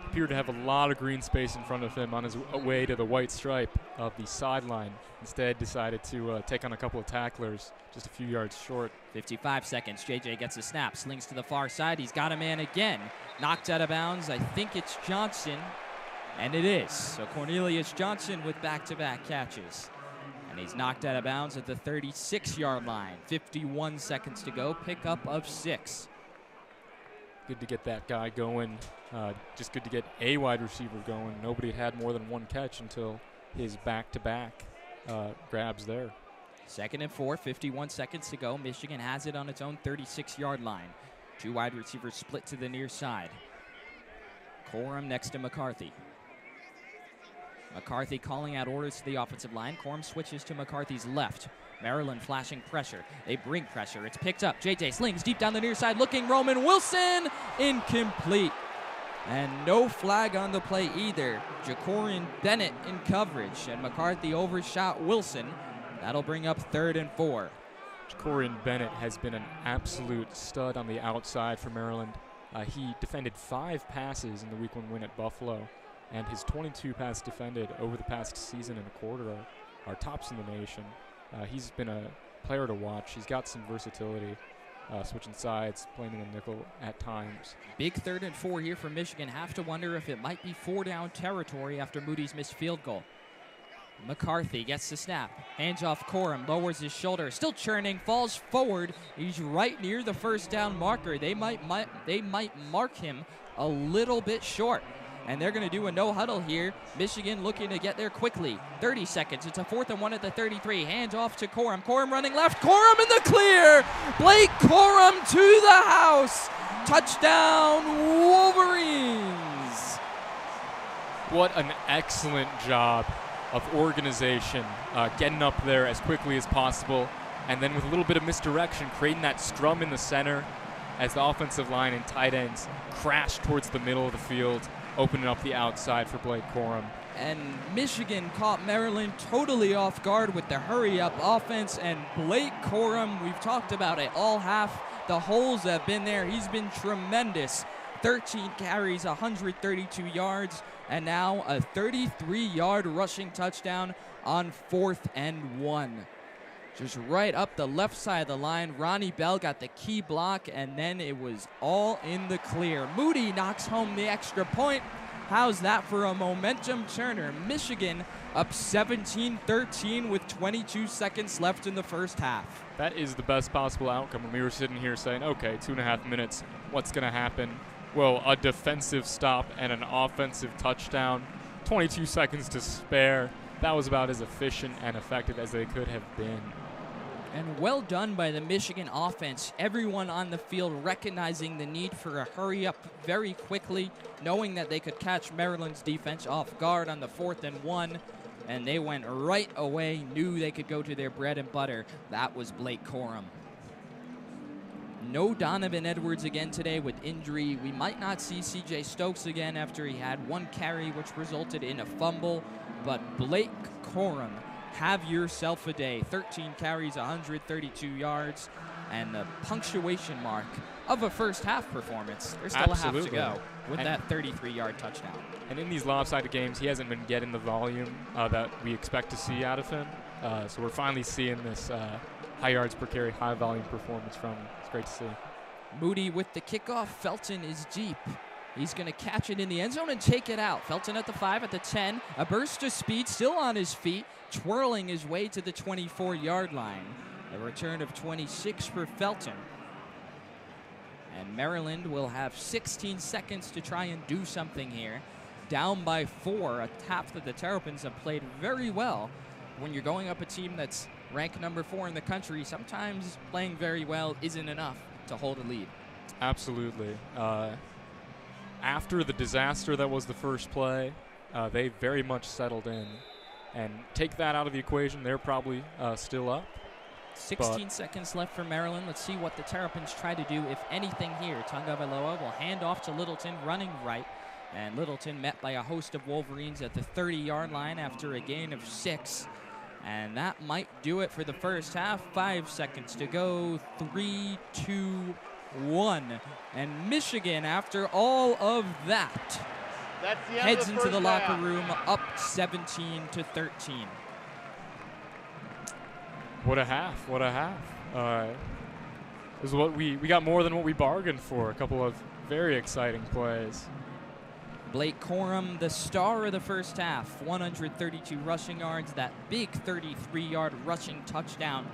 S3: Appeared to have a lot of green space in front of him on his way to the white stripe of the sideline. Instead, decided to take on a couple of tacklers just a few yards short.
S4: 55 seconds. JJ gets a snap, slings to the far side. He's got a man again. Knocked out of bounds. I think it's Johnson, and it is. So Cornelius Johnson with back-to-back catches. And he's knocked out of bounds at the 36-yard line. 51 seconds to go. Pickup of 6.
S3: Good to get that guy going. Just good to get a wide receiver going. Nobody had more than 1 catch until his back-to-back grabs there.
S4: 2nd and 4, 51 seconds to go. Michigan has it on its own 36-yard line. 2 wide receivers split to the near side. Corum next to McCarthy. McCarthy calling out orders to the offensive line. Corum switches to McCarthy's left. Maryland flashing pressure. They bring pressure. It's picked up. JJ slings deep down the near side. Looking Roman Wilson. Incomplete. And no flag on the play either. Jacorian Bennett in coverage. And McCarthy overshot Wilson. That'll bring up 3rd and 4.
S3: Jacorian Bennett has been an absolute stud on the outside for Maryland. He defended 5 passes in the Week 1 win at Buffalo. And his 22 passes defended over the past season and a quarter are tops in the nation. He's been a player to watch. He's got some versatility, switching sides, playing in the nickel at times.
S4: Big 3rd and 4 here for Michigan. Have to wonder if it might be 4-down territory after Moody's missed field goal. McCarthy gets the snap. Hands off Corum, lowers his shoulder. Still churning, falls forward. He's right near the 1st down marker. They might mark him a little bit short. And they're going to do a no-huddle here. Michigan looking to get there quickly. 30 seconds. It's a 4th and 1 at the 33. Hands off to Corum. Corum running left. Corum in the clear. Blake Corum to the house. Touchdown, Wolverines.
S3: What an excellent job of organization, getting up there as quickly as possible, and then with a little bit of misdirection, creating that strum in the center as the offensive line and tight ends crash towards the middle of the field, opening up the outside for Blake Corum.
S4: And Michigan caught Maryland totally off guard with the hurry-up offense, and Blake Corum, we've talked about it all half. The holes have been there. He's been tremendous. 13 carries, 132 yards, and now a 33-yard rushing touchdown on 4th and 1. Just right up the left side of the line. Ronnie Bell got the key block, and then it was all in the clear. Moody knocks home the extra point. How's that for a momentum turner? Michigan up 17-13 with 22 seconds left in the first half.
S3: That is the best possible outcome when we were sitting here saying, okay, 2.5 minutes, what's going to happen? Well, a defensive stop and an offensive touchdown. 22 seconds to spare. That was about as efficient and effective as they could have been.
S4: And well done by the Michigan offense. Everyone on the field recognizing the need for a hurry up very quickly, knowing that they could catch Maryland's defense off guard on the 4th and 1. And they went right away, knew they could go to their bread and butter. That was Blake Corum. No Donovan Edwards again today with injury. We might not see C.J. Stokes again after he had 1 carry, which resulted in a fumble. But Blake Corum, have yourself a day. 13 carries, 132 yards, and the punctuation mark of a first half performance. There's still
S3: Absolutely.
S4: a half to go with that 33-yard touchdown.
S3: And in these lopsided games, he hasn't been getting the volume that we expect to see out of him. So we're finally seeing this high yards per carry, high volume performance from him. It's great to see.
S4: Moody with the kickoff. Felton is deep. He's going to catch it in the end zone and take it out. Felton at the 5, at the 10. A burst of speed, still on his feet, twirling his way to the 24-yard line. A return of 26 for Felton. And Maryland will have 16 seconds to try and do something here. Down by 4, a half that the Terrapins have played very well. When you're going up a team that's ranked number 4 in the country, sometimes playing very well isn't enough to hold a lead.
S3: Absolutely. After the disaster that was the first play, they very much settled in. and take that out of the equation, they're probably still up.
S4: 16 seconds left for Maryland. Let's see what the Terrapins try to do, if anything here. Tagovailoa will hand off to Littleton, running right. And Littleton met by a host of Wolverines at the 30-yard line after a gain of 6. And that might do it for the first half. 5 seconds to go. 3, 2, 1. And Michigan, after all of that, heads into the locker room up 17-13.
S3: What a half, what a half. This is what we got more than what we bargained for. A couple of very exciting plays.
S4: Blake Corum, the star of the first half, 132 rushing yards, that big 33-yard rushing touchdown.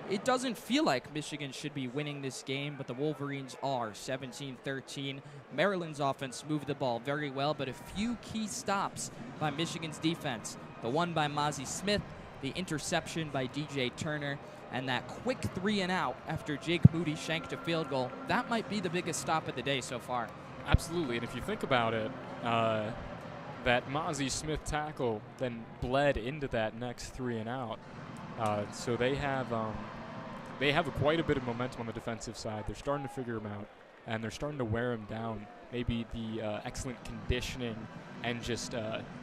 S4: It doesn't feel like Michigan should be winning this game, but the Wolverines are, 17-13. Maryland's offense moved the ball very well, but a few key stops by Michigan's defense. The one by Mozzie Smith, the interception by DJ Turner, and that quick 3-and-out after Jake Moody shanked a field goal. That might be the biggest stop of the day so far.
S3: Absolutely, and if you think about it, that Mozzie Smith tackle then bled into that next 3-and-out. So they have quite a bit of momentum on the defensive side. They're starting to figure him out, and they're starting to wear him down. Maybe the excellent conditioning and just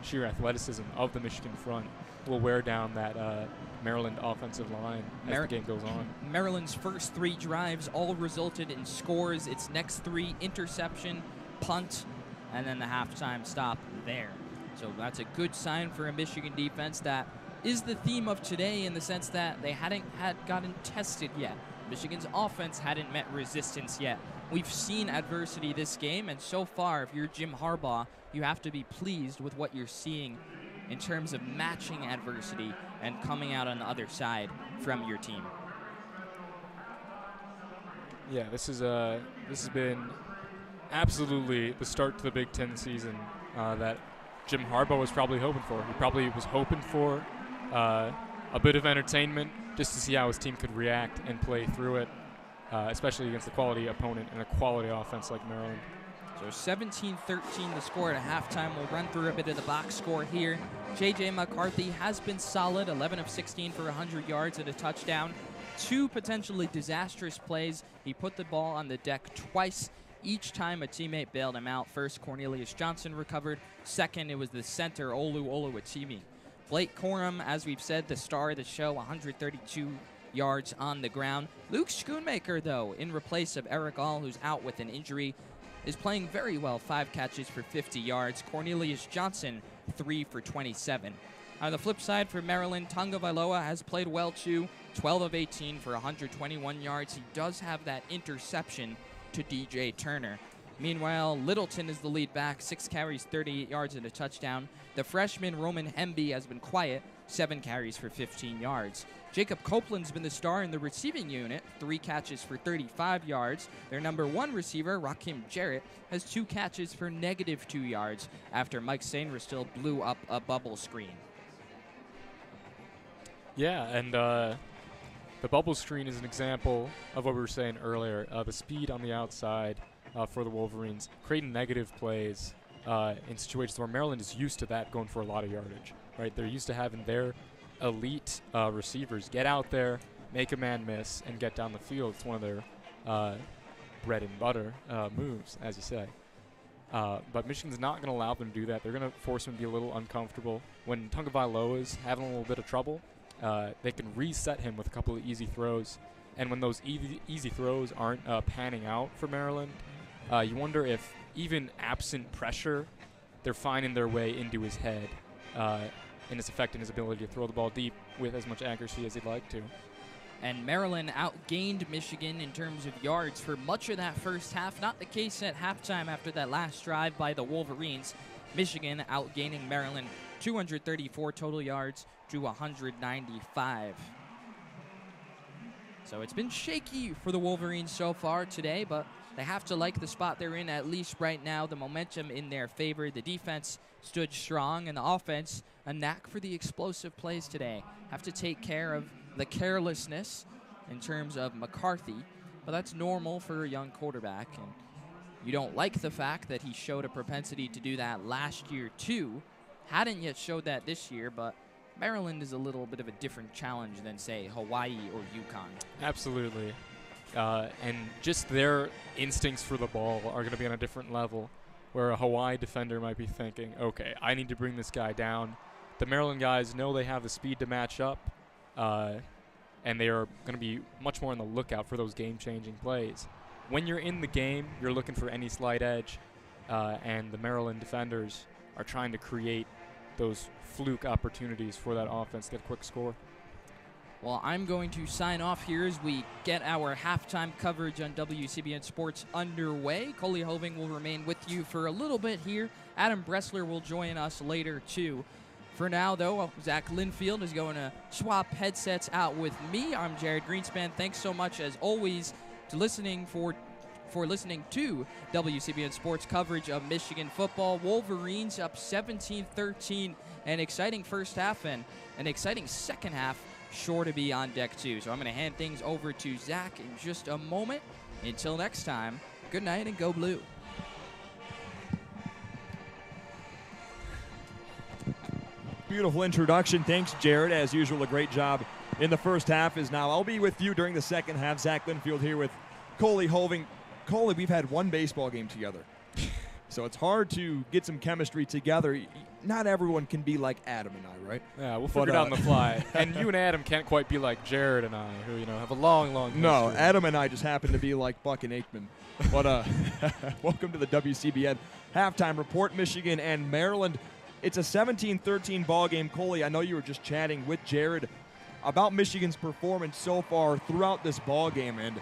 S3: sheer athleticism of the Michigan front will wear down that Maryland offensive line as the game goes on.
S4: Maryland's first 3 drives all resulted in scores. Its next 3, interception, punt, and then the halftime stop there. So that's a good sign for a Michigan defense. That is the theme of today in the sense that they hadn't gotten tested yet. Michigan's offense hadn't met resistance yet. We've seen adversity this game, and so far, if you're Jim Harbaugh, you have to be pleased with what you're seeing in terms of matching adversity and coming out on the other side from your team.
S3: Yeah, this has been absolutely the start to the Big Ten season that Jim Harbaugh was probably hoping for. He probably was hoping for a bit of entertainment just to see how his team could react and play through it, especially against a quality opponent and a quality offense like Maryland.
S4: So 17-13 the score at halftime. We'll run through a bit of the box score here. J.J. McCarthy has been solid, 11 of 16 for 100 yards and a touchdown. 2 potentially disastrous plays. He put the ball on the deck twice. Each time a teammate bailed him out. First, Cornelius Johnson recovered. Second, it was the center, Olu Oluwatimi. Blake Corum, as we've said, the star of the show, 132 yards on the ground. Luke Schoonmaker, though, in replace of Eric All, who's out with an injury, is playing very well, 5 catches for 50 yards. Cornelius Johnson, 3 for 27. On the flip side for Maryland, Tagovailoa has played well too, 12 of 18 for 121 yards. He does have that interception to DJ Turner. Meanwhile, Littleton is the lead back, 6 carries, 38 yards and a touchdown. The freshman Roman Hemby has been quiet, 7 carries for 15 yards. Jacob Copeland's been the star in the receiving unit, 3 catches for 35 yards. Their number 1 receiver, Rakim Jarrett, has 2 catches for -2 yards after Mike Sainristil blew up a bubble screen.
S3: Yeah, and the bubble screen is an example of what we were saying earlier. The speed on the outside for the Wolverines, creating negative plays in situations where Maryland is used to that going for a lot of yardage. Right, they're used to having their elite receivers get out there, make a man miss, and get down the field. It's one of their bread and butter moves, as you say. But Michigan's not going to allow them to do that. They're going to force them to be a little uncomfortable. When Tagovailoa is having a little bit of trouble, they can reset him with a couple of easy throws. And when those easy throws aren't panning out for Maryland, you wonder if even absent pressure, they're finding their way into his head and it's affecting his ability to throw the ball deep with as much accuracy as he'd like to.
S4: And Maryland outgained Michigan in terms of yards for much of that first half. Not the case at halftime after that last drive by the Wolverines. Michigan outgaining Maryland 234 total yards to 195. So it's been shaky for the Wolverines so far today, but they have to like the spot they're in at least right now. The momentum in their favor. The defense stood strong, and the offense, a knack for the explosive plays today. Have to take care of the carelessness in terms of McCarthy, but that's normal for a young quarterback. And you don't like the fact that he showed a propensity to do that last year too. Hadn't yet showed that this year, but Maryland is a little bit of a different challenge than, say, Hawaii or UConn.
S3: Absolutely. And just their instincts for the ball are going to be on a different level, where a Hawaii defender might be thinking, okay, I need to bring this guy down. The Maryland guys know they have the speed to match up, and they are going to be much more on the lookout for those game-changing plays. When you're in the game, you're looking for any slight edge, and the Maryland defenders are trying to create those fluke opportunities for that offense to get a quick score.
S4: Well, I'm going to sign off here as we get our halftime coverage on WCBN Sports underway. Coley Hoving will remain with you for a little bit here. Adam Bressler will join us later, too. For now, though, Zach Linfield is going to swap headsets out with me. I'm Jared Greenspan. Thanks so much, as always, to listening for listening to WCBN Sports coverage of Michigan football. Wolverines up 17-13. An exciting first half and an exciting second half sure to be on deck, too. So I'm going to hand things over to Zach in just a moment. Until next time, good night and go blue.
S1: Beautiful introduction. Thanks, Jared. As usual, a great job in the first half. I'll be with you during the second half. Zach Linfield here with Coley Hoving. Coley, we've had one baseball game together, so it's hard to get some chemistry together. Not everyone can be like Adam and I, right?
S3: Yeah, we'll figure it out on the fly. And you and Adam can't quite be like Jared and I, who have a long history.
S1: No, Adam and I just happen to be like Buck and Aikman. But welcome to the WCBN halftime report. Michigan and Maryland. It's a 17-13 ball game. Coley, I know you were just chatting with Jared about Michigan's performance so far throughout this ball game, and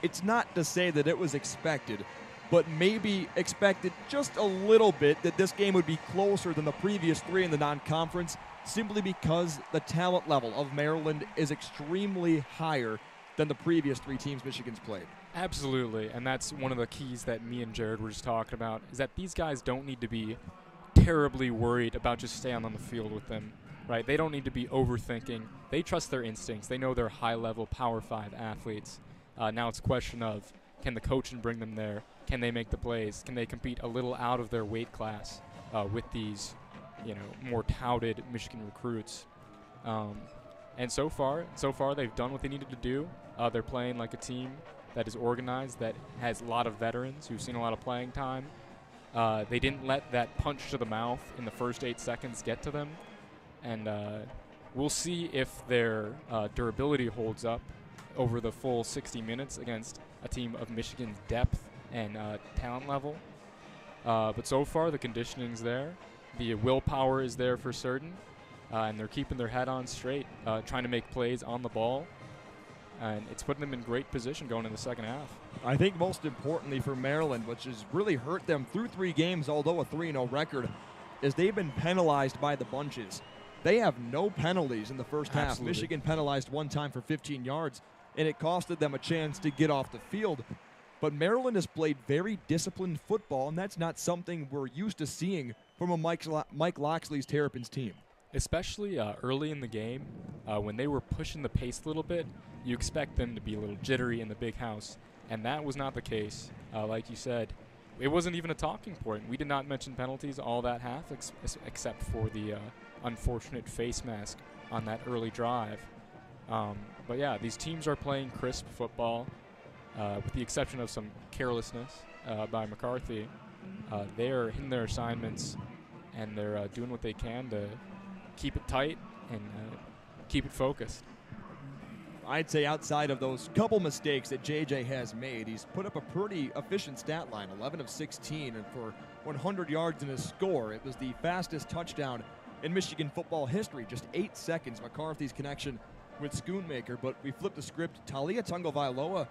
S1: it's not to say that it was expected, but maybe expected just a little bit that this game would be closer than the previous three in the non-conference, simply because the talent level of Maryland is extremely higher than the previous three teams Michigan's played.
S3: Absolutely, and that's one of the keys that me and Jared were just talking about, is that these guys don't need to be terribly worried about just staying on the field with them, right? They don't need to be overthinking. They trust their instincts. They know they're high-level Power 5 athletes. Now it's a question of, can the coaching bring them there? Can they make the plays? Can they compete a little out of their weight class with these, more touted Michigan recruits? And so far they've done what they needed to do. They're playing like a team that is organized, that has a lot of veterans who've seen a lot of playing time. They didn't let that punch to the mouth in the first 8 seconds get to them. And we'll see if their durability holds up over the full 60 minutes against a team of Michigan's depth and talent level. But so far, the conditioning's there. The willpower is there for certain. And they're keeping their head on straight, trying to make plays on the ball. And it's putting them in great position going in the second half.
S1: I think most importantly for Maryland, which has really hurt them through 3 games, although a 3-0 record, is they've been penalized by the bunches. They have no penalties in the first half.
S3: Absolutely.
S1: Michigan penalized one time for 15 yards, and it costed them a chance to get off the field. But Maryland has played very disciplined football, and that's not something we're used to seeing from a Mike Loxley's Terrapins team.
S3: Especially early in the game, when they were pushing the pace a little bit, you expect them to be a little jittery in the big house, and that was not the case. Like you said, it wasn't even a talking point. We did not mention penalties all that half, except for the unfortunate face mask on that early drive. But yeah, these teams are playing crisp football, with the exception of some carelessness by McCarthy. They're hitting their assignments, and they're doing what they can to keep it tight and keep it focused.
S1: I'd say outside of those couple mistakes that JJ has made, he's put up a pretty efficient stat line, 11 of 16, and for 100 yards and a score. It was the fastest touchdown in Michigan football history, just 8 seconds, McCarthy's connection with Schoonmaker. But we flipped the script. Talia Tagovailoa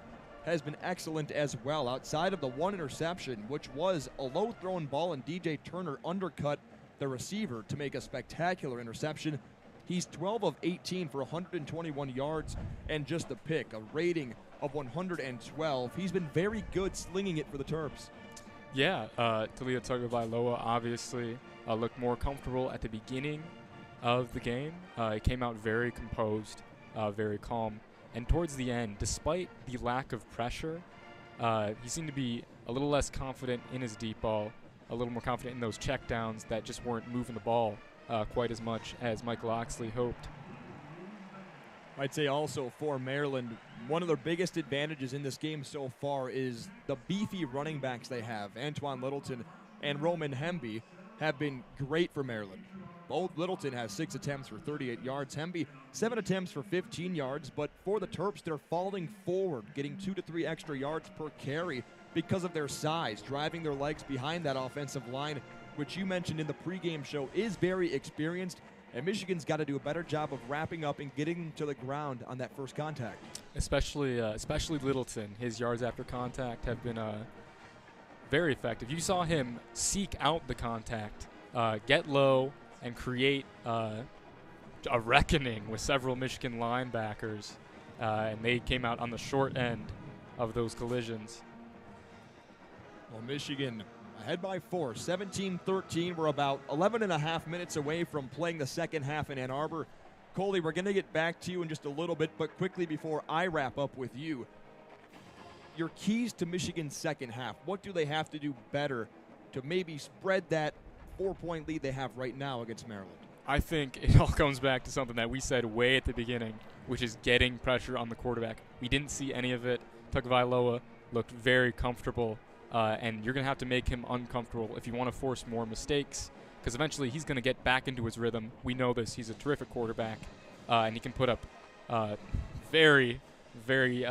S1: has been excellent as well, outside of the one interception, which was a low-thrown ball, and DJ Turner undercut the receiver to make a spectacular interception. He's 12 of 18 for 121 yards and just a pick, a rating of 112. He's been very good slinging it for the Terps.
S3: Yeah, Talia Tagovailoa obviously looked more comfortable at the beginning of the game. He came out very composed, very calm. And towards the end, despite the lack of pressure, he seemed to be a little less confident in his deep ball, a little more confident in those checkdowns that just weren't moving the ball quite as much as Mike Loxley hoped.
S1: I'd say also for Maryland, one of their biggest advantages in this game so far is the beefy running backs they have. Antoine Littleton and Roman Hemby have been great for Maryland. Both Littleton has 6 attempts for 38 yards. Hemby, 7 attempts for 15 yards. But for the Terps, they're falling forward, getting 2 to 3 extra yards per carry because of their size, driving their legs behind that offensive line, which you mentioned in the pregame show is very experienced. And Michigan's got to do a better job of wrapping up and getting to the ground on that first contact.
S3: Especially Littleton. His yards after contact have been very effective. You saw him seek out the contact, get low, and create a reckoning with several Michigan linebackers, and they came out on the short end of those collisions.
S1: Well, Michigan ahead by 4, 17-13. We're about 11 and a half minutes away from playing the second half in Ann Arbor. Coley, we're going to get back to you in just a little bit, but quickly before I wrap up with you, your keys to Michigan's second half, what do they have to do better to maybe spread that 4-point lead they have right now against Maryland?
S3: I think it all comes back to something that we said way at the beginning, which is getting pressure on the quarterback. We didn't see any of it. Tagovailoa looked very comfortable, and you're going to have to make him uncomfortable if you want to force more mistakes, because eventually he's going to get back into his rhythm. We know this. He's a terrific quarterback, and he can put up very, very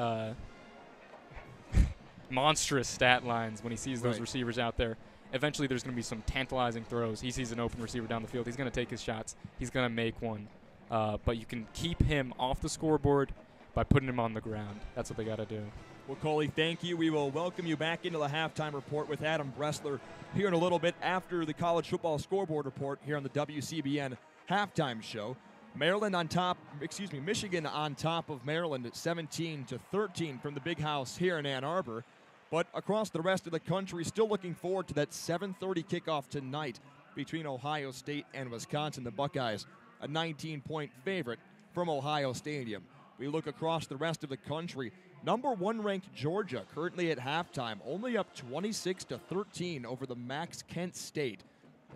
S3: monstrous stat lines when he sees those receivers out there. Eventually there's going to be some tantalizing throws. He sees an open receiver down the field. He's going to take his shots. He's going to make one. But you can keep him off the scoreboard by putting him on the ground. That's what they got to do.
S1: Well, Coley, thank you. We will welcome you back into the halftime report with Adam Bressler here in a little bit after the college football scoreboard report here on the WCBN halftime show. Michigan on top of Maryland at 17-13 from the big house here in Ann Arbor. But across the rest of the country, still looking forward to that 7:30 kickoff tonight between Ohio State and Wisconsin. The Buckeyes, a 19-point favorite from Ohio Stadium. We look across the rest of the country. Number 1 ranked Georgia, currently at halftime, only up 26-13 over the Max Kent State.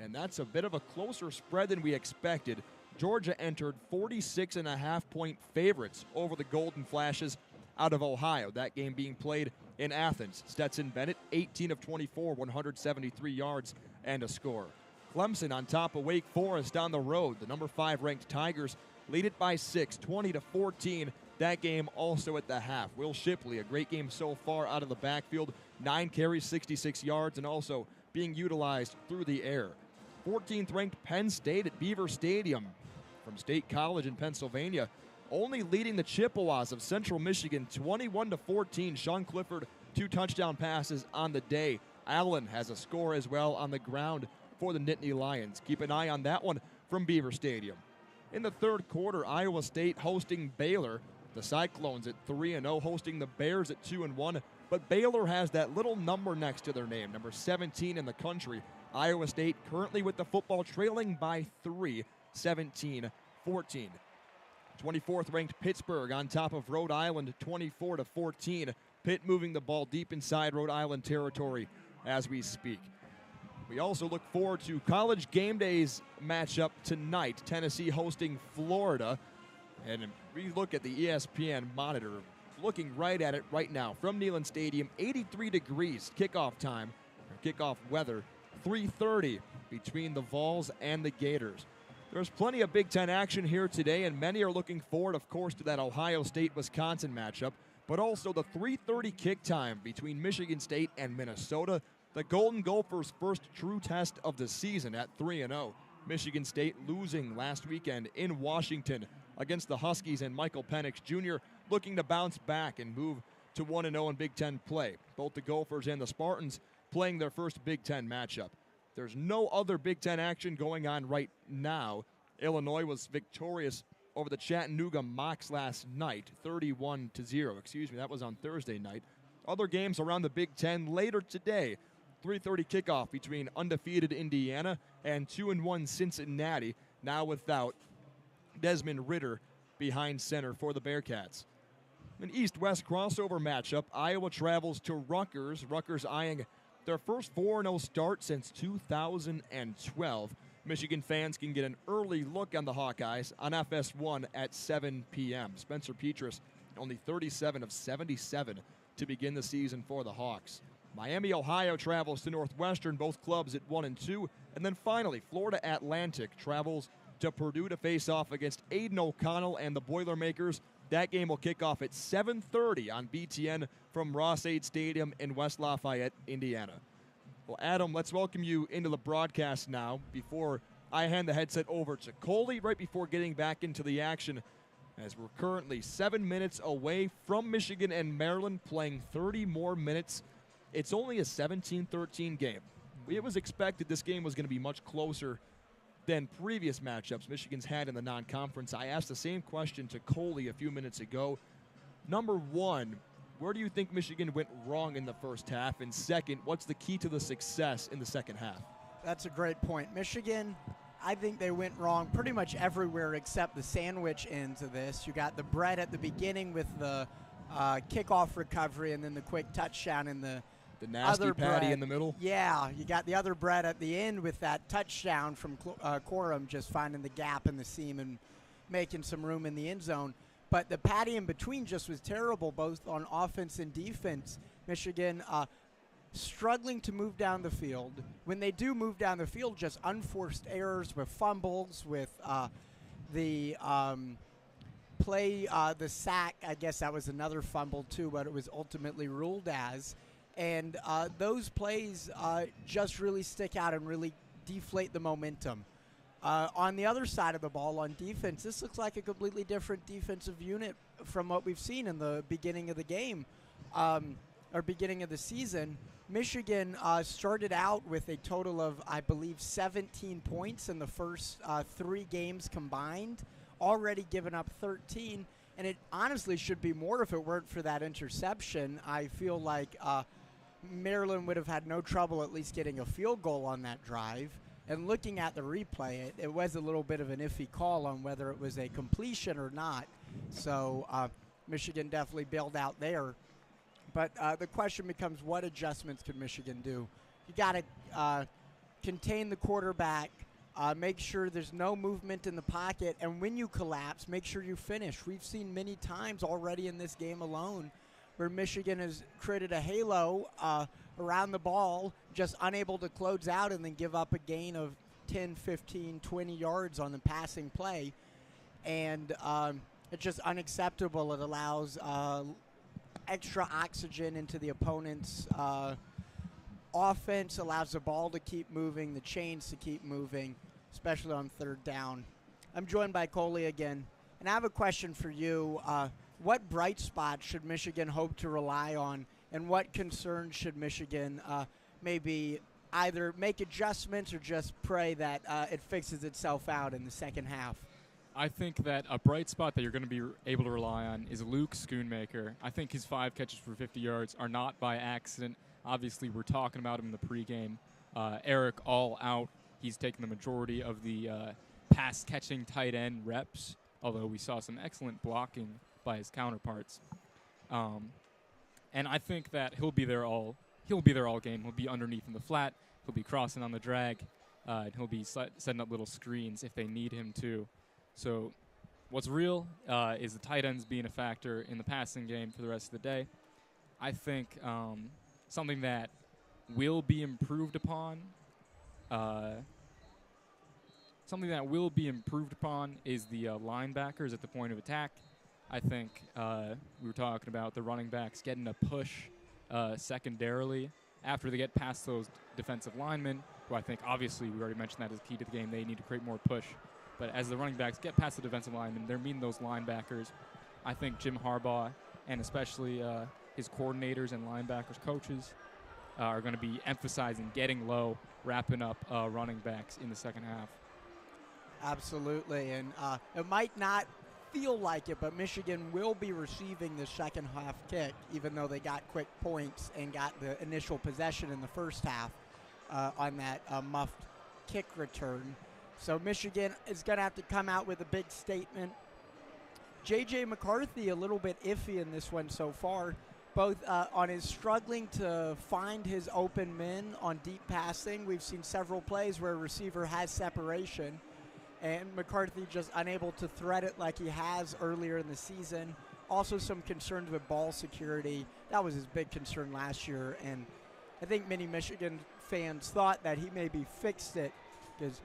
S1: And that's a bit of a closer spread than we expected. Georgia entered 46.5-point favorites over the Golden Flashes out of Ohio. That game being played in Athens. Stetson Bennett, 18 of 24, 173 yards and a score. Clemson on top of Wake Forest on the road. The number 5 ranked Tigers lead it by 6, 20-14. That game also at the half. Will Shipley, a great game so far out of the backfield. 9 carries, 66 yards, and also being utilized through the air. 14th ranked Penn State at Beaver Stadium from State College in Pennsylvania, only leading the Chippewas of Central Michigan 21-14. Sean Clifford, 2 touchdown passes on the day. Allen has a score as well on the ground for the Nittany Lions. Keep an eye on that one from Beaver Stadium. In the third quarter, Iowa State hosting Baylor. The Cyclones at 3-0, hosting the Bears at 2-1. But Baylor has that little number next to their name, number 17 in the country. Iowa State currently with the football trailing by 3, 17-14. 24th ranked Pittsburgh on top of Rhode Island, 24-14. Pitt moving the ball deep inside Rhode Island territory as we speak. We also look forward to College Game Day's matchup tonight. Tennessee hosting Florida. And we look at the ESPN monitor, looking right at it right now from Neyland Stadium, 83 degrees kickoff time, kickoff weather, 3:30 between the Vols and the Gators. There's plenty of Big Ten action here today, and many are looking forward, of course, to that Ohio State-Wisconsin matchup, but also the 3:30 kick time between Michigan State and Minnesota. The Golden Gophers' first true test of the season at 3-0. Michigan State losing last weekend in Washington against the Huskies, and Michael Penix Jr. looking to bounce back and move to 1-0 in Big Ten play. Both the Gophers and the Spartans playing their first Big Ten matchup. There's no other Big Ten action going on right now. Illinois was victorious over the Chattanooga Mocs last night, 31-0. That was on Thursday night. Other games around the Big Ten later today. 3:30 kickoff between undefeated Indiana and 2-1 Cincinnati, now without Desmond Ridder behind center for the Bearcats. An East-West crossover matchup. Iowa travels to Rutgers. Rutgers eyeing their first 4-0 start since 2012. Michigan fans can get an early look on the Hawkeyes on FS1 at 7 p.m. Spencer Petras, only 37 of 77 to begin the season for the Hawks. Miami, Ohio travels to Northwestern, both clubs at 1 and 2. And then finally, Florida Atlantic travels to Purdue to face off against Aiden O'Connell and the Boilermakers. That game will kick off at 7:30 on BTN from Ross-Ade Stadium in West Lafayette, Indiana. Well, Adam, let's welcome you into the broadcast now before I hand the headset over to Coley right before getting back into the action, as we're currently 7 minutes away from Michigan and Maryland playing 30 more minutes. It's only a 17-13 game. It was expected this game was going to be much closer than previous matchups Michigan's had in the non-conference. I asked the same question to Coley a few minutes ago. Number one, where do you think Michigan went wrong in the first half? And second, what's the key to the success in the second half?
S2: That's a great point. Michigan, I think they went wrong pretty much everywhere except the sandwich ends of this. You got the bread at the beginning with the kickoff recovery and then the quick touchdown in the
S1: nasty
S2: other
S1: patty
S2: bread.
S1: in the middle?
S2: Yeah, you got the other bread at the end with that touchdown from Corum just finding the gap in the seam and making some room in the end zone. But the patty in between just was terrible, both on offense and defense. Michigan struggling to move down the field. When they do move down the field, just unforced errors with fumbles, with the sack. I guess that was another fumble too, but it was ultimately ruled as. And those plays just really stick out and really deflate the momentum. On the other side of the ball, on defense, this looks like a completely different defensive unit from what we've seen in the beginning of the game or beginning of the season. Michigan started out with a total of, I believe, 17 points in the first 3 games combined, already given up 13. And it honestly should be more if it weren't for that interception. I feel like Maryland would have had no trouble at least getting a field goal on that drive. And looking at the replay, it was a little bit of an iffy call on whether it was a completion or not. So Michigan definitely bailed out there. But the question becomes, what adjustments could Michigan do? You got to contain the quarterback, make sure there's no movement in the pocket, and when you collapse, make sure you finish. We've seen many times already in this game alone where Michigan has created a halo around the ball, just unable to close out and then give up a gain of 10, 15, 20 yards on the passing play. And it's just unacceptable. It allows extra oxygen into the opponent's offense, allows the ball to keep moving, the chains to keep moving, especially on third down. I'm joined by Coley again, and I have a question for you. What bright spots should Michigan hope to rely on, and what concerns should Michigan maybe either make adjustments or just pray that it fixes itself out in the second half?
S3: I think that a bright spot that you're going to be able to rely on is Luke Schoonmaker. I think his 5 catches for 50 yards are not by accident. Obviously, we're talking about him in the pregame. Eric all out. He's taken the majority of the pass-catching tight end reps, although we saw some excellent blocking by his counterparts. And I think that he'll be there all game. He'll be underneath in the flat. He'll be crossing on the drag. And he'll be setting up little screens if they need him to. So what's real is the tight ends being a factor in the passing game for the rest of the day. I think something that will be improved upon is the linebackers at the point of attack. I think we were talking about the running backs getting a push secondarily after they get past those defensive linemen, who I think obviously we already mentioned that is key to the game. They need to create more push. But as the running backs get past the defensive linemen, they're meeting those linebackers. I think Jim Harbaugh and especially his coordinators and linebackers coaches are going to be emphasizing getting low, wrapping up running backs in the second half.
S2: Absolutely, and it might not feel like it, but Michigan will be receiving the second half kick, even though they got quick points and got the initial possession in the first half on that muffed kick return. So Michigan is going to have to come out with a big statement. J.J. McCarthy a little bit iffy in this one so far. both on his struggling to find his open men on deep passing. We've seen several plays where a receiver has separation, and McCarthy just unable to thread it like he has earlier in the season. Also some concerns with ball security. That was his big concern last year, and I think many Michigan fans thought that he maybe fixed it because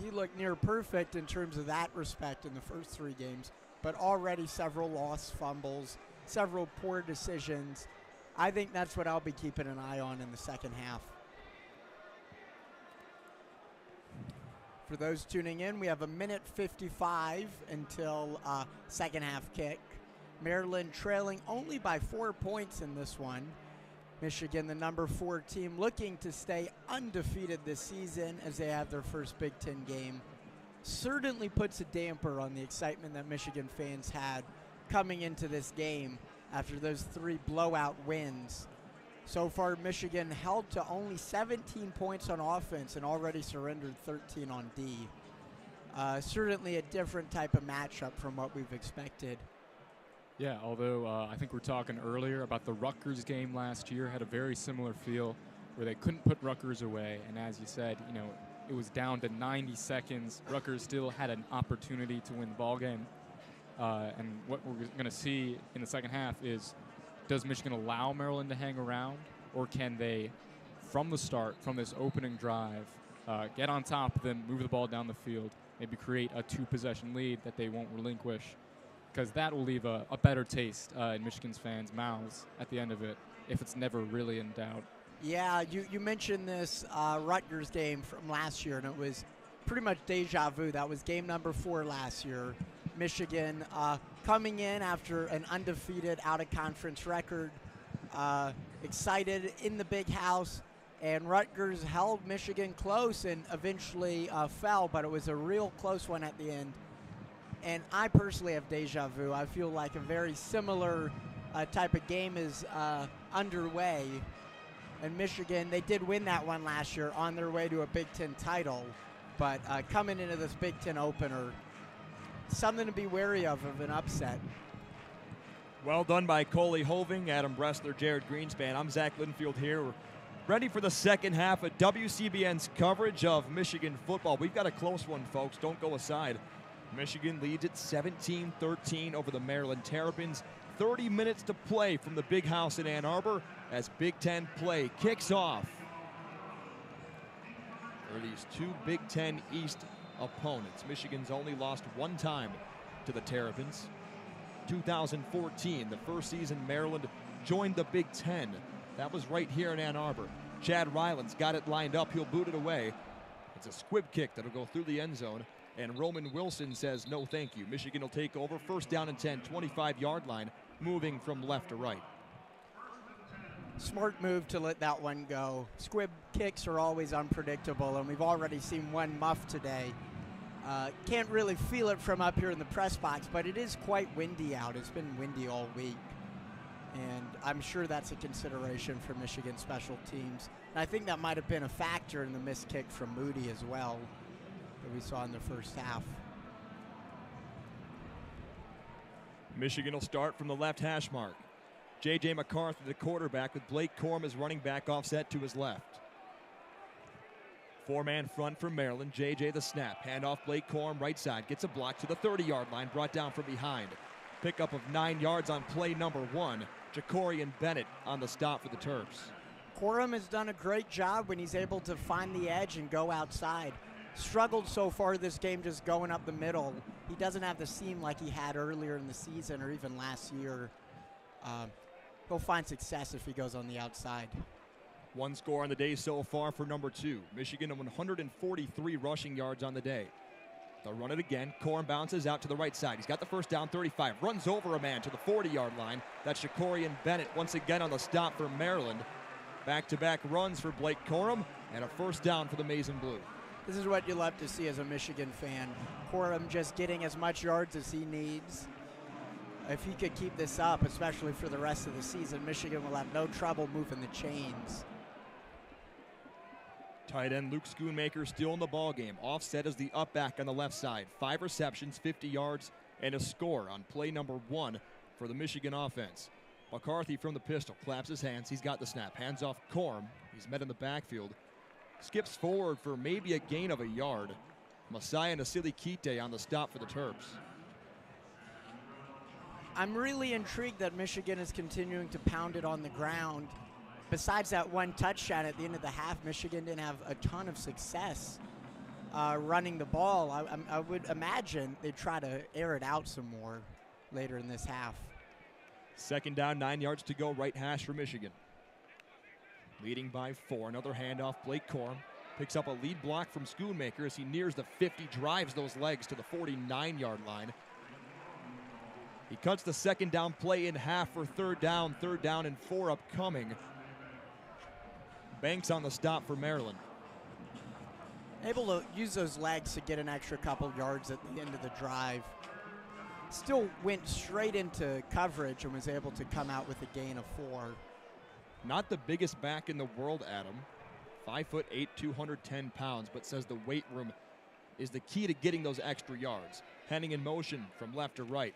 S2: he looked near perfect in terms of that respect in the first 3 games, but already several lost fumbles, several poor decisions. I think that's what I'll be keeping an eye on in the second half. For those tuning in, we have 1:55 until second half kick. Maryland trailing only by 4 points in this one. Michigan, the number 4 team, looking to stay undefeated this season as they have their first Big Ten game. Certainly puts a damper on the excitement that Michigan fans had coming into this game after those 3 blowout wins. So far, Michigan held to only 17 points on offense and already surrendered 13 on D. Certainly a different type of matchup from what we've expected.
S3: Yeah, although I think we're talking earlier about the Rutgers game last year, had a very similar feel where they couldn't put Rutgers away. And as you said, it was down to 90 seconds. Rutgers still had an opportunity to win the ball game. And what we're going to see in the second half is, does Michigan allow Maryland to hang around, or can they, from the start, from this opening drive, get on top of them, move the ball down the field, maybe create a 2-possession lead that they won't relinquish? Because that will leave a better taste in Michigan's fans' mouths at the end of it if it's never really in doubt.
S2: Yeah, you mentioned this Rutgers game from last year, and it was pretty much deja vu. That was game number 4 last year. Michigan coming in after an undefeated out-of-conference record, excited in the big house, and Rutgers held Michigan close and eventually fell, but it was a real close one at the end. And I personally have deja vu. I feel like a very similar type of game is underway. And Michigan, they did win that one last year on their way to a Big Ten title. But coming into this Big Ten opener, something to be wary of an upset.
S1: Well done by Coley, Hoving, Adam Bressler, Jared Greenspan. I'm Zach Linfield here. We're ready for the second half of WCBN's coverage of Michigan football. We've got a close one, folks. Don't go aside. Michigan leads at 17-13 over the Maryland Terrapins. 30 minutes to play from the big house in Ann Arbor as Big Ten play kicks off for these 2 Big Ten East opponents. Michigan's only lost 1 time to the Terrapins. 2014, the first season Maryland joined the Big Ten. That was right here in Ann Arbor. Chad Ryland's got it lined up. He'll boot it away. It's a squib kick that'll go through the end zone. And Roman Wilson says no thank you. Michigan will take over. First down and 10, 25-yard line, moving from left to right.
S2: Smart move to let that one go. Squib kicks are always unpredictable, and we've already seen one muff today. Can't really feel it from up here in the press box, but it is quite windy out. It's been windy all week. And I'm sure that's a consideration for Michigan special teams. And I think that might have been a factor in the missed kick from Moody as well that we saw in the first half.
S1: Michigan will start from the left hash mark. J.J. McCarthy, the quarterback, with Blake Corum as running back offset to his left. 4-man front for Maryland. J.J. the snap. Handoff Blake Corum right side. Gets a block to the 30-yard line. Brought down from behind. Pickup of 9 yards on play number 1. Jacorian Bennett on the stop for the Terps.
S2: Corum has done a great job when he's able to find the edge and go outside. Struggled so far this game just going up the middle. He doesn't have the seam like he had earlier in the season or even last year. He'll find success if he goes on the outside.
S1: 1 score on the day so far for number 2. Michigan 143 rushing yards on the day. They'll run it again. Corum bounces out to the right side. He's got the first down, 35. Runs over a man to the 40-yard line. That's Jacorian Bennett once again on the stop for Maryland. Back-to-back runs for Blake Corum and a first down for the Maize and Blue.
S2: This is what you love to see as a Michigan fan. Corum just getting as much yards as he needs. If he could keep this up, especially for the rest of the season, Michigan will have no trouble moving the chains.
S1: Tight end Luke Schoonmaker still in the ballgame. Offset as the up back on the left side. 5 receptions, 50 yards, and a score on play number 1 for the Michigan offense. McCarthy from the pistol, claps his hands. He's got the snap. Hands off Corm. He's met in the backfield. Skips forward for maybe a gain of a yard. Messiah Nasili Kite on the stop for the Terps.
S2: I'm really intrigued that Michigan is continuing to pound it on the ground. Besides that one touchdown at the end of the half, Michigan didn't have a ton of success running the ball. I would imagine they'd try to air it out some more later in this half.
S1: 2nd down, 9 yards to go, right hash for Michigan. Leading by 4, another handoff, Blake Corm. Picks up a lead block from Schoonmaker as he nears the 50, drives those legs to the 49-yard line. He cuts the 2nd down play in half for 3rd down and 4 upcoming. Banks on the stop for Maryland.
S2: Able to use those legs to get an extra couple yards at the end of the drive. Still went straight into coverage and was able to come out with a gain of 4.
S1: Not the biggest back in the world, Adam. 5'8", 210 pounds, but says the weight room is the key to getting those extra yards. Heading in motion from left to right.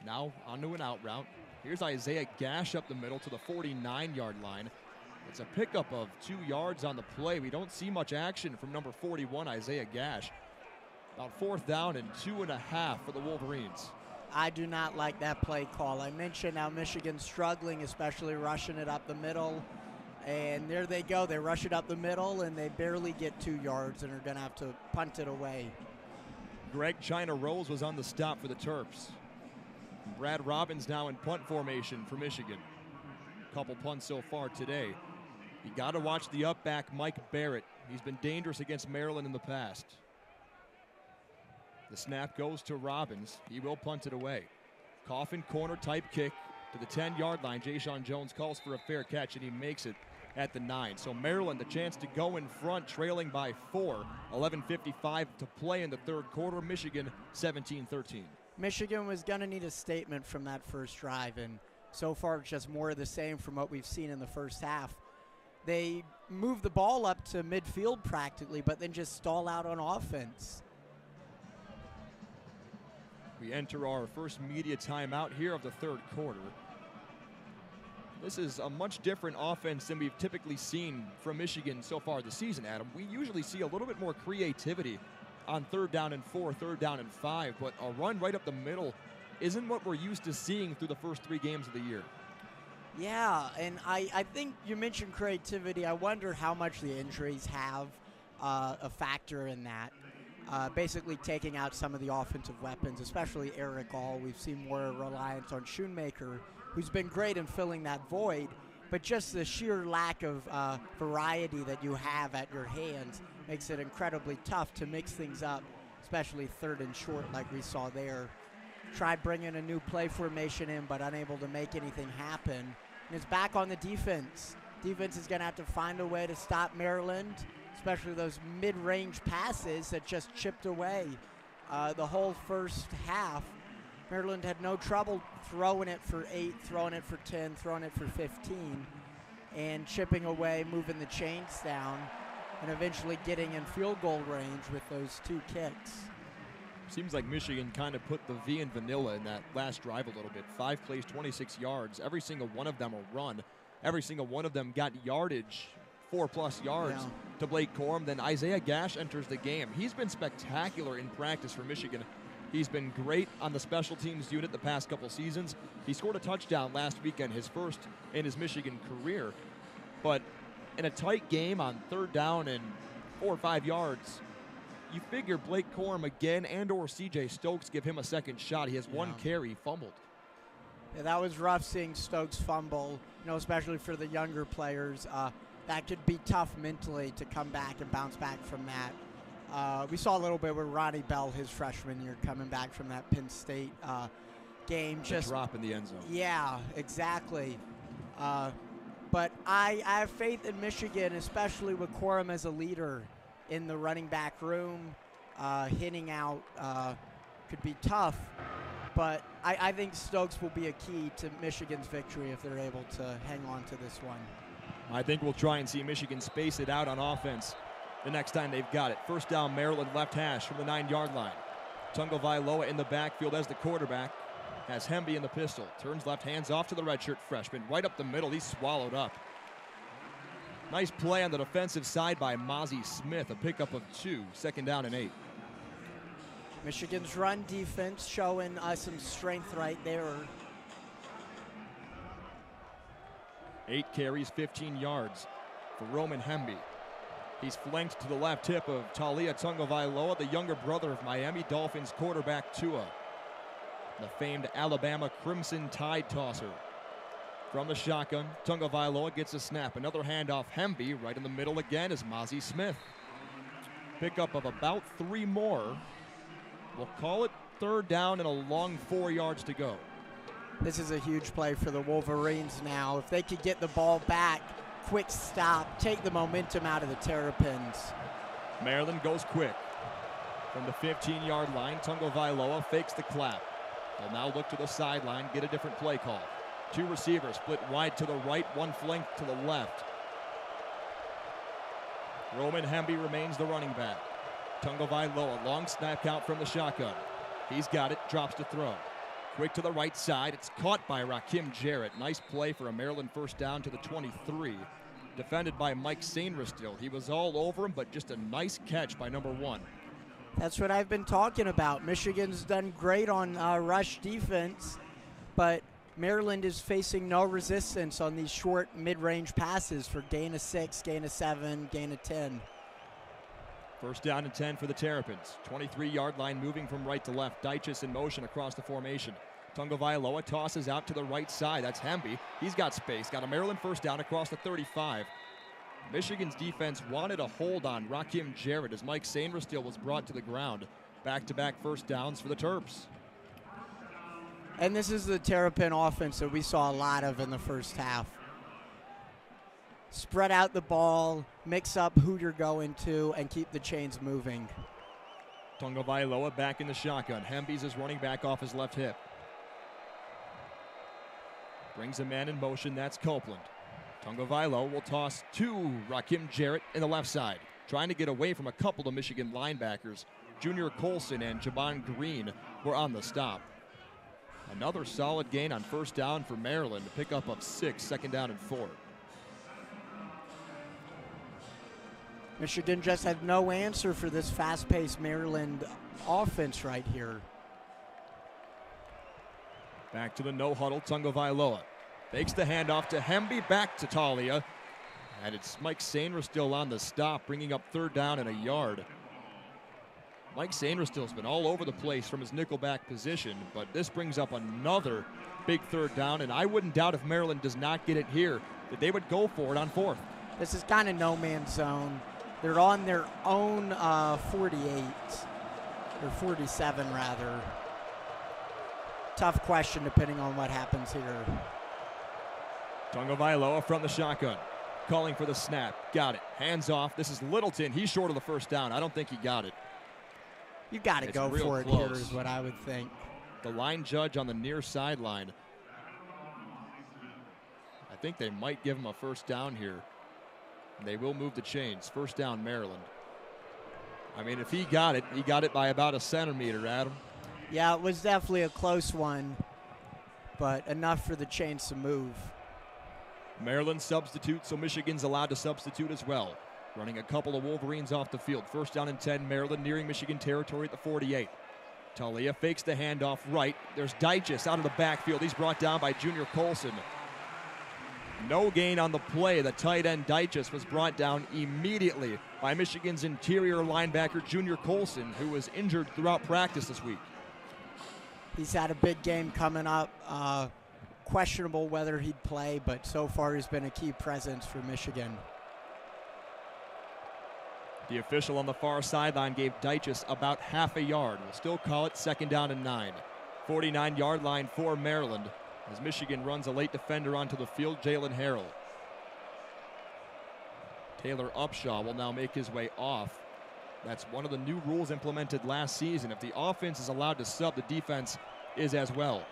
S1: Now onto an out route. Here's Isaiah Gash up the middle to the 49-yard line. It's a pickup of 2 yards on the play. We don't see much action from number 41, Isaiah Gash. About 4th down and 2.5 for the Wolverines.
S2: I do not like that play call. I mentioned how Michigan's struggling, especially rushing it up the middle. And there they go. They rush it up the middle, and they barely get 2 yards and are going to have to punt it away.
S1: Greg China Rose was on the stop for the Terps. Brad Robbins now in punt formation for Michigan. Couple punts so far today. You got to watch the up back, Mike Barrett. He's been dangerous against Maryland in the past. The snap goes to Robbins. He will punt it away. Coffin corner type kick to the 10-yard line. Jayshon Jones calls for a fair catch, and he makes it at the 9. So Maryland, the chance to go in front, trailing by 4. 11:55 to play in the 3rd quarter. Michigan 17-13.
S2: Michigan was going to need a statement from that first drive, and so far it's just more of the same from what we've seen in the first half. They move the ball up to midfield practically, but then just stall out on offense.
S1: We enter our first media timeout here of the 3rd quarter. This is a much different offense than we've typically seen from Michigan so far this season, Adam. We usually see a little bit more creativity on 3rd down and 4, 3rd down and 5, but a run right up the middle isn't what we're used to seeing through the first 3 games of the year.
S2: Yeah, and I think you mentioned creativity. I wonder how much the injuries have a factor in that. Basically taking out some of the offensive weapons, especially Eric All. We've seen more reliance on Schoonmaker, who's been great in filling that void, but just the sheer lack of variety that you have at your hands makes it incredibly tough to mix things up, especially 3rd and short like we saw there. Tried bringing a new play formation in, but unable to make anything happen. And it's back on the defense. Defense is going to have to find a way to stop Maryland, especially those mid-range passes that just chipped away the whole first half. Maryland had no trouble throwing it for 8, throwing it for 10, throwing it for 15, and chipping away, moving the chains down, and eventually getting in field goal range with those 2 kicks.
S1: Seems like Michigan kind of put the V in vanilla in that last drive a little bit. 5 plays, 26 yards. Every single one of them a run. Every single one of them got yardage, 4+ yards to Blake Corm. Then Isaiah Gash enters the game. He's been spectacular in practice for Michigan. He's been great on the special teams unit the past couple seasons. He scored a touchdown last weekend, his first in his Michigan career. But in a tight game on 3rd down and 4 or 5 yards, you figure Blake Corm again and or C.J. Stokes give him a second shot. He has 1 carry, fumbled.
S2: Yeah, that was rough seeing Stokes fumble, especially for the younger players. That could be tough mentally to come back and bounce back from that. We saw a little bit with Ronnie Bell his freshman year coming back from that Penn State game.
S1: Just drop in the end zone.
S2: Yeah, exactly. But I have faith in Michigan, especially with Corum as a leader in the running back room. Hitting out could be tough, but I think Stokes will be a key to Michigan's victory if they're able to hang on to this one.
S1: I think we'll try and see Michigan space it out on offense the next time they've got it. 1st down, Maryland left hash from the 9-yard line. Tungo Vailoa in the backfield as the quarterback. has Hemby in the pistol. Turns left, hands off to the redshirt freshman. Right up the middle, he's swallowed up. Nice play on the defensive side by Mozzie Smith, a pickup of 2, 2nd down and 8.
S2: Michigan's run defense showing some strength right there.
S1: 8 carries, 15 yards for Roman Hemby. He's flanked to the left hip of Talia Tagovailoa, the younger brother of Miami Dolphins quarterback Tua, the famed Alabama Crimson Tide tosser. From the shotgun, Tagovailoa gets a snap. Another handoff, Hemby. Right in the middle again is Mozzie Smith. Pickup of about 3 more. We'll call it 3rd down and a long 4 yards to go.
S2: This is a huge play for the Wolverines now. If they could get the ball back, quick stop, take the momentum out of the Terrapins.
S1: Maryland goes quick. From the 15-yard line, Tagovailoa fakes the clap. They'll now look to the sideline, get a different play call. 2 receivers split wide to the right, 1 flank to the left. Roman Hemby remains the running back. Tagovailoa, long snap count from the shotgun. He's got it, drops to throw. Quick to the right side, it's caught by Rakim Jarrett. Nice play for a Maryland 1st down to the 23. Defended by Mike Sainristil. He was all over him, but just a nice catch by number 1.
S2: That's what I've been talking about. Michigan's done great on rush defense, but Maryland is facing no resistance on these short mid-range passes for gain of 6, gain of 7, gain of 10.
S1: 1st down and 10 for the Terrapins. 23-yard line moving from right to left. Dyches in motion across the formation. Tagovailoa tosses out to the right side. That's Hemby. He's got space. Got a Maryland 1st down across the 35. Michigan's defense wanted a hold on Rakim Jarrett as Mike Sainristil was brought to the ground. Back-to-back 1st downs for the Terps.
S2: And this is the Terrapin offense that we saw a lot of in the first half. Spread out the ball, mix up who you're going to, and keep the chains moving.
S1: Tagovailoa back in the shotgun. Hemby's his running back off his left hip. Brings a man in motion, that's Copeland. Tagovailoa will toss to Rakim Jarrett in the left side. Trying to get away from a couple of Michigan linebackers. Junior Colson and Javon Green were on the stop. Another solid gain on 1st down for Maryland. A pickup of 6, 2nd down and 4.
S2: Michigan just had no answer for this fast-paced Maryland offense right here.
S1: Back to the no-huddle, Tagovailoa. Fakes the handoff to Hemby, back to Talia. And it's Mike Sainristil on the stop, bringing up 3rd down and a yard. Mike Sainristil's been all over the place from his nickelback position, but this brings up another big 3rd down, and I wouldn't doubt if Maryland does not get it here, that they would go for it on 4th.
S2: This is kind of no man's zone. They're on their own 48, or 47 rather. Tough question depending on what happens here.
S1: Tagovailoa from the shotgun, calling for the snap. Got it. Hands off. This is Littleton. He's short of the 1st down. I don't think he got it.
S2: You got to go for it here is what I would think.
S1: The line judge on the near sideline. I think they might give him a 1st down here. They will move the chains. 1st down, Maryland. I mean, if he got it by about a centimeter, Adam.
S2: Yeah, it was definitely a close one, but enough for the chains to move.
S1: Maryland substitutes, so Michigan's allowed to substitute as well. Running a couple of Wolverines off the field. 1st down and 10, Maryland nearing Michigan territory at the 48. Talia fakes the handoff right. There's Dyches out of the backfield. He's brought down by Junior Colson. No gain on the play. The tight end Dyches was brought down immediately by Michigan's interior linebacker Junior Colson, who was injured throughout practice this week.
S2: He's had a big game coming up. Questionable whether he'd play, but so far he's been a key presence for Michigan.
S1: The official on the far sideline gave Dyches about half a yard. We'll still call it 2nd down and 9. 49-yard line for Maryland as Michigan runs a late defender onto the field, Jalen Harrell. Taylor Upshaw will now make his way off. That's one of the new rules implemented last season. If the offense is allowed to sub, the defense is as well.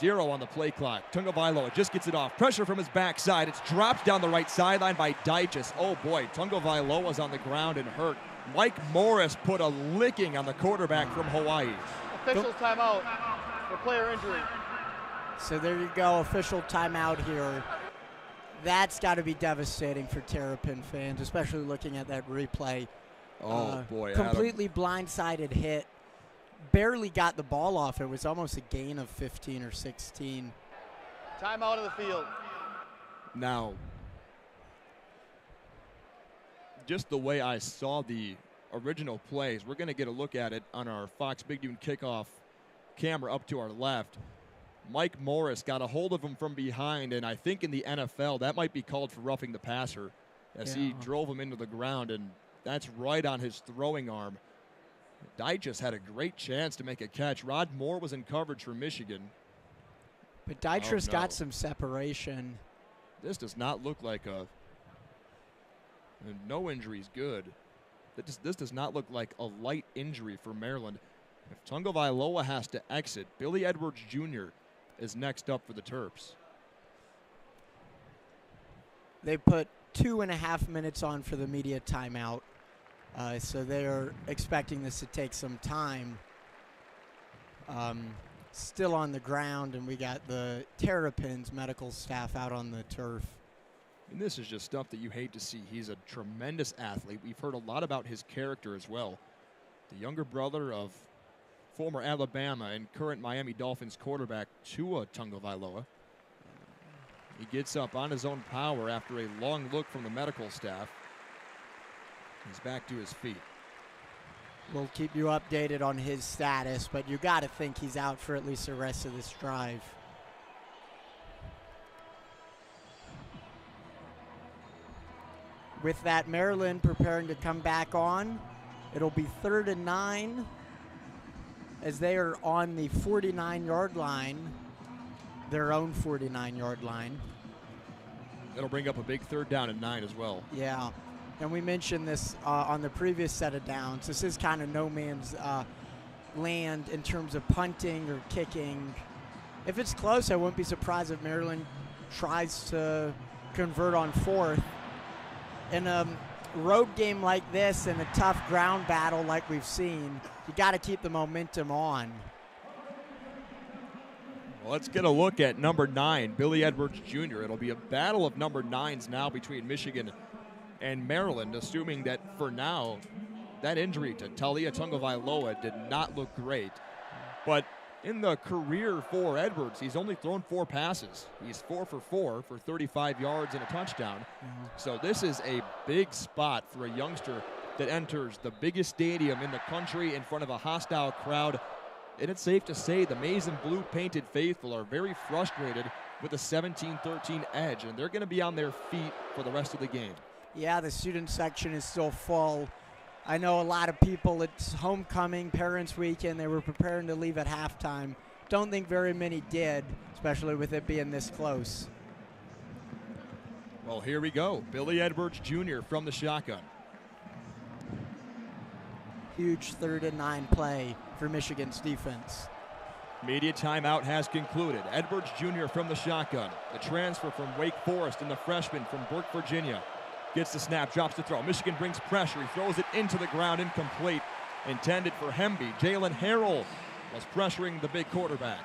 S1: 0 on the play clock. Tagovailoa just gets it off. Pressure from his backside. It's dropped down the right sideline by Dyches. Oh boy, Tagovailoa's on the ground and hurt. Mike Morris put a licking on the quarterback from Hawaii.
S5: Officials timeout for player injury.
S2: So there you go, official timeout here. That's got to be devastating for Terrapin fans, especially looking at that replay.
S1: Oh, boy.
S2: Completely blindsided hit. Barely got the ball off. It was almost a gain of 15 or 16.
S5: Timeout of the field.
S1: Now, just the way I saw the original plays, we're going to get a look at it on our Fox Big Noon kickoff camera up to our left. Mike Morris got a hold of him from behind, and I think in the NFL that might be called for roughing the passer as he drove him into the ground, and that's right on his throwing arm. Dyche just had a great chance to make a catch. Rod Moore was in coverage for Michigan.
S2: But Dyche got some separation.
S1: This does not look like no injuries good. This does not look like a light injury for Maryland. If Tagovailoa has to exit, Billy Edwards Jr. is next up for the Terps.
S2: They put 2.5 minutes on for the media timeout, so they're expecting this to take some time. Still on the ground, and we got the Terrapins medical staff out on the turf.
S1: And this is just stuff that you hate to see. He's a tremendous athlete. We've heard a lot about his character as well. The younger brother of former Alabama and current Miami Dolphins quarterback Tua Tagovailoa. He gets up on his own power after a long look from the medical staff. He's back to his feet.
S2: We'll keep you updated on his status, but you got to think he's out for at least the rest of this drive. With that, Maryland preparing to come back on. It'll be 3rd and 9 as they are on the 49-yard line, their own 49-yard line.
S1: That'll bring up a big 3rd down and 9 as well.
S2: Yeah, and we mentioned this on the previous set of downs. This is kind of no man's land in terms of punting or kicking. If it's close, I wouldn't be surprised if Maryland tries to convert on 4th. In a road game like this and a tough ground battle like we've seen, you got to keep the momentum on.
S1: Well, let's get a look at number 9, Billy Edwards Jr. It'll be a battle of number 9s now between Michigan and Maryland, assuming that for now that injury to Taulia Tagovailoa did not look great. But in the career for Edwards, he's only thrown 4 passes. He's 4 for 4 for 35 yards and a touchdown. So this is a big spot for a youngster that enters the biggest stadium in the country in front of a hostile crowd. And it's safe to say the maize and blue painted faithful are very frustrated with the 17-13 edge, and they're going to be on their feet for the rest of the game.
S2: Yeah, the student section is still full. I know a lot of people, it's homecoming, parents' weekend, they were preparing to leave at halftime. Don't think very many did, especially with it being this close.
S1: Well, here we go. Billy Edwards Jr. from the shotgun.
S2: Huge 3rd and 9 play for Michigan's defense.
S1: Media timeout has concluded. Edwards Jr. from the shotgun. The transfer from Wake Forest and the freshman from Burke, Virginia. Gets the snap, drops the throw. Michigan brings pressure. He throws it into the ground, incomplete. Intended for Hemby. Jalen Harrell was pressuring the big quarterback.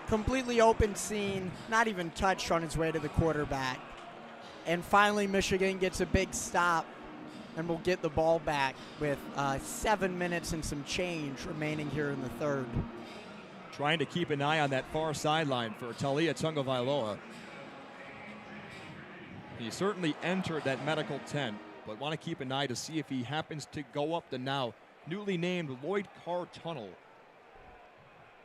S2: Completely open scene, not even touched on his way to the quarterback. And finally, Michigan gets a big stop and will get the ball back with 7 minutes and some change remaining here in the 3rd.
S1: Trying to keep an eye on that far sideline for Taulia Tagovailoa. He certainly entered that medical tent, but want to keep an eye to see if he happens to go up the now newly named Lloyd Carr Tunnel.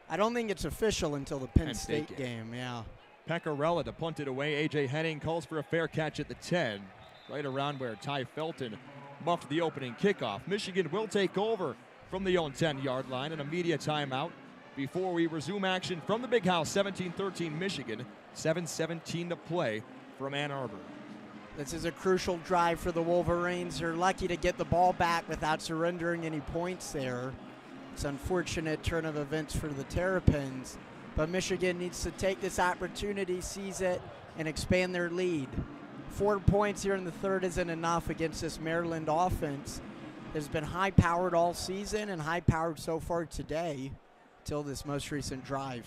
S2: I don't think it's official until the Penn State game, yeah.
S1: Pecorella to punt it away. A.J. Henning calls for a fair catch at the 10, right around where Ty Felton muffed the opening kickoff. Michigan will take over from the own 10-yard line and a media timeout before we resume action from the Big House. 17-13 Michigan, 7:17 to play from Ann Arbor.
S2: This is a crucial drive for the Wolverines. They're lucky to get the ball back without surrendering any points there. It's an unfortunate turn of events for the Terrapins, but Michigan needs to take this opportunity, seize it, and expand their lead. 4 points here in the 3rd isn't enough against this Maryland offense. Has been high-powered all season and high-powered so far today till this most recent drive.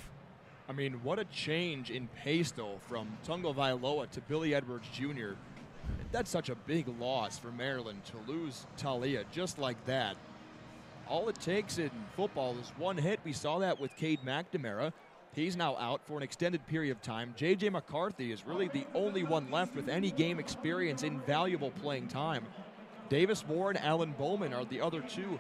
S1: I mean, what a change in pace, though, from Tagovailoa to Billy Edwards Jr. That's such a big loss for Maryland to lose Talia just like that. All it takes in football is one hit. We saw that with Cade McNamara. He's now out for an extended period of time. J.J. McCarthy is really the only one left with any game experience in valuable playing time. Davis Moore and Alan Bowman are the other two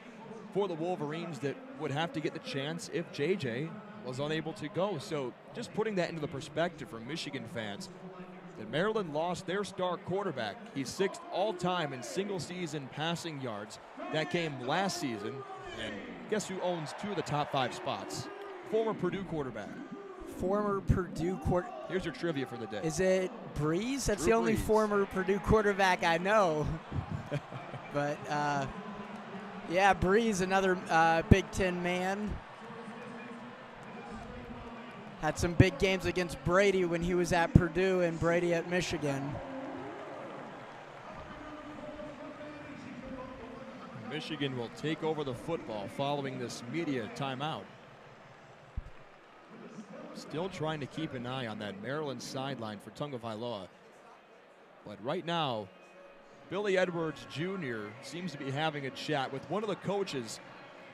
S1: for the Wolverines that would have to get the chance if J.J. was unable to go. So just putting that into the perspective for Michigan fans, that Maryland lost their star quarterback. He's 6th all-time in single-season passing yards. That came last season. And guess who owns 2 of the top 5 spots? Former Purdue quarterback.
S2: Former Purdue quarterback.
S1: Here's your trivia for the day.
S2: Is it Breeze? That's
S1: Drew
S2: the only
S1: Brees.
S2: former Purdue quarterback I know. But, yeah, Breeze, another Big Ten man. Had some big games against Brady when he was at Purdue and Brady at Michigan.
S1: Michigan will take over the football following this media timeout. Still trying to keep an eye on that Maryland sideline for Tagovailoa. But right now, Billy Edwards Jr. seems to be having a chat with one of the coaches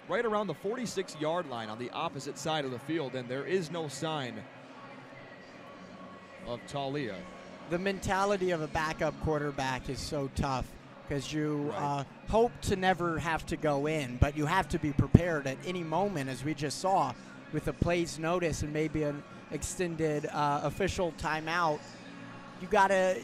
S1: right around the 46-yard line on the opposite side of the field, and there is no sign of Talia.
S2: The mentality of a backup quarterback is so tough because you hope to never have to go in, but you have to be prepared at any moment, as we just saw, with a play's notice and maybe an extended official timeout. You got to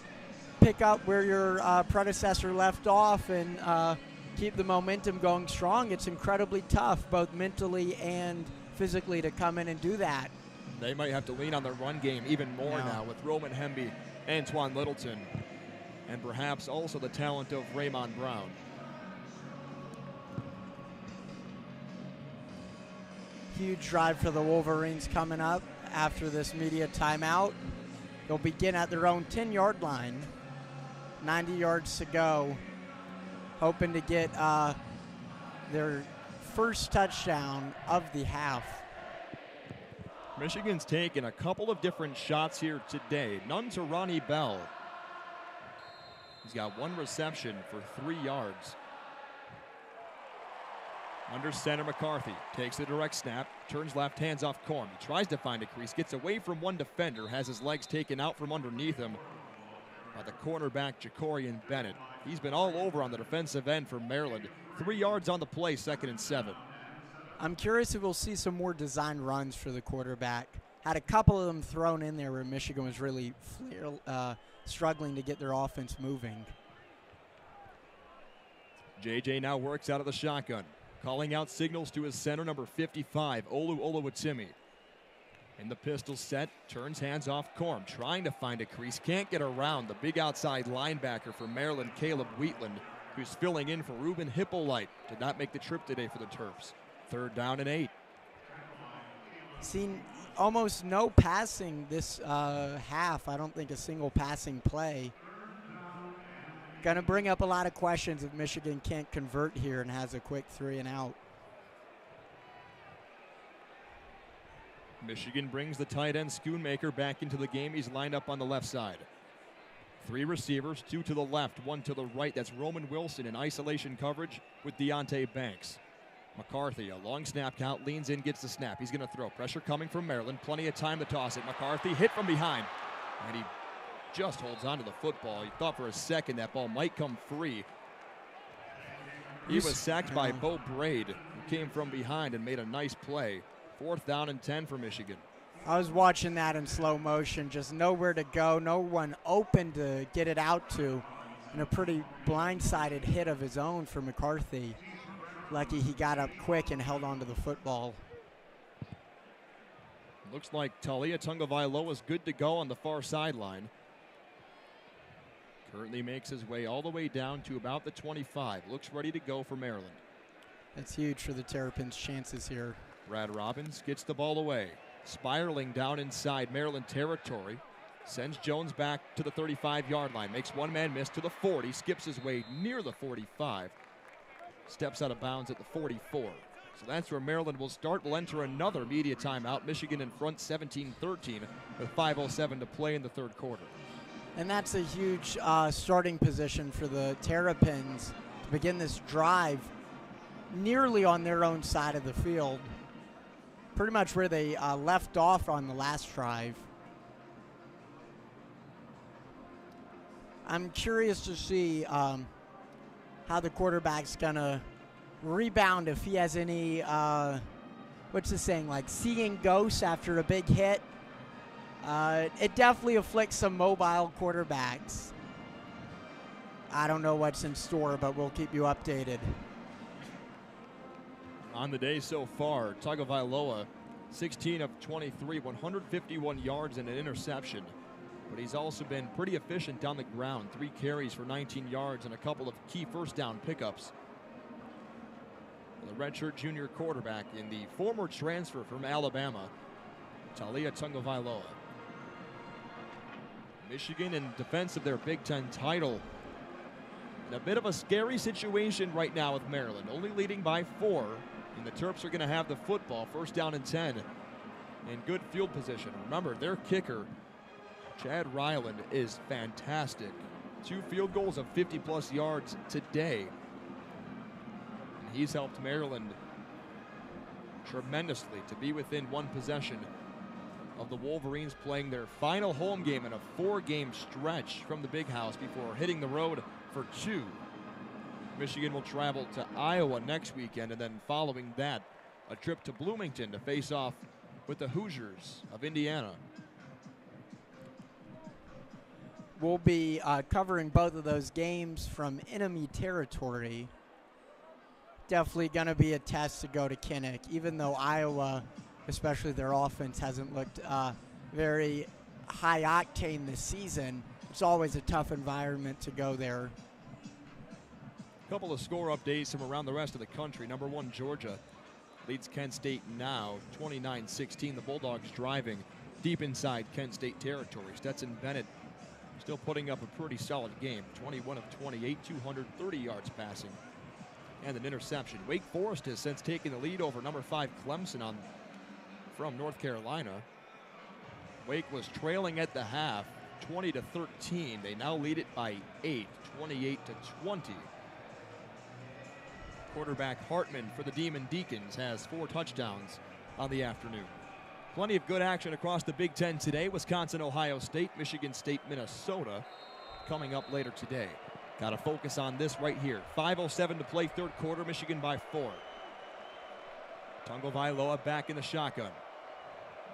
S2: pick up where your predecessor left off and keep the momentum going strong. It's incredibly tough, both mentally and physically, to come in and do that.
S1: They might have to lean on the run game even more now with Roman Hemby, Antoine Littleton, and perhaps also the talent of Raymond Brown.
S2: Huge drive for the Wolverines coming up after this media timeout. They'll begin at their own 10-yard line. 90 yards to go. Hoping to get their first touchdown of the half.
S1: Michigan's taken a couple of different shots here today. None to Ronnie Bell. He's got 1 reception for 3 yards. Under center, McCarthy takes the direct snap, turns left, hands off Corm. He tries to find a crease, gets away from one defender, has his legs taken out from underneath him by the cornerback Jacorian Bennett. He's been all over on the defensive end for Maryland. 3 yards on the play, 2nd and 7.
S2: I'm curious if we'll see some more design runs for the quarterback. Had a couple of them thrown in there where Michigan was really struggling to get their offense moving.
S1: JJ now works out of the shotgun, calling out signals to his center, number 55, Olu Oluwatimi. In the pistol set, turns hands off Corm, trying to find a crease, can't get around the big outside linebacker for Maryland, Caleb Wheatland, who's filling in for Ruben Hippolyte. Did not make the trip today for the Terps. 3rd down and 8.
S2: Seen almost no passing this half. I don't think a single passing play. Going to bring up a lot of questions if Michigan can't convert here and has a quick 3 and out.
S1: Michigan brings the tight end Schoonmaker back into the game. He's lined up on the left side. 3 receivers, 2 to the left, 1 to the right. That's Roman Wilson in isolation coverage with Deontay Banks. McCarthy, a long snap count, leans in, gets the snap. He's going to throw. Pressure coming from Maryland. Plenty of time to toss it. McCarthy hit from behind. And he just holds on to the football. He thought for a second that ball might come free. He was sacked by Bo Braid, who came from behind and made a nice play. 4th down and 10 for Michigan.
S2: I was watching that in slow motion, just nowhere to go, no one open to get it out to, and a pretty blindsided hit of his own for McCarthy. Lucky he got up quick and held on to the football.
S1: Looks like Talia Tagovailoa is good to go on the far sideline. Currently makes his way all the way down to about the 25. Looks ready to go for Maryland.
S2: That's huge for the Terrapins' chances here.
S1: Brad Robbins gets the ball away. Spiraling down inside Maryland territory. Sends Jones back to the 35-yard line. Makes one man miss to the 40. Skips his way near the 45. Steps out of bounds at the 44. So that's where Maryland will start. We'll enter another media timeout. Michigan in front 17-13 with 5:07 to play in the third quarter.
S2: And that's a huge starting position for the Terrapins to begin this drive nearly on their own side of the field. Pretty much where they left off on the last drive. I'm curious to see how the quarterback's going to rebound, if he has any, what's the saying, like seeing ghosts after a big hit. It definitely afflicts some mobile quarterbacks. I don't know what's in store, but we'll keep you updated.
S1: On the day so far, Tagovailoa, 16 of 23, 151 yards and an interception. But he's also been pretty efficient on the ground. 3 carries for 19 yards and a couple of key first down pickups. The redshirt junior quarterback in the former transfer from Alabama, Taulia Tagovailoa. Michigan in defense of their Big Ten title. In a bit of a scary situation right now with Maryland, only leading by 4. And the Terps are going to have the football, first down and 10, in good field position. Remember, their kicker, Chad Ryland, is fantastic. 2 field goals of 50-plus yards today. And he's helped Maryland tremendously to be within 1 possession of the Wolverines playing their final home game in a 4-game stretch from the Big House before hitting the road for 2. Michigan will travel to Iowa next weekend, and then following that, a trip to Bloomington to face off with the Hoosiers of Indiana.
S2: We'll be covering both of those games from enemy territory. Definitely going to be a test to go to Kinnick, even though Iowa, especially their offense, hasn't looked very high octane this season. It's always a tough environment to go there.
S1: A couple of score updates from around the rest of the country. Number 1, Georgia leads Kent State now, 29-16. The Bulldogs driving deep inside Kent State territory. Stetson Bennett still putting up a pretty solid game. 21 of 28, 230 yards passing, and an interception. Wake Forest has since taken the lead over number 5 Clemson from North Carolina. Wake was trailing at the half, 20-13. They now lead it by 8, 28-20. Quarterback Hartman for the Demon Deacons has 4 touchdowns on the afternoon. Plenty of good action across the Big Ten today. Wisconsin, Ohio State, Michigan State, Minnesota coming up later today. Got to focus on this right here. 5:07 to play, third quarter, Michigan by 4. Tagovailoa back in the shotgun.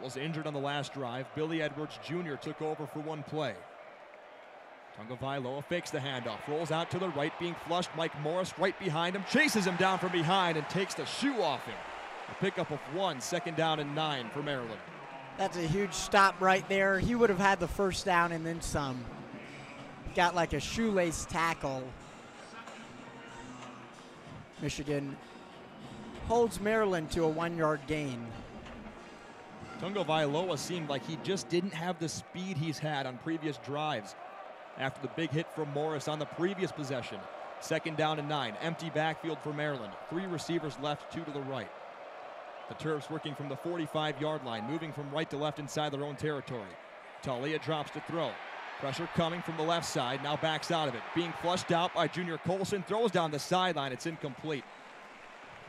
S1: Was injured on the last drive. Billy Edwards Jr. took over for 1 play. Tagovailoa fakes the handoff, rolls out to the right, being flushed. Mike Morris right behind him, chases him down from behind and takes the shoe off him. A pickup of 1, second down and 9 for Maryland.
S2: That's a huge stop right there. He would have had the first down and then some. Got like a shoelace tackle. Michigan holds Maryland to a 1-yard gain.
S1: Tagovailoa seemed like he just didn't have the speed he's had on previous drives after the big hit from Morris on the previous possession. Second down and 9, empty backfield for Maryland. 3 receivers left, 2 to the right. The Terps working from the 45-yard line, moving from right to left inside their own territory. Taulia drops to throw. Pressure coming from the left side, now backs out of it. Being flushed out by Junior Colson, throws down the sideline, it's incomplete.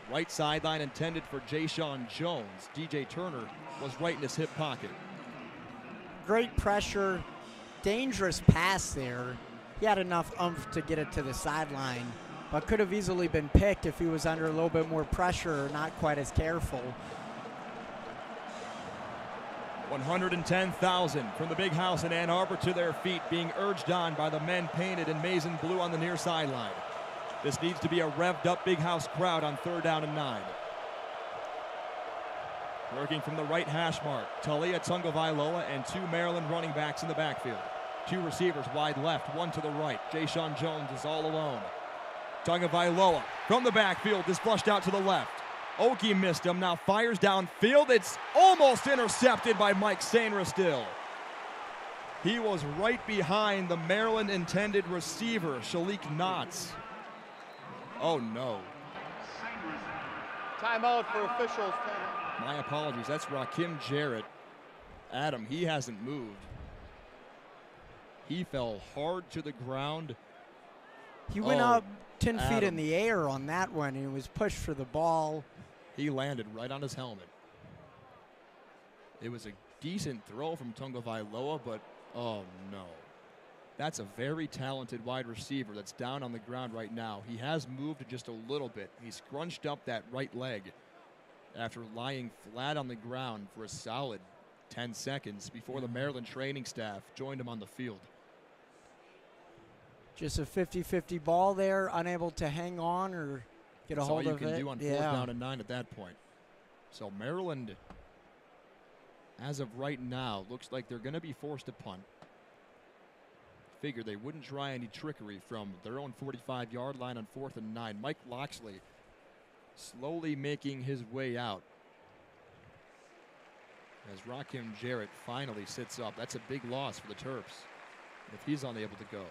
S1: Right sideline intended for Jayshon Jones. DJ Turner was right in his hip pocket.
S2: Great pressure, dangerous pass there. He had enough oomph to get it to the sideline, but could have easily been picked if he was under a little bit more pressure or not quite as careful.
S1: 110,000 from the Big House in Ann Arbor to their feet, being urged on by the men painted in maize and blue on the near sideline. This needs to be a revved up Big House crowd on third down and 9. Working from the right hash mark, Taulia Tagovailoa and 2 Maryland running backs in the backfield. 2 receivers wide left, 1 to the right. Jayshon Jones is all alone. Tagovailoa from the backfield is flushed out to the left. Oki missed him, now fires downfield. It's almost intercepted by Mike Sainristil. He was right behind the Maryland intended receiver, Shalik Knotts. Oh no.
S5: Timeout for officials. Timeout.
S1: My apologies. That's Rakim Jarrett. Adam, he hasn't moved. He fell hard to the ground.
S2: He went up 10 feet in the air on that one. He was pushed for the ball.
S1: He landed right on his helmet. It was a decent throw from Tagovailoa, but oh no. That's a very talented wide receiver that's down on the ground right now. He has moved just a little bit. He scrunched up that right leg after lying flat on the ground for a solid 10 seconds before the Maryland training staff joined him on the field.
S2: Just a 50-50 ball there, unable to hang on or get a hold of it.
S1: That's all you can do on 4th down and 9 at that point. So Maryland, as of right now, looks like they're going to be forced to punt. Figure they wouldn't try any trickery from their own 45-yard line on 4th and 9. Mike Loxley slowly making his way out as Rakim Jarrett finally sits up. That's a big loss for the Terps if he's unable to go.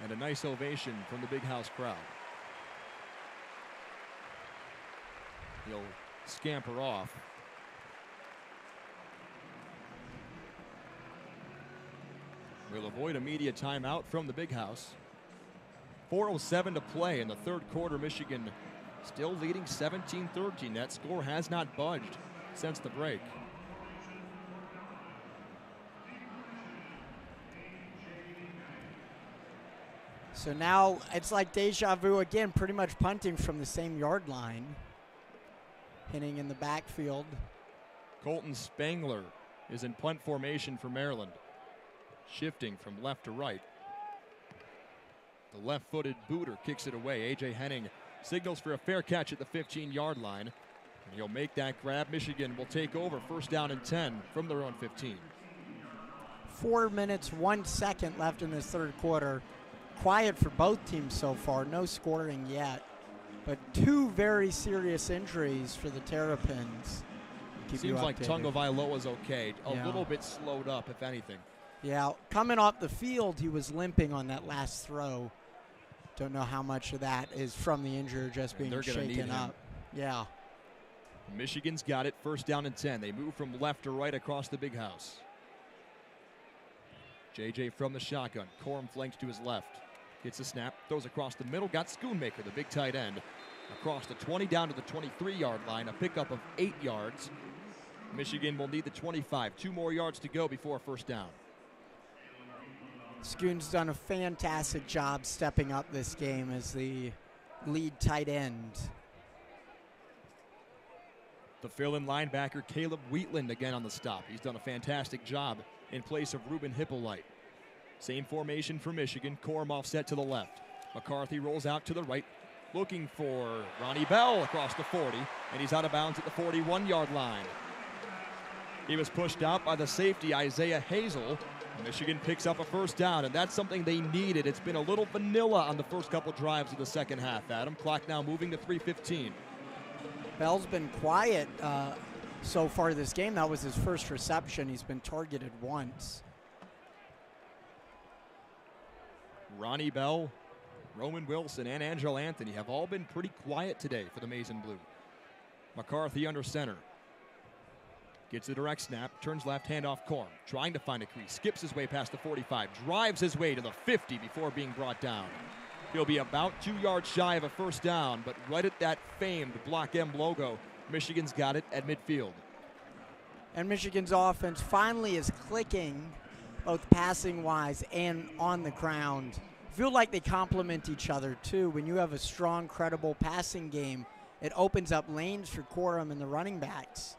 S1: And a nice ovation from the Big House crowd. He'll scamper off. We'll avoid a media timeout from the Big House. 4:07 to play in the third quarter. Michigan still leading 17-13. That score has not budged since the break.
S2: So now it's like deja vu again, pretty much punting from the same yard line. Hitting in the backfield.
S1: Colton Spangler is in punt formation for Maryland. Shifting from left to right. The left-footed booter kicks it away. A.J. Henning signals for a fair catch at the 15-yard line. And he'll make that grab. Michigan will take over 1st down and 10 from their own 15.
S2: 4 minutes, 1 second left in this third quarter. Quiet for both teams so far. No scoring yet. But 2 very serious injuries for the Terrapins.
S1: Seems like Tagovailoa's okay. A little bit slowed up, if anything.
S2: Yeah, coming off the field, he was limping on that last throw. Don't know how much of that is from the injury, just being shaken up. Yeah.
S1: Michigan's got it, 1st down and 10. They move from left to right across the Big House. JJ from the shotgun. Corum flanked to his left. Gets a snap, throws across the middle, got Schoonmaker, the big tight end, across the 20 down to the 23-yard line, a pickup of 8 yards. Michigan will need the 25. 2 more yards to go before 1st down.
S2: Schoon's done a fantastic job stepping up this game as the lead tight end.
S1: The fill-in linebacker, Caleb Wheatland, again on the stop. He's done a fantastic job in place of Ruben Hippolyte. Same formation for Michigan. Corum offset to the left. McCarthy rolls out to the right, looking for Ronnie Bell across the 40, and he's out of bounds at the 41-yard line. He was pushed out by the safety, Isaiah Hazel. Michigan picks up a 1st down, and that's something they needed. It's been a little vanilla on the first couple drives of the second half, Adam. Clock now moving to 3:15.
S2: Bell's been quiet so far this game. That was his first reception. He's been targeted once.
S1: Ronnie Bell, Roman Wilson, and Angelo Anthony have all been pretty quiet today for the Maize and Blue. McCarthy under center. Gets a direct snap, turns left, handoff Corum, trying to find a crease, skips his way past the 45, drives his way to the 50 before being brought down. He'll be about 2 yards shy of a 1st down, but right at that famed Block M logo, Michigan's got it at midfield.
S2: And Michigan's offense finally is clicking, both passing-wise and on the ground. Feel like they complement each other, too. When you have a strong, credible passing game, it opens up lanes for Corum and the running backs.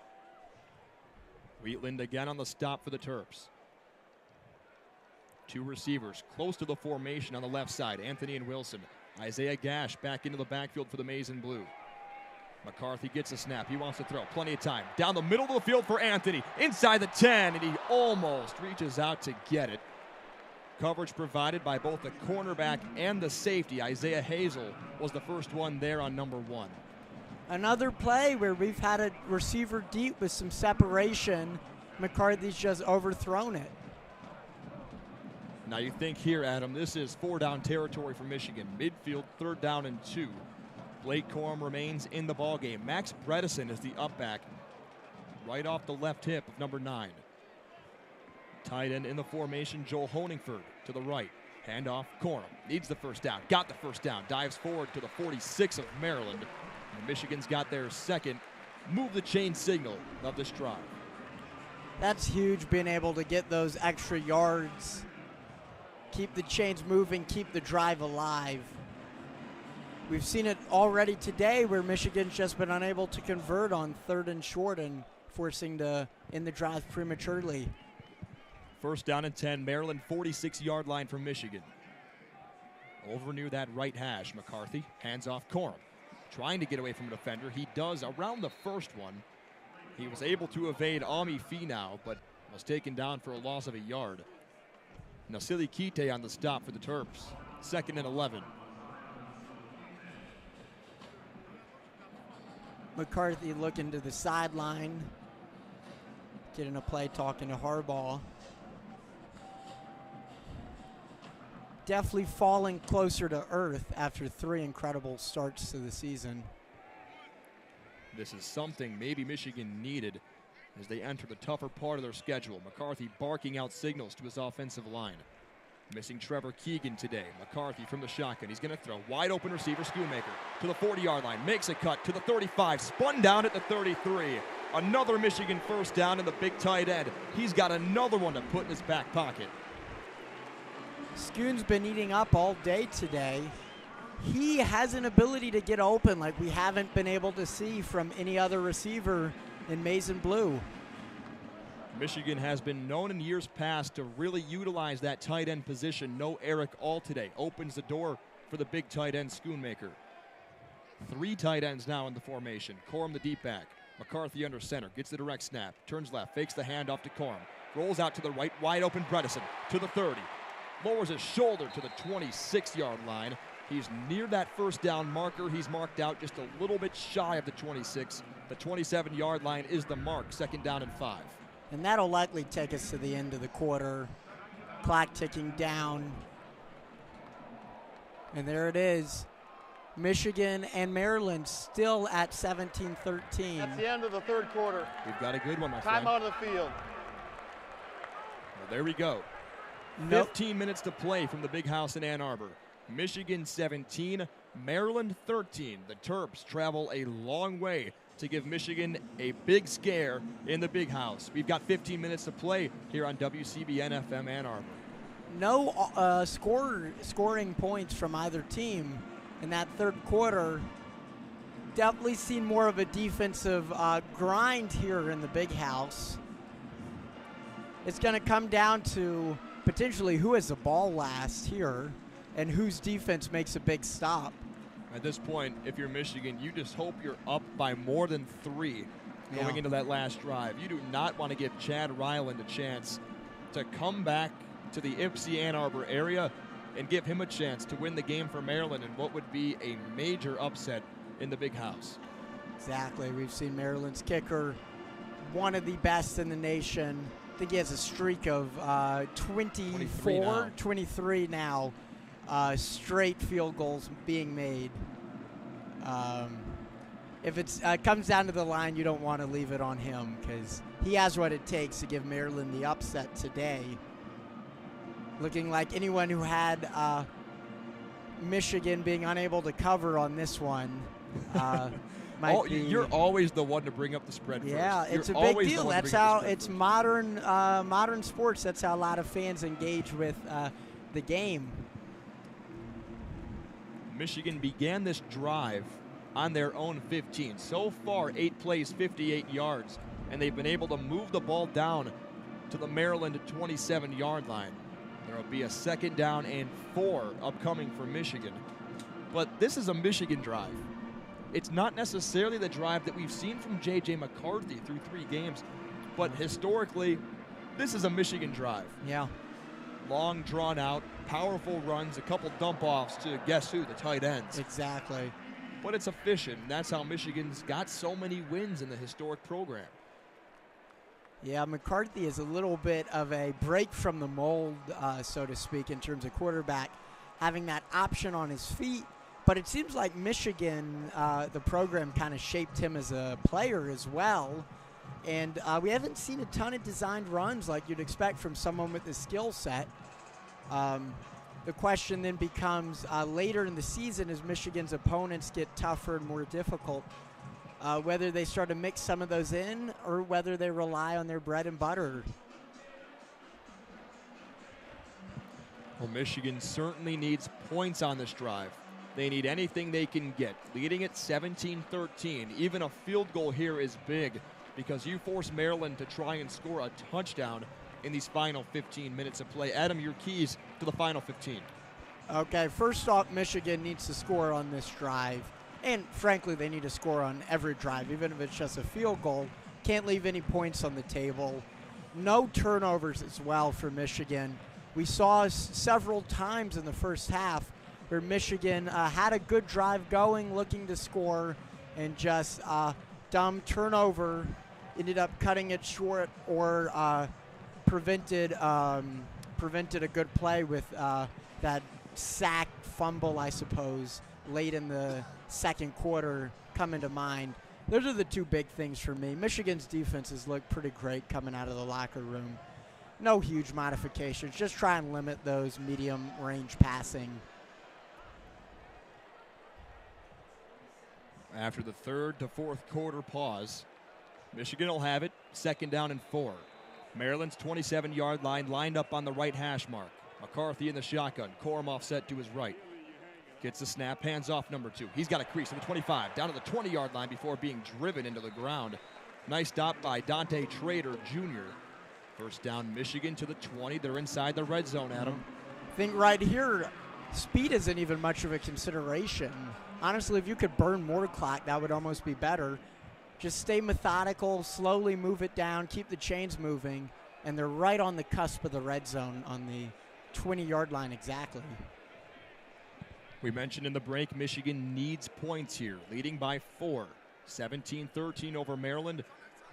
S1: Wheatland again on the stop for the Terps. 2 receivers close to the formation on the left side, Anthony and Wilson. Isaiah Gash back into the backfield for the Maize and Blue. McCarthy gets a snap. He wants to throw. Plenty of time. Down the middle of the field for Anthony. Inside the 10, and he almost reaches out to get it. Coverage provided by both the cornerback and the safety. Isaiah Hazel was the first one there on number 1.
S2: Another play where we've had a receiver deep with some separation. McCarthy's just overthrown it.
S1: Now you think here, Adam, this is 4-down territory for Michigan. Midfield, 3rd down and 2. Blake Corum remains in the ballgame. Max Bredesen is the up back, right off the left hip of number 9. Tight end in the formation, Joel Honingford to the right. Handoff, Corum needs the first down. Got the first down. Dives forward to the 46 of Maryland. And Michigan's got their second move the chain signal of this drive.
S2: That's huge, being able to get those extra yards, keep the chains moving, keep the drive alive. We've seen it already today where Michigan's just been unable to convert on 3rd and short and forcing to end the drive prematurely.
S1: 1st down and 10, Maryland 46-yard line from Michigan. Over near that right hash, McCarthy hands off Corum. Trying to get away from a defender. He does around the first one. He was able to evade Ami Finau, but was taken down for a loss of a yard. Nasili Kite on the stop for the Terps. 2nd and 11.
S2: McCarthy looking to the sideline, getting a play, talking to Harbaugh. Definitely falling closer to earth after 3 incredible starts to the season.
S1: This is something maybe Michigan needed as they enter the tougher part of their schedule. McCarthy barking out signals to his offensive line. Missing Trevor Keegan today. McCarthy from the shotgun. He's going to throw. Wide open receiver, Schoonmaker, to the 40-yard line. Makes a cut to the 35. Spun down at the 33. Another Michigan first down in the big tight end. He's got another one to put in his back pocket.
S2: Schoon's been eating up all day today. He has an ability to get open like we haven't been able to see from any other receiver in maize and blue.
S1: Michigan has been known in years past to really utilize that tight end position. No Eric All today. Opens the door for the big tight end, Schoonmaker. 3 tight ends now in the formation. Corum the deep back. McCarthy under center. Gets the direct snap. Turns left. Fakes the handoff to Corum. Rolls out to the right. Wide open Bredesen to the 30. Lowers his shoulder to the 26-yard line. He's near that first down marker. He's marked out just a little bit shy of the 26. The 27-yard line is the mark. 2nd down and 5.
S2: And that'll likely take us to the end of the quarter. Clock ticking down. And there it is. Michigan and Maryland still at 17-13.
S5: That's the end of the 3rd quarter.
S1: We've got a good one, my friend.
S5: Time out of the field.
S1: Well, there we go. 15 minutes to play from the big house in Ann Arbor. Michigan 17, Maryland 13. The Terps travel a long way to give Michigan a big scare in the big house. We've got 15 minutes to play here on WCBN FM Ann Arbor.
S2: No scoring points from either team in that 3rd quarter. Definitely seen more of a defensive grind here in the big house. It's going to come down to potentially who has the ball last here and whose defense makes a big stop.
S1: At this point, if you're Michigan, you just hope you're up by more than 3 going into that last drive. You do not want to give Chad Ryland a chance to come back to the Ypsi Ann Arbor area and give him a chance to win the game for Maryland in what would be a major upset in the big house.
S2: Exactly. We've seen Maryland's kicker, one of the best in the nation. I think he has a streak of 23 now. Straight field goals being made. If it comes down to the line, you don't want to leave it on him because he has what it takes to give Maryland the upset today. Looking like anyone who had Michigan being unable to cover on this one might be.
S1: You're always the one to bring up the spread first.
S2: Yeah, it's a big deal. That's how it's modern sports. That's how a lot of fans engage with the game.
S1: Michigan began this drive on their own 15. So far, 8 plays, 58 yards, and they've been able to move the ball down to the Maryland 27-yard line. There will be a 2nd down and 4 upcoming for Michigan. But this is a Michigan drive. It's not necessarily the drive that we've seen from J.J. McCarthy through 3 games, but historically, this is a Michigan drive.
S2: Yeah.
S1: Long, drawn out, powerful runs, a couple dump-offs to guess who, the tight ends.
S2: Exactly.
S1: But it's efficient, and that's how Michigan's got so many wins in the historic program.
S2: Yeah, McCarthy is a little bit of a break from the mold, so to speak, in terms of quarterback, having that option on his feet. But it seems like Michigan, the program kind of shaped him as a player as well. And we haven't seen a ton of designed runs like you'd expect from someone with the skill set. The question then becomes later in the season as Michigan's opponents get tougher and more difficult, whether they start to mix some of those in or whether they rely on their bread and butter.
S1: Well, Michigan certainly needs points on this drive. They need anything they can get. Leading at 17-13, even a field goal here is big because you force Maryland to try and score a touchdown in these final 15 minutes of play. Adam, your keys to the final 15.
S2: Okay, first off, Michigan needs to score on this drive. And frankly, they need to score on every drive, even if it's just a field goal. Can't leave any points on the table. No turnovers as well for Michigan. We saw several times in the first half where Michigan had a good drive going, looking to score, and just dumb turnover ended up cutting it short or prevented a good play with that sack fumble, I suppose, late in the second quarter coming to mind. Those are the two big things for me. Michigan's defense has looked pretty great coming out of the locker room. No huge modifications. Just try and limit those medium-range passing.
S1: After the third to fourth quarter pause, Michigan will have it, 2nd down and 4. Maryland's 27-yard line lined up on the right hash mark. McCarthy in the shotgun. Corum offset to his right. Gets the snap, hands off number 2. He's got a crease in the 25, down to the 20-yard line before being driven into the ground. Nice stop by Dante Trader Jr. First down, Michigan to the 20. They're inside the red zone, Adam.
S2: I think right here, speed isn't even much of a consideration. Honestly, if you could burn more clock, that would almost be better. Just stay methodical, slowly move it down, keep the chains moving, and they're right on the cusp of the red zone on the 20-yard line exactly.
S1: We mentioned in the break, Michigan needs points here, leading by 4. 17-13 over Maryland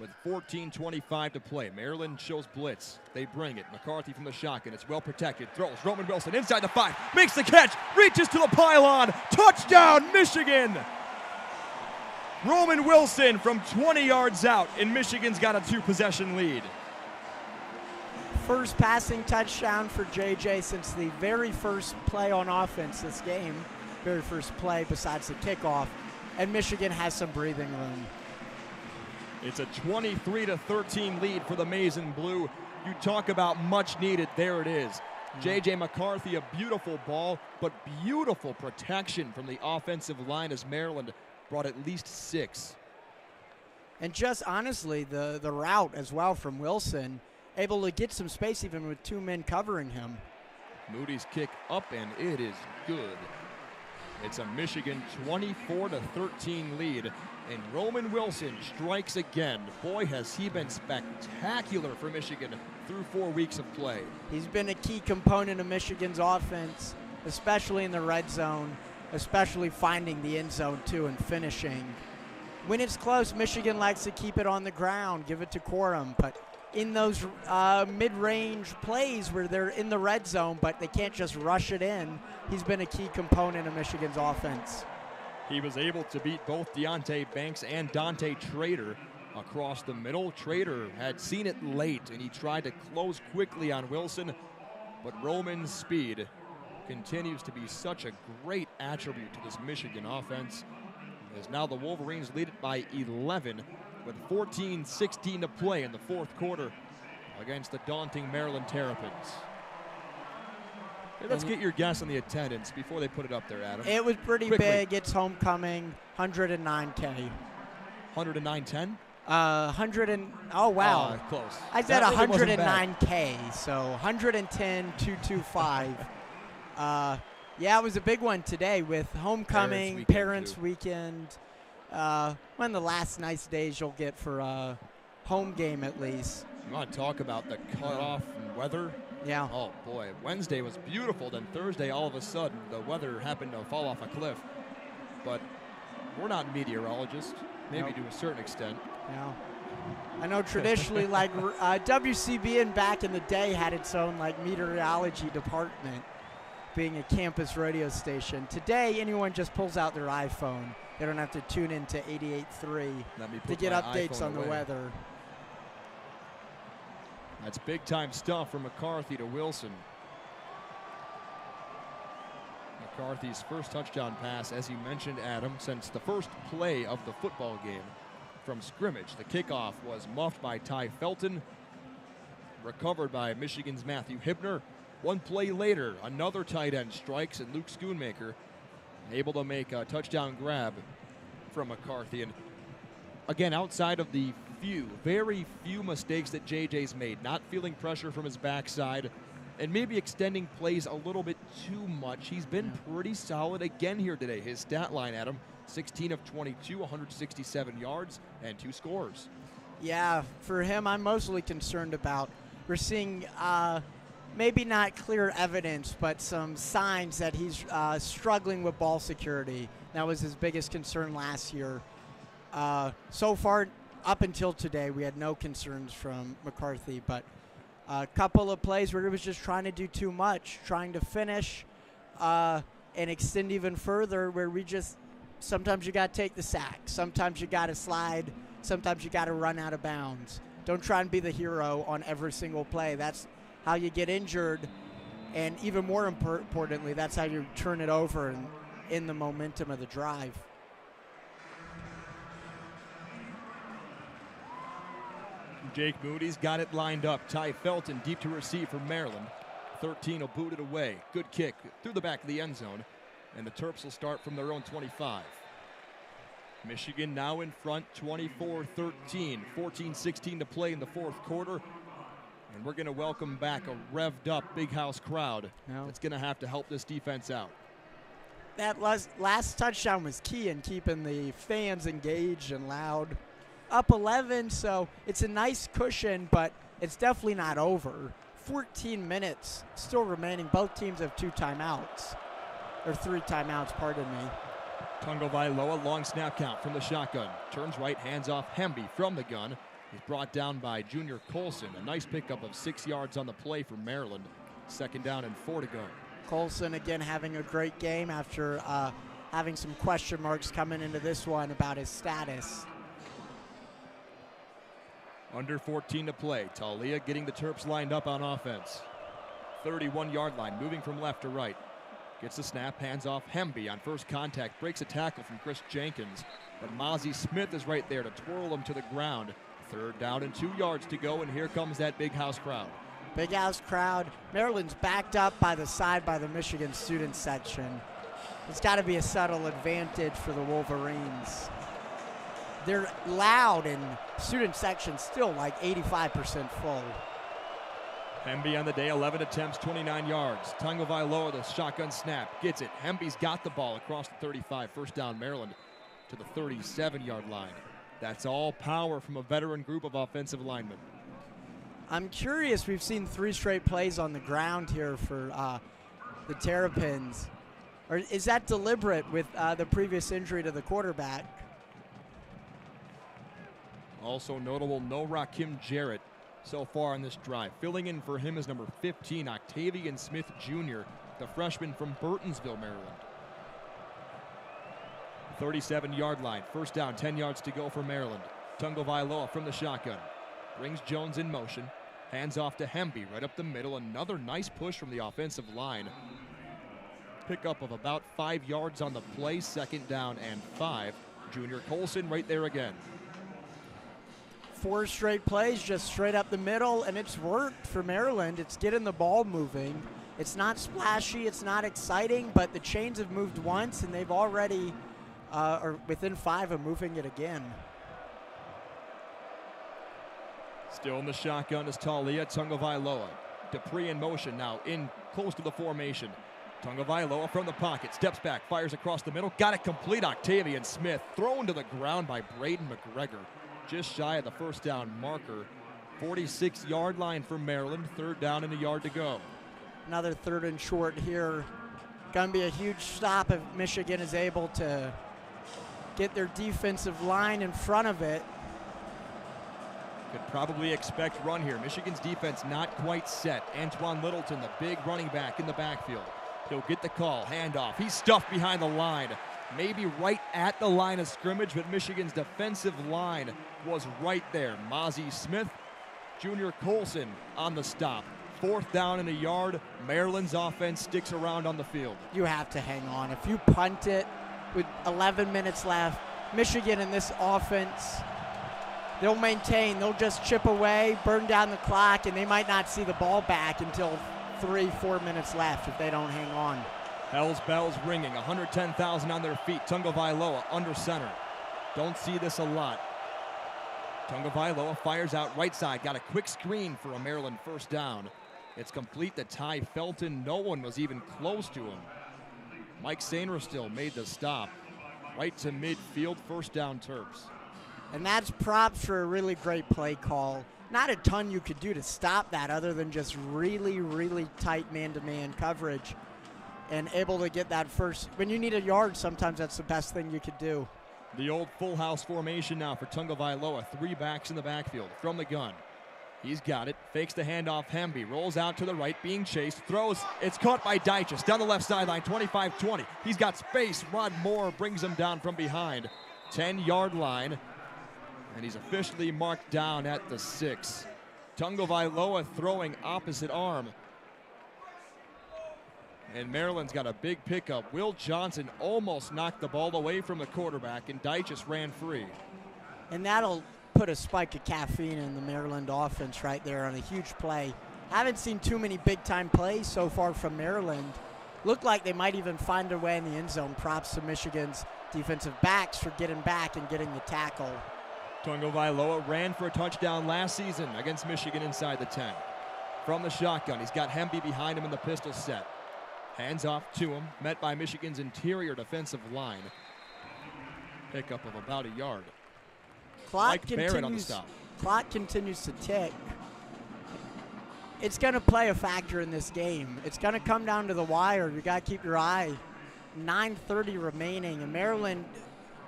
S1: with 14:25 to play. Maryland shows blitz. They bring it. McCarthy from the shotgun. It's well protected. Throws. Roman Wilson inside the 5. Makes the catch. Reaches to the pylon. Touchdown, Michigan! Roman Wilson from 20 yards out, and Michigan's got a 2-possession lead.
S2: First passing touchdown for JJ since the very first play on offense this game. Very first play besides the kickoff. And Michigan has some breathing room.
S1: It's a 23-13 lead for the Maize and Blue. You talk about much needed. There it is. J.J. McCarthy, a beautiful ball, but beautiful protection from the offensive line as Maryland brought at least 6.
S2: And just honestly, the route as well from Wilson, able to get some space even with 2 men covering him.
S1: Moody's kick up, and it is good. It's a Michigan 24-13 lead, and Roman Wilson strikes again. Boy, has he been spectacular for Michigan through 4 weeks of play.
S2: He's been a key component of Michigan's offense, especially in the red zone, especially finding the end zone too and finishing. When it's close, Michigan likes to keep it on the ground, give it to Corum, but in those mid-range plays where they're in the red zone but they can't just rush it in, he's been a key component of Michigan's offense.
S1: He was able to beat both Deontay Banks and Dante Trader across the middle. Trader had seen it late, and he tried to close quickly on Wilson, but Roman's speed continues to be such a great attribute to this Michigan offense, as now the Wolverines lead it by 11 with 14-16 to play in the fourth quarter against the daunting Maryland Terrapins. Hey, let's get your guess on the attendance before they put it up there, Adam.
S2: It was pretty
S1: Quickly.
S2: big. It's homecoming, 109K.
S1: 109-10?
S2: 100 and, oh, wow.
S1: Close.
S2: I said
S1: That really wasn't bad.
S2: 109K, so 110,225. Yeah, it was a big one today with homecoming, Parents' Weekend. One of the last nice days you'll get for a home game at least.
S1: You want to talk about the cutoff and weather?
S2: Yeah.
S1: Oh, boy. Wednesday was beautiful. Then Thursday, all of a sudden, the weather happened to fall off a cliff. But we're not meteorologists, maybe
S2: Nope.
S1: to a certain extent.
S2: Yeah. I know traditionally, like WCBN back in the day had its own like meteorology department, being a campus radio station. Today, anyone just pulls out their iPhone. They don't have to tune into 88.3 to get updates on the weather.
S1: That's big-time stuff from McCarthy to Wilson. McCarthy's first touchdown pass, as you mentioned, Adam, since the first play of the football game from scrimmage. The kickoff was muffed by Ty Felton, recovered by Michigan's Matthew Hibner. One play later, another tight end strikes, and Luke Schoonmaker able to make a touchdown grab from McCarthy. And again, outside of the very few mistakes that JJ's made, not feeling pressure from his backside, and maybe extending plays a little bit too much, he's been pretty solid again here today. His stat line, Adam, 16 of 22, 167 yards, and 2 scores.
S2: Yeah, for him, I'm mostly concerned about, we're seeing maybe not clear evidence, but some signs that he's struggling with ball security. That was his biggest concern last year. So far, up until today, we had no concerns from McCarthy, but a couple of plays where he was just trying to do too much, trying to finish and extend even further, where we just, sometimes you got to take the sack, sometimes you got to slide, sometimes you got to run out of bounds. Don't try and be the hero on every single play. That's how you get injured, and even more importantly, that's how you turn it over and in the momentum of the drive.
S1: Jake Moody's got it lined up. Ty Felton deep to receive for Maryland. 13 will boot it away. Good kick through the back of the end zone, and the Terps will start from their own 25. Michigan now in front, 24-13, 14-16 to play in the fourth quarter. And we're going to welcome back a revved up Big House crowd that's going to have to help this defense out.
S2: That last touchdown was key in keeping the fans engaged and loud. Up 11, so it's a nice cushion, but it's definitely not over. 14 minutes still remaining. Both teams have 2 timeouts, or 3 timeouts, pardon me.
S1: Tagovailoa, long snap count from the shotgun. Turns right, hands off Hemby from the gun. He's brought down by Junior Colson. A nice pickup of 6 yards on the play for Maryland. 2nd down and 4 to go.
S2: Colson again having a great game after having some question marks coming into this one about his status.
S1: Under 14 to play. Talia getting the Terps lined up on offense. 31-yard line, moving from left to right. Gets the snap, hands off Hemby on first contact. Breaks a tackle from Chris Jenkins. But Mozzie Smith is right there to twirl him to the ground. 3rd down and 2 yards to go, and here comes that Big House crowd.
S2: Big House crowd. Maryland's backed up by the side by the Michigan student section. It's got to be a subtle advantage for the Wolverines. They're loud, and student section still like 85% full.
S1: Hemby on the day, 11 attempts, 29 yards. Tagovailoa, the shotgun snap, gets it. Hemby's got the ball across the 35. 1st down, Maryland to the 37-yard line. That's all power from a veteran group of offensive linemen.
S2: I'm curious, we've seen 3 straight plays on the ground here for the Terrapins. Or is that deliberate with the previous injury to the quarterback?
S1: Also notable, no Rakim Jarrett so far in this drive. Filling in for him is number 15, Octavian Smith Jr., the freshman from Burtonsville, Maryland. 37-yard line, 1st down, 10 yards to go for Maryland. Tagovailoa from the shotgun. Brings Jones in motion. Hands off to Hemby, right up the middle. Another nice push from the offensive line. Pickup of about 5 yards on the play, 2nd down and 5. Junior Colson right there again.
S2: 4 straight plays just straight up the middle, and it's worked for Maryland. It's getting the ball moving. It's not splashy, it's not exciting, but the chains have moved once, and they've already, or within 5 of moving it again.
S1: Still in the shotgun is Talia. Tagovailoa. Dupree in motion now, in close to the formation. Tagovailoa from the pocket, steps back, fires across the middle. Got it complete, Octavian Smith. Thrown to the ground by Braden McGregor. Just shy of the 1st down marker. 46-yard line for Maryland. 3rd down and a yard to go.
S2: Another 3rd and short here. Going to be a huge stop if Michigan is able to get their defensive line in front of it.
S1: Could probably expect run here. Michigan's defense not quite set. Antoine Littleton, the big running back in the backfield. He'll get the call, handoff. He's stuffed behind the line. Maybe right at the line of scrimmage, but Michigan's defensive line was right there. Mozzie Smith, Junior Colson on the stop. 4th down and a yard. Maryland's offense sticks around on the field.
S2: You have to hang on. If you punt it with 11 minutes left, Michigan in this offense, they'll maintain. They'll just chip away, burn down the clock, and they might not see the ball back until 3-4 minutes left if they don't hang on.
S1: Hell's bells ringing, 110,000 on their feet. Tagovailoa under center. Don't see this a lot. Tagovailoa fires out right side. Got a quick screen for a Maryland first down. It's complete to Ty Felton. No one was even close to him. Mike Sainristil made the stop. Right to midfield, first down Terps.
S2: And that's props for a really great play call. Not a ton you could do to stop that other than just really, really tight man-to-man coverage and able to get that first. When you need a yard, sometimes that's the best thing you could do.
S1: The old full house formation now for Tagovailoa. 3 backs in the backfield from the gun. He's got it, fakes the handoff. Hemby rolls out to the right, being chased, throws. It's caught by Dyches down the left sideline, 25-20. He's got space. Rod Moore brings him down from behind. 10-yard line. And he's officially marked down at the 6. Tagovailoa throwing opposite arm. And Maryland's got a big pickup. Will Johnson almost knocked the ball away from the quarterback, and Dyches ran free.
S2: And that'll put a spike of caffeine in the Maryland offense right there on a huge play. Haven't seen too many big-time plays so far from Maryland. Looked like they might even find their way in the end zone. Props to Michigan's defensive backs for getting back and getting the tackle.
S1: Tagovailoa ran for a touchdown last season against Michigan inside the 10. From the shotgun, he's got Hemby behind him in the pistol set. Hands off to him, met by Michigan's interior defensive line. Pickup of about a yard.
S2: Clock continues to tick. It's going to play a factor in this game. It's going to come down to the wire. You got to keep your eye. 9:30 remaining, and Maryland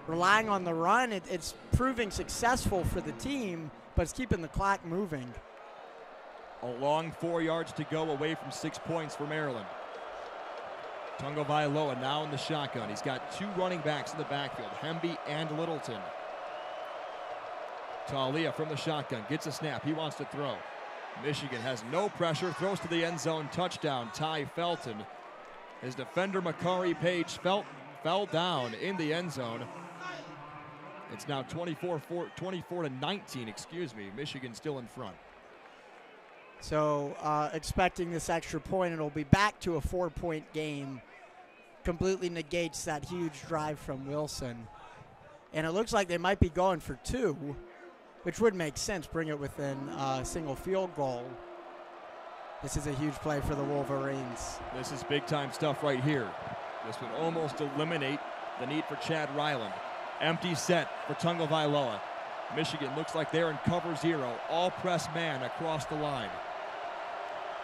S2: relying on the run. It's proving successful for the team, but it's keeping the clock moving.
S1: A long 4 yards to go away from 6 points for Maryland. Tagovailoa now in the shotgun. He's got 2 running backs in the backfield, Hemby and Littleton. Talia from the shotgun gets a snap. He wants to throw. Michigan has no pressure, throws to the end zone, touchdown, Ty Felton. His defender, Makari Page, fell down in the end zone. It's now 24-19, excuse me. Michigan still in front.
S2: So expecting this extra point, it'll be back to a 4-point game. Completely negates that huge drive from Wilson. And it looks like they might be going for 2, which would make sense, bring it within a single field goal. This is a huge play for the Wolverines.
S1: This is big-time stuff right here. This would almost eliminate the need for Chad Ryland. Empty set for Tagovailoa. Michigan looks like they're in cover 0. All press man across the line.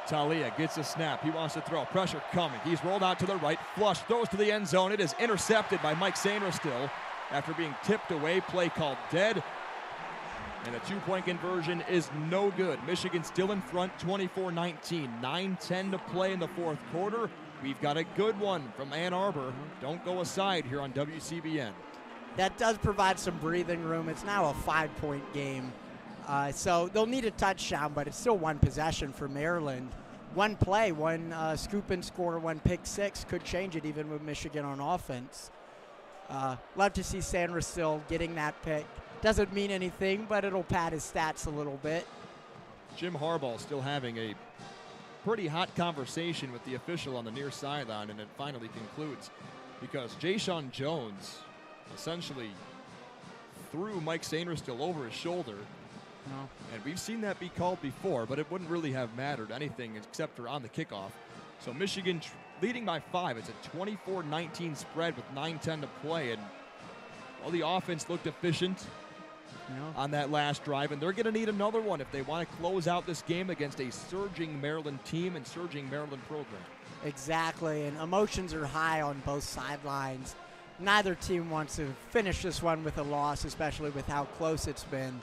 S1: Talia gets a snap. He wants to throw. Pressure coming. He's rolled out to the right. Flush. Throws to the end zone. It is intercepted by Mike Sainristil after being tipped away. Play called dead. And a 2-point conversion is no good. Michigan still in front, 24-19. 9:10 to play in the 4th quarter. We've got a good one from Ann Arbor. Don't go aside here on WCBN.
S2: That does provide some breathing room. It's now a 5-point game. So they'll need a touchdown, but it's still 1 possession for Maryland. 1 play, 1 scoop and score, 1 pick 6 could change it even with Michigan on offense. Love to see Sainristil getting that pick. Doesn't mean anything, but it'll pad his stats a little bit.
S1: Jim Harbaugh still having a pretty hot conversation with the official on the near sideline, and it finally concludes because Jayshon Jones essentially threw Mike Sainristil over his shoulder.
S2: No.
S1: And we've seen that be called before, but it wouldn't really have mattered anything except for on the kickoff. So Michigan leading by 5. It's a 24-19 spread with 9:10 to play, and well, the offense looked efficient on that last drive, and they're going to need another one if they want to close out this game against a surging Maryland team and surging Maryland program.
S2: Exactly, and emotions are high on both sidelines. Neither team wants to finish this one with a loss, especially with how close it's been.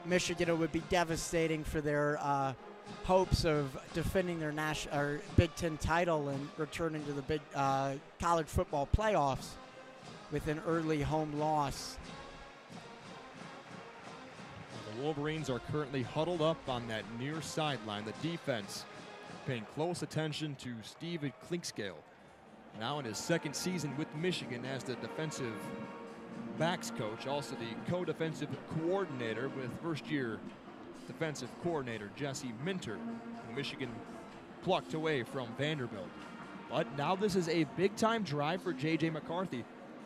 S2: Michigan, it would be devastating for their hopes of defending their Big Ten title and returning to the big college football playoffs with an early home loss.
S1: The Wolverines are currently huddled up on that near sideline. The defense paying close attention to Steve Klinkscale, now in his second season with Michigan as the defensive backs coach, also the co-defensive coordinator with first-year defensive coordinator Jesse Minter, who Michigan plucked away from Vanderbilt. But now this is a big-time drive for J.J. McCarthy.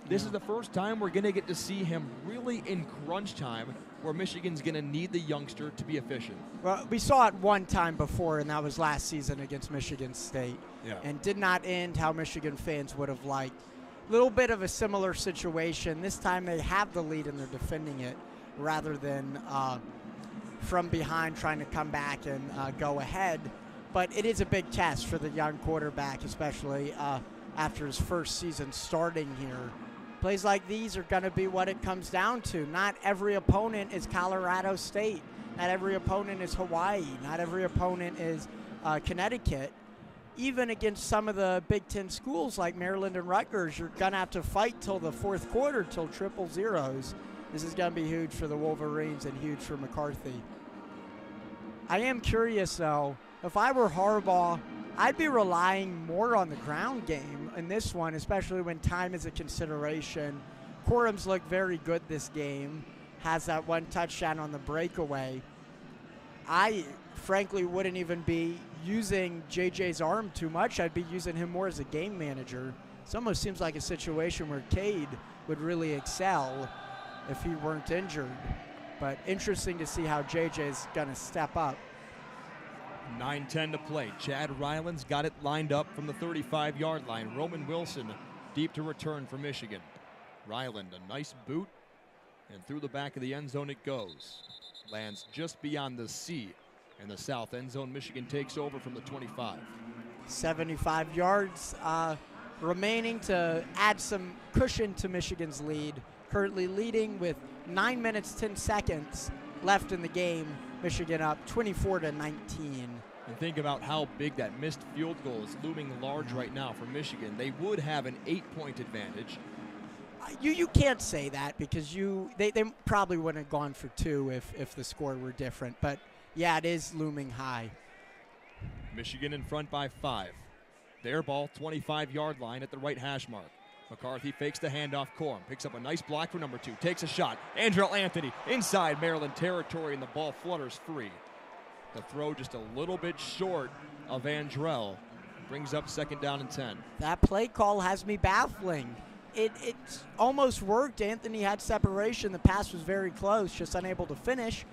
S1: This is the first time we're going to get to see him really in crunch time, where Michigan's going to need the youngster to be efficient.
S2: Well, we saw it one time before, and that was last season against Michigan State.
S1: Yeah.
S2: And did not end how Michigan fans would have liked. A little bit of a similar situation. This time they have the lead and they're defending it rather than from behind trying to come back and go ahead. But it is a big test for the young quarterback, especially after his first season starting here. Plays like these are going to be what it comes down to. Not every opponent is Colorado State. Not every opponent is Hawaii. Not every opponent is Connecticut. Even against some of the Big Ten schools like Maryland and Rutgers, you're going to have to fight till the fourth quarter, till triple zeros. This is going to be huge for the Wolverines and huge for McCarthy. I am curious, though. If I were Harbaugh, I'd be relying more on the ground game in this one, especially when time is a consideration. Corum's looked very good this game, has that one touchdown on the breakaway. I, frankly, wouldn't even be using JJ's arm too much. I'd be using him more as a game manager. It almost seems like a situation where Cade would really excel if he weren't injured. But interesting to see how JJ's going to step up.
S1: 9:10 to play. Chad Ryland's got it lined up from the 35-yard line. Roman Wilson deep to return for Michigan. Ryland, a nice boot, and through the back of the end zone it goes. Lands just beyond the C in the south end zone. Michigan takes over from the 25.
S2: 75 yards remaining to add some cushion to Michigan's lead. Currently leading with 9 minutes, 10 seconds left in the game. Michigan up 24-19.
S1: And think about how big that missed field goal is looming large right now for Michigan. They would have an 8-point advantage.
S2: You can't say that because they probably wouldn't have gone for 2 if the score were different. But, yeah, it is looming high.
S1: Michigan in front by 5. Their ball, 25-yard line at the right hash mark. McCarthy fakes the handoff. Corum picks up a nice block for number 2. Takes a shot. Andrell Anthony inside Maryland territory, and the ball flutters free. The throw just a little bit short of Andrell. Brings up 2nd down and 10.
S2: That play call has me baffling. It almost worked. Anthony had separation. The pass was very close, just unable to finish.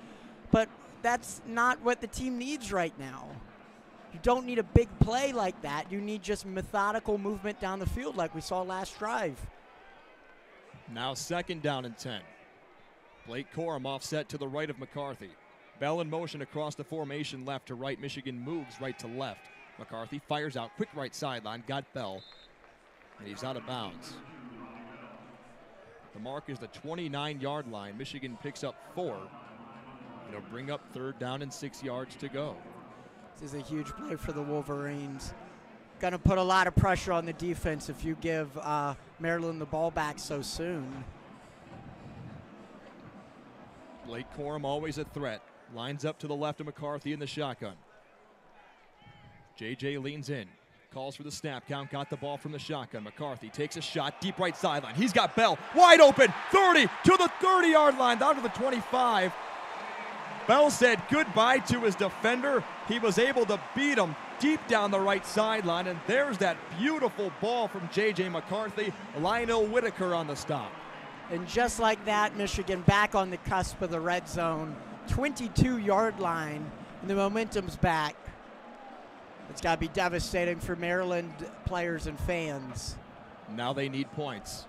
S2: But that's not what the team needs right now. You don't need a big play like that. You need just methodical movement down the field like we saw last drive.
S1: Now 2nd down and 10. Blake Corum offset to the right of McCarthy. Bell in motion across the formation left to right. Michigan moves right to left. McCarthy fires out, quick right sideline, got Bell, and he's out of bounds. The mark is the 29-yard line. Michigan picks up 4. It'll bring up 3rd down and 6 yards to go.
S2: This is a huge play for the Wolverines. Going to put a lot of pressure on the defense if you give Maryland the ball back so soon.
S1: Blake Corum always a threat. Lines up to the left of McCarthy in the shotgun. JJ leans in. Calls for the snap count. Got the ball from the shotgun. McCarthy takes a shot. Deep right sideline. He's got Bell. Wide open. 30 to the 30-yard line. Down to the 25. Bell said goodbye to his defender. He was able to beat him deep down the right sideline. And there's that beautiful ball from J.J. McCarthy. Lionel Whitaker on the stop.
S2: And just like that, Michigan back on the cusp of the red zone. 22-yard line. And the momentum's back. It's got to be devastating for Maryland players and fans.
S1: Now they need points.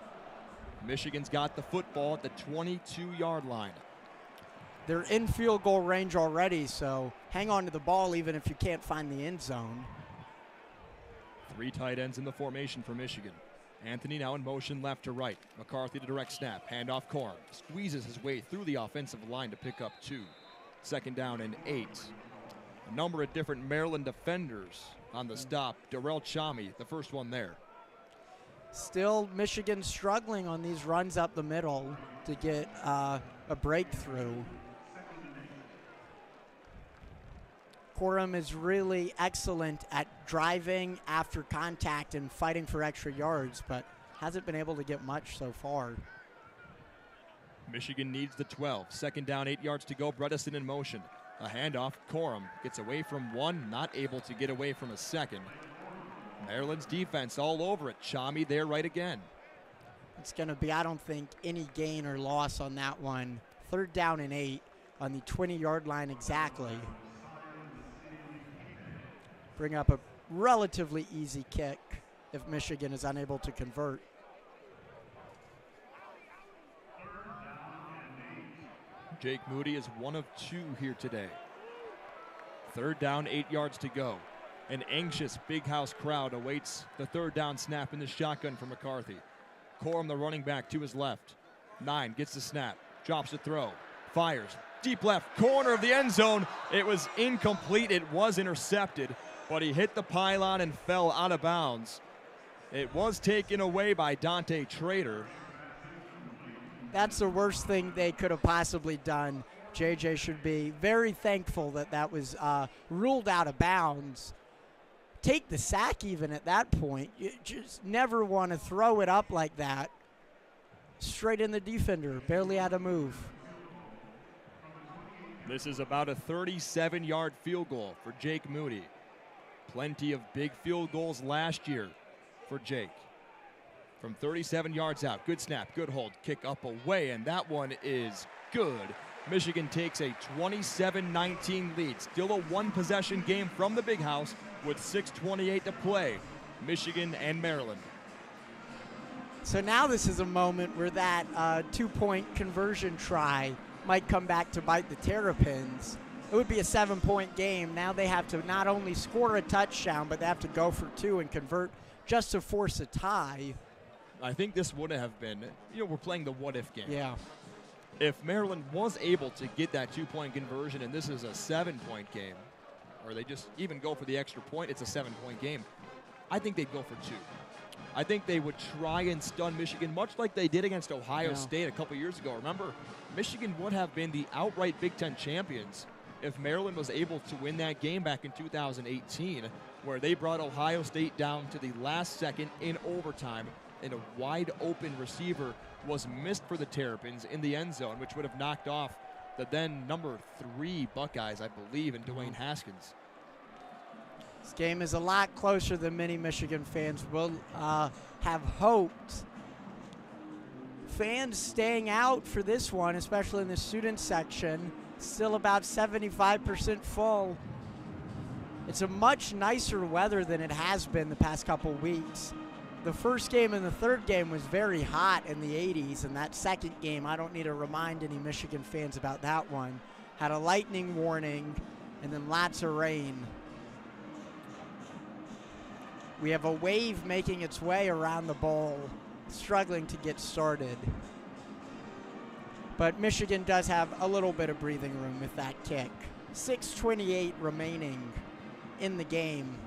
S1: Michigan's got the football at the 22-yard line.
S2: They're in field goal range already, so hang on to the ball even if you can't find the end zone.
S1: 3 tight ends in the formation for Michigan. Anthony now in motion left to right. McCarthy to direct snap. Handoff Corum. Squeezes his way through the offensive line to pick up 2. 2nd down and 8. A number of different Maryland defenders on the stop. Darrell Chami, the first one there.
S2: Still Michigan struggling on these runs up the middle to get a breakthrough. Corum is really excellent at driving after contact and fighting for extra yards, but hasn't been able to get much so far.
S1: Michigan needs the 12. 2nd down, 8 yards to go. Bredesen in motion. A handoff. Corum gets away from one, not able to get away from a second. Maryland's defense all over it. Chami there right again.
S2: It's going to be, I don't think, any gain or loss on that one. 3rd down and 8 on the 20-yard line exactly. Bring up a relatively easy kick if Michigan is unable to convert.
S1: Jake Moody is 1 of 2 here today. 3rd down, 8 yards to go. An anxious Big House crowd awaits the 3rd down snap in the shotgun for McCarthy. Corum, the running back, to his left. 9 gets the snap, drops the throw, fires. Deep left corner of the end zone. It was incomplete. It was intercepted, but he hit the pylon and fell out of bounds. It was taken away by Dante Trader.
S2: That's the worst thing they could have possibly done. JJ should be very thankful that that was ruled out of bounds. Take the sack even at that point. You just never want to throw it up like that. Straight in the defender, barely had to move.
S1: This is about a 37-yard field goal for Jake Moody. Plenty of big field goals last year for Jake. From 37 yards out, good snap, good hold, kick up away, and that one is good. Michigan takes a 27-19 lead. Still a one-possession game from the Big House with 6:28 to play. Michigan and Maryland.
S2: So now this is a moment where that 2-point conversion try might come back to bite the Terrapins. It would be a 7-point game. Now they have to not only score a touchdown, but they have to go for 2 and convert just to force a tie.
S1: I think this would have been, we're playing the what-if game.
S2: Yeah.
S1: If Maryland was able to get that 2-point conversion, and this is a 7-point game, or they just even go for the extra point, it's a 7-point game, I think they'd go for 2. I think they would try and stun Michigan, much like they did against Ohio State a couple years ago. Remember, Michigan would have been the outright Big Ten champions if Maryland was able to win that game back in 2018, where they brought Ohio State down to the last second in overtime, and a wide-open receiver was missed for the Terrapins in the end zone, which would have knocked off the then number 3 Buckeyes, I believe, in Dwayne Haskins.
S2: This game is a lot closer than many Michigan fans will have hoped. Fans staying out for this one, especially in the student section, still about 75% full. It's a much nicer weather than it has been the past couple weeks. The first game and the third game was very hot in the 80s, and that second game, I don't need to remind any Michigan fans about that one, had a lightning warning and then lots of rain. We have a wave making its way around the bowl, struggling to get started. But Michigan does have a little bit of breathing room with that kick. 6:28 remaining in the game.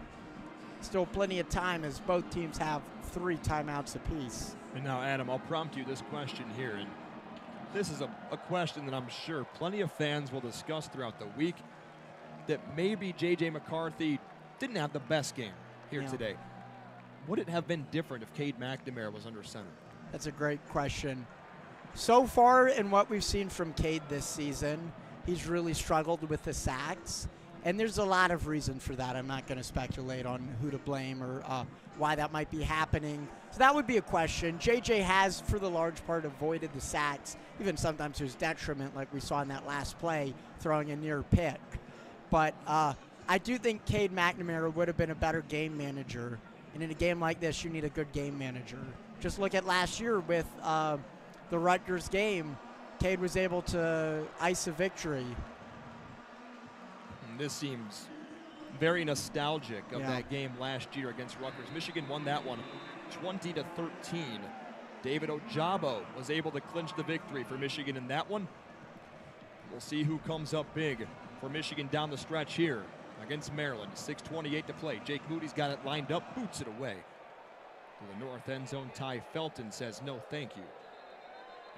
S2: Still plenty of time as both teams have 3 timeouts apiece.
S1: And now, Adam, I'll prompt you this question here. And this is a question that I'm sure plenty of fans will discuss throughout the week, that maybe J.J. McCarthy didn't have the best game here today. Would it have been different if Cade McNamara was under center?
S2: That's a great question. So far in what we've seen from Cade this season, he's really struggled with the sacks. And there's a lot of reason for that. I'm not going to speculate on who to blame or why that might be happening. So that would be a question. JJ has, for the large part, avoided the sacks, even sometimes to his detriment, like we saw in that last play, throwing a near pick. But I do think Cade McNamara would have been a better game manager. And in a game like this, you need a good game manager. Just look at last year with the Rutgers game. Cade was able to ice a victory.
S1: This seems very nostalgic of that game last year against Rutgers. Michigan won that one 20-13. David Ojabo was able to clinch the victory for Michigan in that one. We'll see who comes up big for Michigan down the stretch here against Maryland. 6:28 to play. Jake Moody's got it lined up, boots it away. To the north end zone, Ty Felton says no thank you.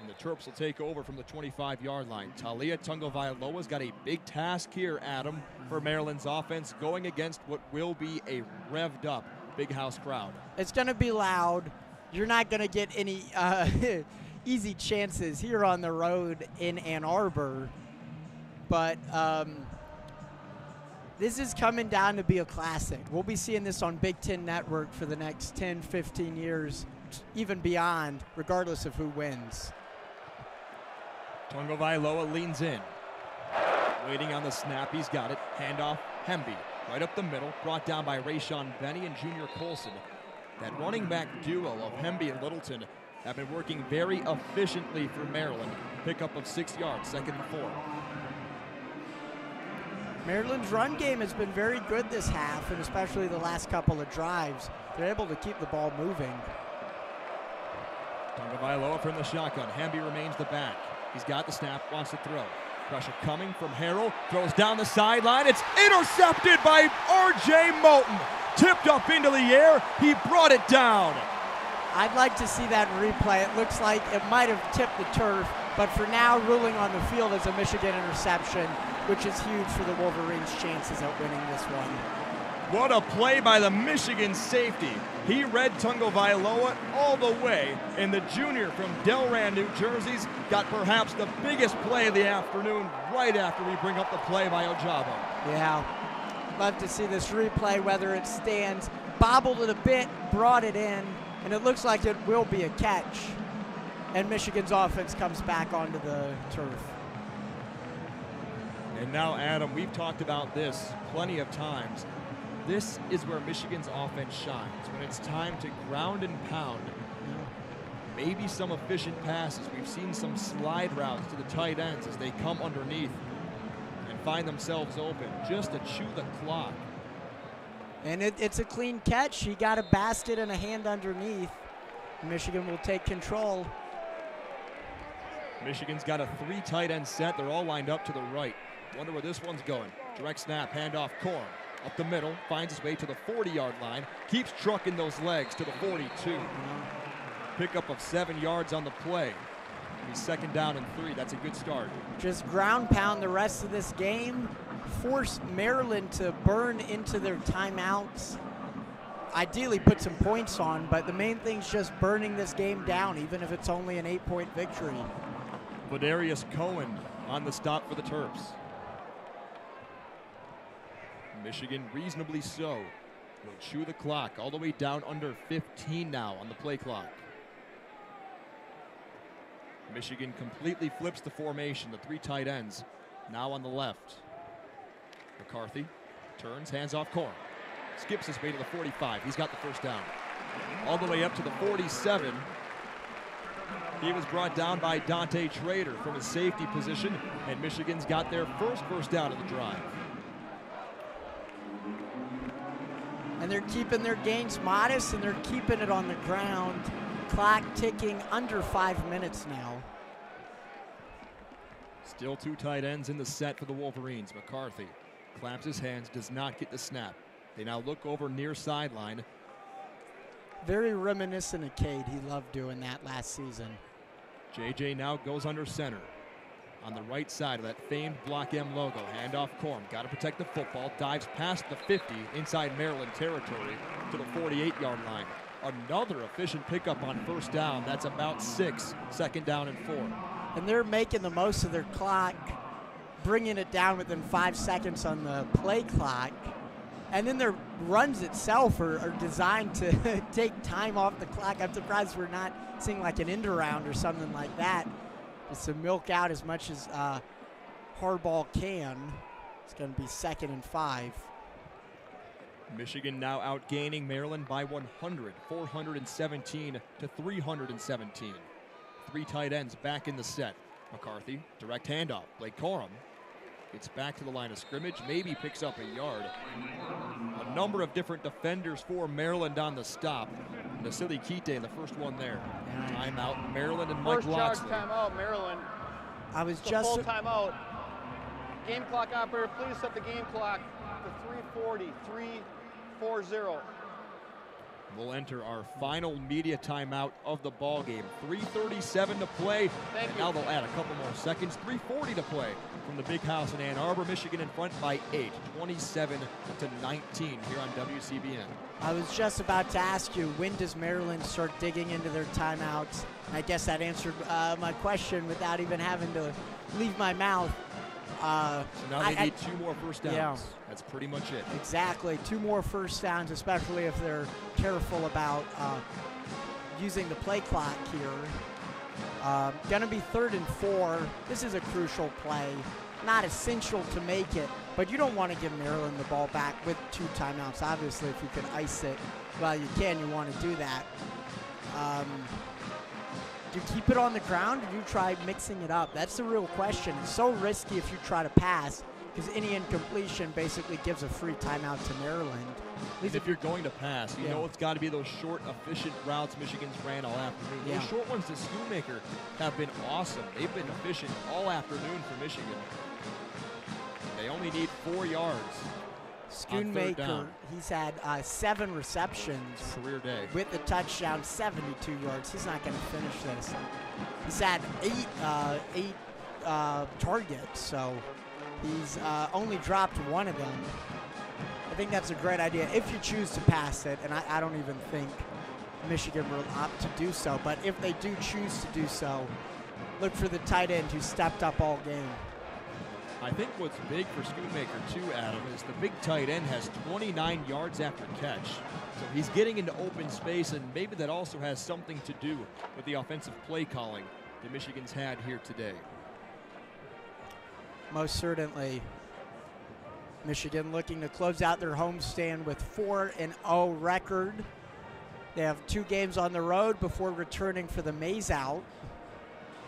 S1: And the Terps will take over from the 25-yard line. Talia Tungavailoa's got a big task here, Adam, for Maryland's offense, going against what will be a revved up big house crowd.
S2: It's going to be loud. You're not going to get any easy chances here on the road in Ann Arbor. But this is coming down to be a classic. We'll be seeing this on Big Ten Network for the next 10, 15 years, even beyond, regardless of who wins.
S1: Tungavailoa leans in. Waiting on the snap, he's got it. Handoff, Hemby. Right up the middle, brought down by Rayshon Benny and Junior Colson. That running back duo of Hemby and Littleton have been working very efficiently for Maryland. Pickup of 6 yards, 2nd and 4.
S2: Maryland's run game has been very good this half, and especially the last couple of drives. They're able to keep the ball moving.
S1: Tungavailoa from the shotgun. Hemby remains the back. He's got the snap, wants to throw. Pressure coming from Harrell. Throws down the sideline. It's intercepted by R.J. Moulton. Tipped up into the air. He brought it down.
S2: I'd like to see that replay. It looks like it might have tipped the turf, but for now, ruling on the field as a Michigan interception, which is huge for the Wolverines' chances at winning this one.
S1: What a play by the Michigan safety. He read Tungavailoa all the way, and the junior from Delran, New Jersey's got perhaps the biggest play of the afternoon right after we bring up the play by Ojabo.
S2: Yeah, love to see this replay, whether it stands, bobbled it a bit, brought it in, and it looks like it will be a catch. And Michigan's offense comes back onto the turf.
S1: And now, Adam, we've talked about this plenty of times. This is where Michigan's offense shines, when it's time to ground and pound. Maybe some efficient passes. We've seen some slide routes to the tight ends as they come underneath and find themselves open, just to chew the clock.
S2: And it's a clean catch. He got a basket and a hand underneath. Michigan will take control.
S1: Michigan's got a 3 tight end set. They're all lined up to the right. Wonder where this one's going. Direct snap, handoff, Corum. Up the middle, finds his way to the 40-yard line. Keeps trucking those legs to the 42. Pickup of 7 yards on the play. He's 2nd down and 3. That's a good start.
S2: Just ground pound the rest of this game. Force Maryland to burn into their timeouts. Ideally put some points on, but the main thing's just burning this game down, even if it's only an 8-point victory.
S1: Ladarius Cohen on the stop for the Terps. Michigan reasonably so will chew the clock all the way down under 15 now on the play clock. Michigan completely flips the formation, the 3 tight ends now on the left. McCarthy turns, hands off Corum. Skips his way to the 45. He's got the 1st down. All the way up to the 47. He was brought down by Dante Trader from his safety position, and Michigan's got their first down of the drive.
S2: And they're keeping their gains modest, and they're keeping it on the ground. Clock ticking under 5 minutes now.
S1: Still 2 tight ends in the set for the Wolverines. McCarthy claps his hands, does not get the snap. They now look over near sideline.
S2: Very reminiscent of Cade. He loved doing that last season.
S1: JJ now goes under center. On the right side of that famed Block M logo. Handoff Corum. Got to protect the football. Dives past the 50 inside Maryland territory to the 48-yard line. Another efficient pickup on 1st down. That's about 6. 2nd down and 4.
S2: And they're making the most of their clock, bringing it down within 5 seconds on the play clock. And then their runs itself are designed to take time off the clock. I'm surprised we're not seeing like an end around or something like that. Just to milk out as much as Harbaugh can. It's going to be 2nd and 5.
S1: Michigan now outgaining Maryland by 100, 417 to 317. 3 tight ends back in the set. McCarthy, direct handoff. Blake Corum gets back to the line of scrimmage, maybe picks up a yard. A number of different defenders for Maryland on the stop. Nasili Kite in the first one there. Timeout, Maryland and Mike
S5: First charge
S1: Loxley.
S5: timeout, Maryland.
S2: I was
S5: It's a
S2: just
S5: full timeout. Game clock operator, please set the game clock to 3:40, 3:40.
S1: We'll enter our final media timeout of the ball game. 3:37 to play.
S5: Thank
S1: and
S5: you.
S1: now they'll add a couple more seconds. 3:40 to play from the big house in Ann Arbor. Michigan in front by 8, 27-19 here on WCBN.
S2: I was just about to ask you, when does Maryland start digging into their timeouts? I guess that answered my question without even having to leave my mouth.
S1: So now they need 2 more first downs.
S2: Yeah.
S1: That's pretty much it.
S2: Exactly, 2 more first downs, especially if they're careful about using the play clock here. Gonna be 3rd and 4. This is a crucial play. Not essential to make it, but you don't want to give Maryland the ball back with 2 timeouts. Obviously, if you can ice it while you can, you want to do that. Do you keep it on the ground, or do you try mixing it up? That's the real question. It's so risky if you try to pass, because any incompletion basically gives a free timeout to Maryland.
S1: And if you're going to pass, you
S2: Yeah.
S1: know it's got to be those short, efficient routes Michigan's ran all afternoon.
S2: Yeah.
S1: Those short ones to Schoonmaker have been awesome. They've been efficient all afternoon for Michigan. They only need 4 yards. on 3rd
S2: Schoonmaker,
S1: down.
S2: he's had 7 receptions
S1: Career day.
S2: with the touchdown, 72 yards. He's not going to finish this. He's had 8 targets, so he's only dropped 1 of them. I think that's a great idea if you choose to pass it, and I don't even think Michigan will opt to do so. But if they do choose to do so, look for the tight end who stepped up all game.
S1: I think what's big for Schoonmaker too, Adam, is the big tight end has 29 yards after catch. So he's getting into open space, and maybe that also has something to do with the offensive play calling that Michigan's had here today.
S2: Most certainly. Michigan looking to close out their homestand with 4-0 record. They have 2 games on the road before returning for the Maize Out.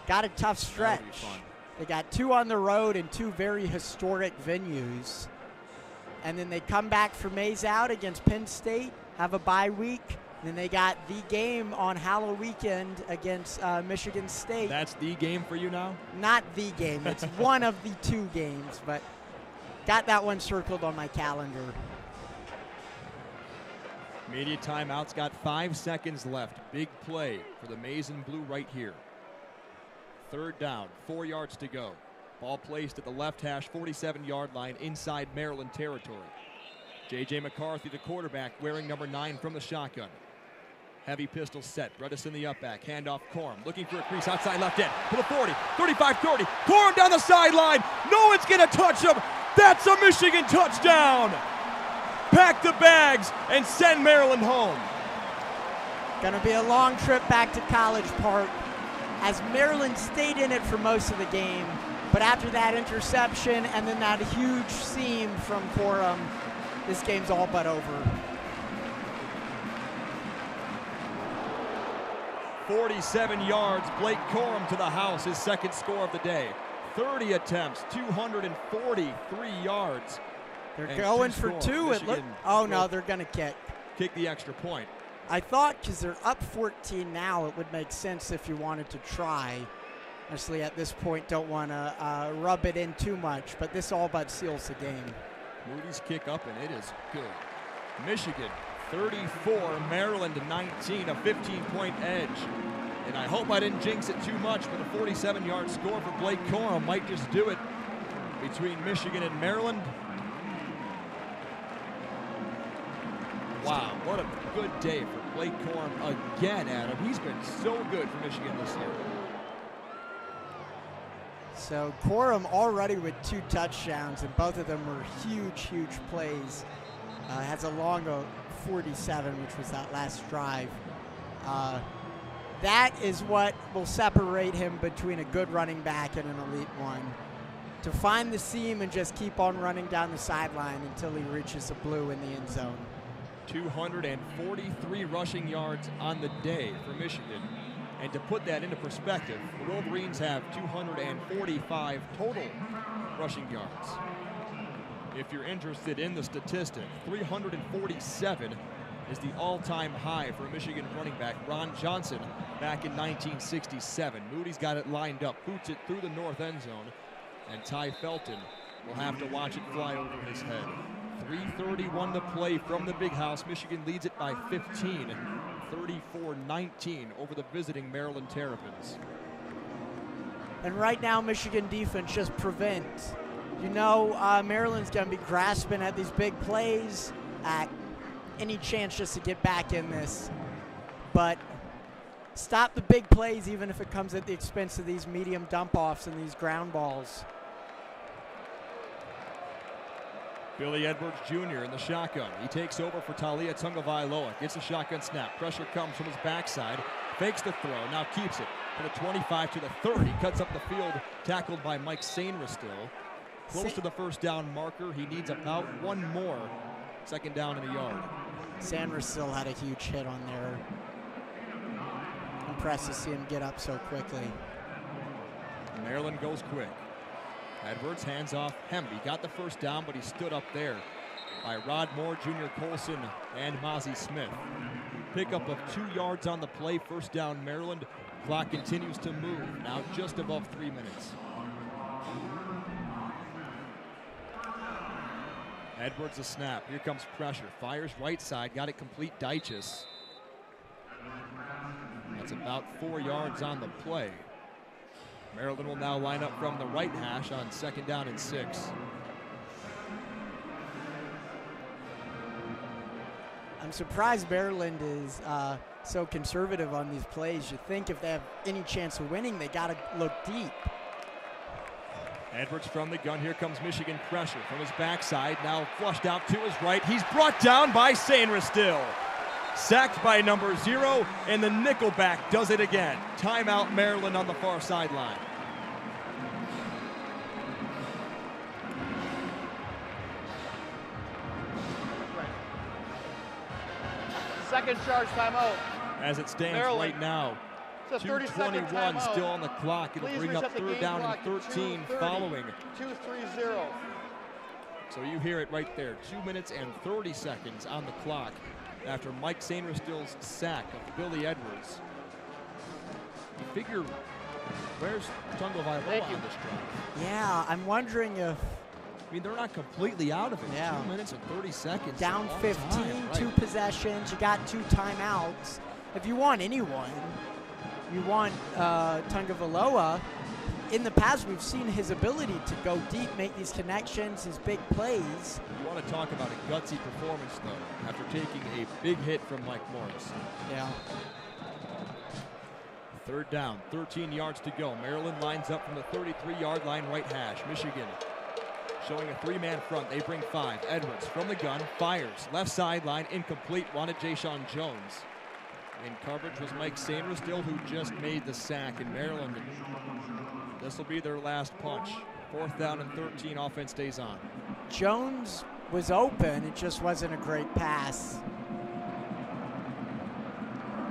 S2: Got a tough stretch.
S1: That'll be fun.
S2: They got 2 on the road in 2 very historic venues. And then they come back for Maize Out against Penn State, have a bye week. Then they got the game on Halloween weekend against Michigan State.
S1: That's the game for you now?
S2: Not the game. It's one of the 2 games, but got that one circled on my calendar.
S1: Media timeout's got 5 seconds left. Big play for the Maize and Blue right here. 3rd down, 4 yards to go. Ball placed at the left hash, 47-yard line inside Maryland territory. J.J. McCarthy, the quarterback, wearing number 9 from the shotgun. Heavy pistol set. Bredesen in the up back. Handoff Corum. Looking for a crease outside left end. To the 40, 35-30. Corum down the sideline. No one's going to touch him. That's a Michigan touchdown. Pack the bags and send Maryland home.
S2: Going to be a long trip back to College Park, as Maryland stayed in it for most of the game. But after that interception and then that huge seam from Corum, this game's all but over.
S1: 47 yards. Blake Corum to the house, his 2nd score of the day. 30 attempts, 243 yards.
S2: They're
S1: And
S2: going
S1: 2
S2: for
S1: scores.
S2: 2. It look,
S1: Michigan
S2: oh no,
S1: will
S2: they're going to kick.
S1: Kick the extra point.
S2: I thought because they're up 14 now, it would make sense if you wanted to try. Honestly, at this point, don't want to rub it in too much, but this all but seals the game.
S1: Moody's kick up, and it is good. Michigan 34, Maryland 19, a 15-point edge. And I hope I didn't jinx it too much, but a 47-yard score for Blake Corum might just do it between Michigan and Maryland. Wow, what a good day for Blake Corum again, Adam. He's been so good for Michigan this year.
S2: So Corum already with 2 touchdowns, and both of them were huge, huge plays. Has a long 47, which was that last drive. That is what will separate him between a good running back and an elite one. To find the seam and just keep on running down the sideline until he reaches the blue in the end zone.
S1: 243 rushing yards on the day for Michigan. And to put that into perspective, the Wolverines have 245 total rushing yards. If you're interested in the statistic, 347 is the all-time high for a Michigan running back, Ron Johnson, back in 1967. Moody's got it lined up, boots it through the north end zone, and Ty Felton will have to watch it fly over his head. 3:31 to play from the Big House. Michigan leads it by 15, 34-19 over the visiting Maryland Terrapins.
S2: And right now, Michigan defense just prevents. You know, Maryland's going to be grasping at these big plays, at any chance just to get back in this. But stop the big plays, even if it comes at the expense of these medium dump-offs and these ground balls.
S1: Billy Edwards Jr. in the shotgun. He takes over for Talia Tungavailoa. Gets a shotgun snap. Pressure comes from his backside. Fakes the throw. Now keeps it to the 25 to the 30. Cuts up the field. Tackled by Mike Sainristil. Close to the first down marker. He needs about one more. Second down and a yard.
S2: Sainristil had a huge hit on there. Impressed to see him get up so quickly.
S1: Maryland goes quick. Edwards hands off Hemby. Got the first down, but he stood up there by Rod Moore, Junior Colson, and Mozzie Smith. Pickup of 2 yards on the play. First down, Maryland. Clock continues to move. Now just above 3 minutes. Edwards a snap. Here comes pressure. Fires right side. Got it complete. Deiches. That's about 4 yards on the play. Maryland will now line up from the right hash on second down and 6.
S2: I'm surprised Maryland is so conservative on these plays. You think if they have any chance of winning, they got to look deep.
S1: Edwards from the gun. Here comes Michigan pressure from his backside. Now flushed out to his right. He's brought down by Sainristil. Sacked by number 0, and the nickelback does it again. Timeout, Maryland on the far sideline.
S5: Second charge timeout.
S1: As it stands
S5: Maryland.
S1: right now,
S5: It's a 30-second
S1: 2:21
S5: timeout.
S1: still on the clock. It'll
S5: Please
S1: bring up
S5: reset the
S1: third
S5: game
S1: down
S5: clock
S1: and
S5: to
S1: 13
S5: 2:30.
S1: following.
S5: 2:30.
S1: So you hear it right there. 2 minutes and 30 seconds on the clock after Mike Sainristil's sack of Billy Edwards. You figure, where's Tungavailoa on this drive?
S2: Yeah, I'm wondering if
S1: I mean, they're not completely out of it.
S2: Yeah.
S1: 2 minutes and 30 seconds.
S2: down
S1: is a long
S2: 15,
S1: time, right?
S2: 2 possessions, you got 2 timeouts. If you want anyone, you want Tungavailoa. In the past, we've seen his ability to go deep, make these connections, his big plays.
S1: You want to talk about a gutsy performance, though, after taking a big hit from Mike Morris.
S2: Yeah.
S1: Third down, 13 yards to go. Maryland lines up from the 33-yard line right hash. Michigan showing a 3-man front. They bring 5. Edwards from the gun, fires. Left sideline, incomplete. Wanted Jayshon Jones. In coverage was Mike Sainristil, who just made the sack in Maryland. This will be their last punch. 4th down and 13, offense stays on.
S2: Jones was open, it just wasn't a great pass.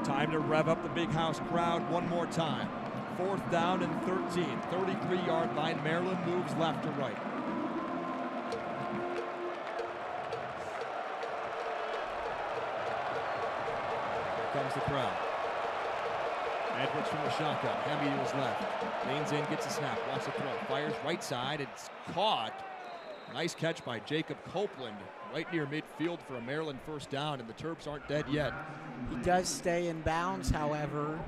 S1: Time to rev up the Big House crowd one more time. 4th down and 13, 33-yard line. Maryland moves left to right. Here comes the crowd. Edwards from the shotgun. Hemby to his left. Leans in, gets a snap, wants to throw. Fires right side. It's caught. Nice catch by Jacob Copeland right near midfield for a Maryland first down, and the Terps aren't dead yet.
S2: He does stay in bounds, however,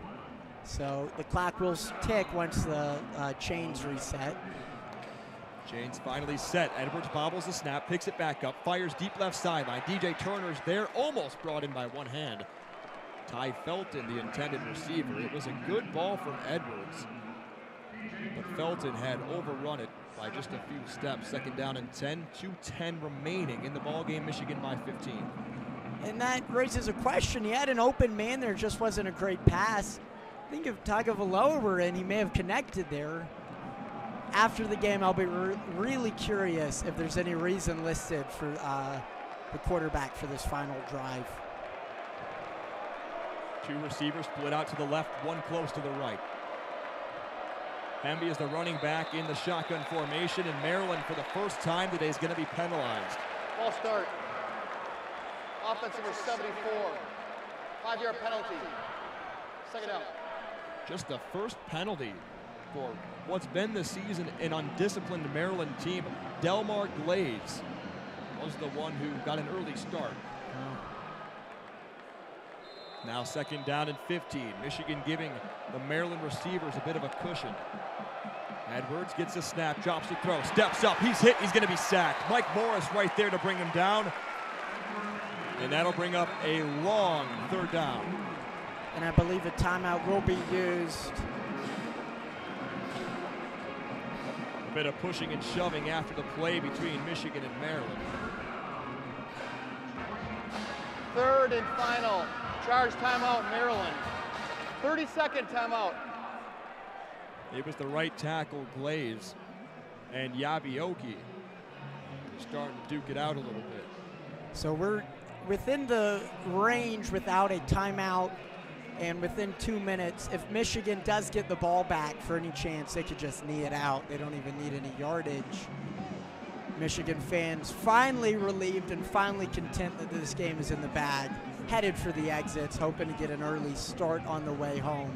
S2: so the clock will tick once the chains reset.
S1: Chains finally set. Edwards bobbles the snap, picks it back up, fires deep left sideline. DJ Turner's there, almost brought in by one hand. Ty Felton, the intended receiver. It was a good ball from Edwards, but Felton had overrun it by just a few steps. Second down and 10, 2:10 remaining in the ballgame. Michigan by 15.
S2: And that raises a question. He had an open man there, just wasn't a great pass. I think if Tungavailoa were in, he may have connected there. After the game, I'll be really curious if there's any reason listed for the quarterback for this final drive.
S1: 2 receivers split out to the left, 1 close to the right. Hemby is the running back in the shotgun formation, and Maryland for the first time today is going to be penalized.
S5: Ball start. offense number 74. 5-yard penalty. Second out.
S1: Just the first penalty for what's been this season an undisciplined Maryland team. Delmar Glaze was the one who got an early start. Now second down and 15. Michigan giving the Maryland receivers a bit of a cushion. Edwards gets a snap, drops the throw, steps up, he's hit, he's going to be sacked. Mike Morris right there to bring him down. And that'll bring up a long third down.
S2: And I believe a timeout will be used.
S1: A bit of pushing and shoving after the play between Michigan and Maryland.
S5: Third and final. Charge timeout, Maryland. 30-second timeout.
S1: It was the right tackle, Glaze, and Yabioki starting to duke it out a little bit.
S2: So we're within the range without a timeout, and within 2 minutes, if Michigan does get the ball back for any chance, they could just knee it out. They don't even need any yardage. Michigan fans finally relieved and finally content that this game is in the bag, headed for the exits, hoping to get an early start on the way home.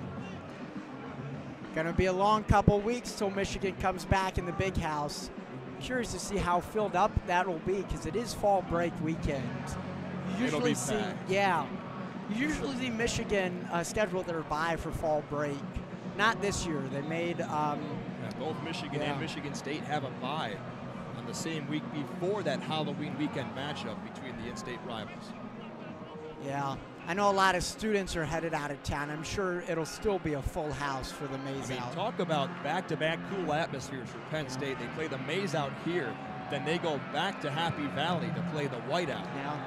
S2: Going to be a long couple weeks till Michigan comes back in the big house. Curious to see how filled up that will be, because it is fall break weekend. You
S1: It'll be
S2: usually see,
S1: packed.
S2: yeah, you usually see Michigan schedule their bye for fall break. Not this year. They made
S1: Both Michigan and Michigan State have a bye on the same week before that Halloween weekend matchup between the in-state rivals.
S2: Yeah, I know a lot of students are headed out of town. I'm sure it'll still be a full house for the Maze
S1: I mean,
S2: Out.
S1: talk about back-to-back cool atmospheres for Penn State. They play the Maze Out here, then they go back to Happy Valley to play the Whiteout.
S2: Yeah.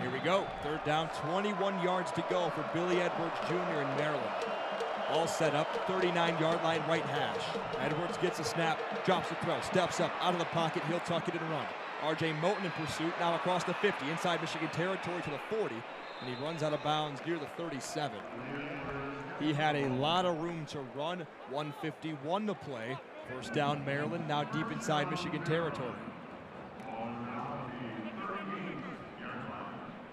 S1: Here we go, third down, 21 yards to go for Billy Edwards Jr. in Maryland. All set up, 39-yard line right hash. Edwards gets a snap, drops the throw, steps up, out of the pocket, he'll tuck it and run. R.J. Moten in pursuit, now across the 50, inside Michigan territory to the 40, and he runs out of bounds near the 37. He had a lot of room to run, 1:51 to play. First down Maryland, now deep inside Michigan territory.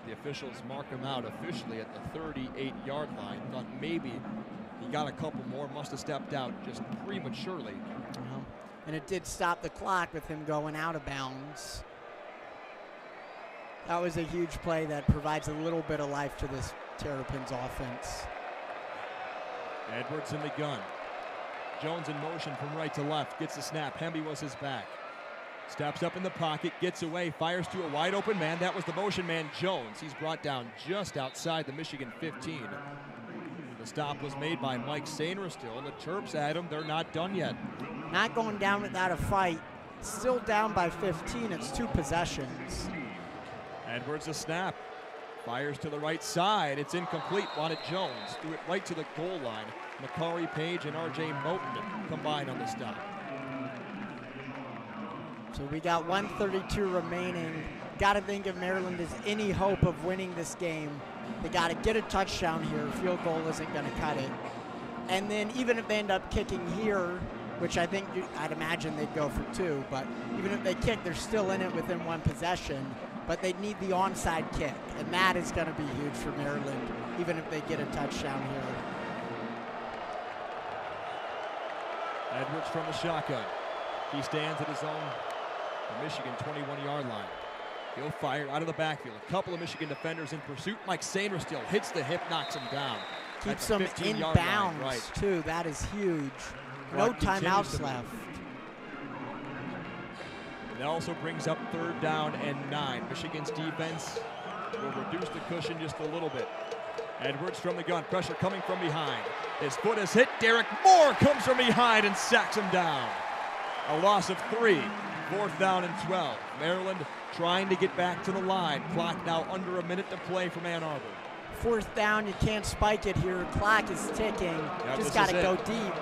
S1: The officials mark him out officially at the 38-yard line. Thought maybe he got a couple more, must have stepped out just prematurely.
S2: And it did stop the clock with him going out of bounds. That was a huge play that provides a little bit of life to this Terrapins offense.
S1: Edwards in the gun. Jones in motion from right to left, gets the snap. Hemby was his back. Steps up in the pocket, gets away, fires to a wide open man. That was the motion man, Jones. He's brought down just outside the Michigan 15. The stop was made by Mike Sainer still, and the Terps at him. They're not done yet.
S2: Not going down without a fight. Still down by 15. It's 2 possessions.
S1: Edwards a snap. Fires to the right side. It's incomplete. Wanted Jones. Threw it right to the goal line. Makari Page and R.J. Moten combined on the stop.
S2: So we got 1:32 remaining. Got to think if Maryland has any hope of winning this game, they got to get a touchdown here. A field goal isn't going to cut it. And then even if they end up kicking here, which I'd imagine they'd go for 2, but even if they kick, they're still in it within 1 possession. But they need the onside kick, and that is going to be huge for Maryland, even if they get a touchdown here.
S1: Edwards from the shotgun. He stands at his own Michigan 21-yard line. He'll fire out of the backfield. A couple of Michigan defenders in pursuit. Mike Sainer still hits the hip, knocks him down.
S2: Keeps them in bounds, right, too. That is huge. No timeouts left.
S1: That also brings up third down and 9. Michigan's defense will reduce the cushion just a little bit. Edwards from the gun, pressure coming from behind. His foot is hit. Derek Moore comes from behind and sacks him down. A loss of 3. Fourth down and 12. Maryland trying to get back to the line. Clock now under a minute to play from Ann Arbor.
S2: Fourth down, you can't spike it here. Clock is ticking. Just got to go deep.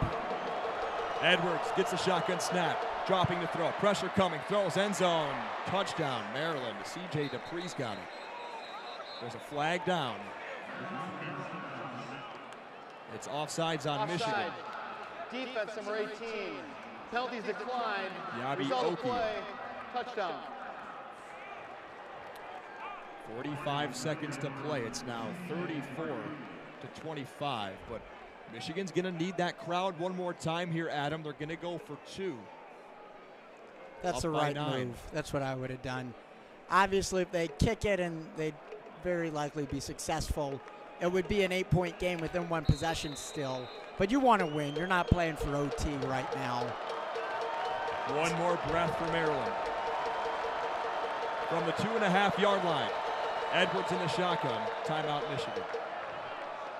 S1: Edwards gets a shotgun snap. Dropping the throw. Pressure coming. Throws end zone. Touchdown, Maryland. C.J. Dupree's got it. There's a flag down. It's offsides on Michigan.
S5: Defense number 18. Penalties declined.
S1: Yabi
S5: Result of
S1: Oki.
S5: play, touchdown.
S1: 45 seconds to play. It's now 34-25, but Michigan's going to need that crowd one more time here, Adam. They're going to go for 2.
S2: That's the right move. That's what I would have done. Obviously, if they kick it and they'd very likely be successful, it would be an 8-point game within 1 possession still. But you want to win. You're not playing for OT right now.
S1: One more breath for Maryland. From the 2.5-yard line, Edwards in the shotgun. Timeout, Michigan.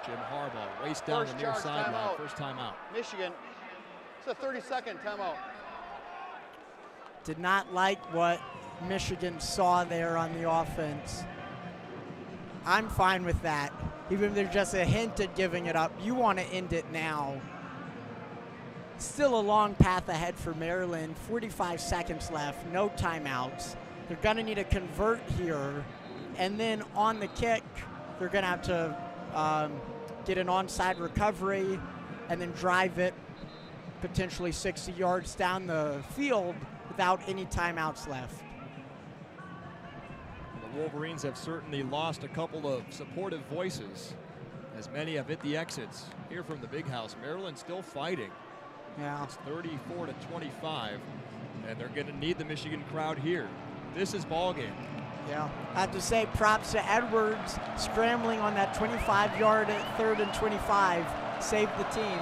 S1: Jim Harbaugh raced down the near sideline. First timeout.
S5: Michigan. It's a 30-second timeout.
S2: Did not like what Michigan saw there on the offense. I'm fine with that. Even if there's just a hint at giving it up, you want to end it now. Still a long path ahead for Maryland. 45 seconds left, no timeouts. They're going to need to convert here. And then on the kick, they're going to have to get an onside recovery and then drive it potentially 60 yards down the field without any timeouts left.
S1: The Wolverines have certainly lost a couple of supportive voices, as many have hit the exits. Here from the Big House, Maryland still fighting.
S2: Yeah.
S1: It's 34-25, and they're going to need the Michigan crowd here. This is ball game.
S2: Yeah, I have to say props to Edwards scrambling on that 25-yard at 3rd and 25, saved the team.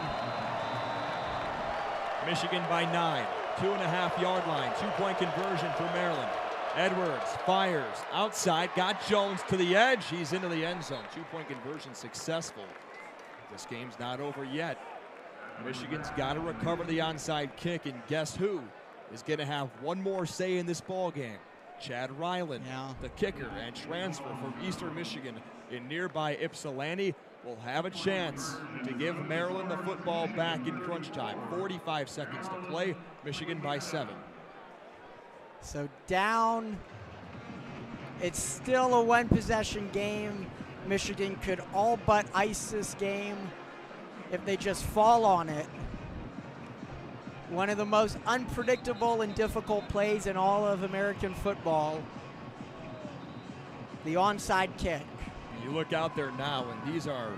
S1: Michigan by 9, 2.5-yard line, 2-point conversion for Maryland. Edwards fires outside, got Jones to the edge. He's into the end zone. 2-point conversion successful. This game's not over yet. Michigan's got to recover the onside kick, and guess who is going to have one more say in this ball game? Chad Ryland, the kicker and transfer from Eastern Michigan in nearby Ypsilanti, will have a chance to give Maryland the football back in crunch time. 45 seconds to play, Michigan by 7.
S2: So down, it's still a 1-possession game. Michigan could all but ice this game if they just fall on it. One of the most unpredictable and difficult plays in all of American football. The onside kick.
S1: You look out there now, and these are,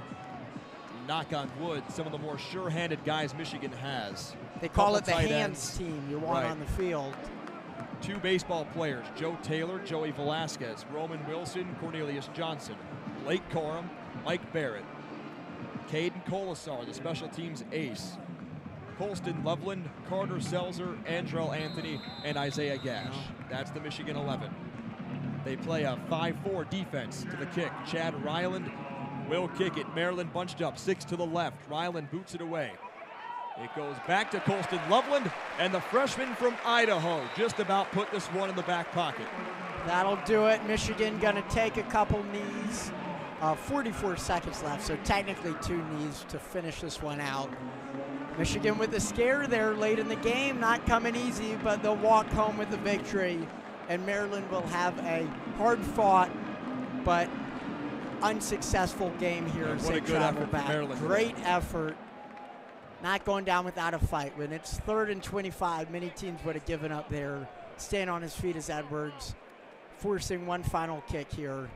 S1: knock on wood, some of the more sure-handed guys Michigan has.
S2: They call it the hands team you want on the field.
S1: 2 baseball players, Joe Taylor, Joey Velasquez, Roman Wilson, Cornelius Johnson, Blake Corum, Mike Barrett, Caden Colasar, the special teams ace, Colston Loveland, Carter Selzer, Andrell Anthony, and Isaiah Gash. That's the Michigan 11. They play a 5-4 defense to the kick. Chad Ryland will kick it. Maryland bunched up, 6 to the left. Ryland boots it away. It goes back to Colston Loveland, and the freshman from Idaho just about put this one in the back pocket.
S2: That'll do it. Michigan gonna take a couple knees. 44 seconds left, so technically 2 knees to finish this one out. Michigan with a scare there late in the game, not coming easy, but they'll walk home with the victory, and Maryland will have a hard-fought but unsuccessful game here.
S1: What a good effort from Maryland.
S2: Great effort. Not going down without a fight. When it's 3rd and 25, many teams would have given up there. Staying on his feet is Edwards, forcing one final kick here.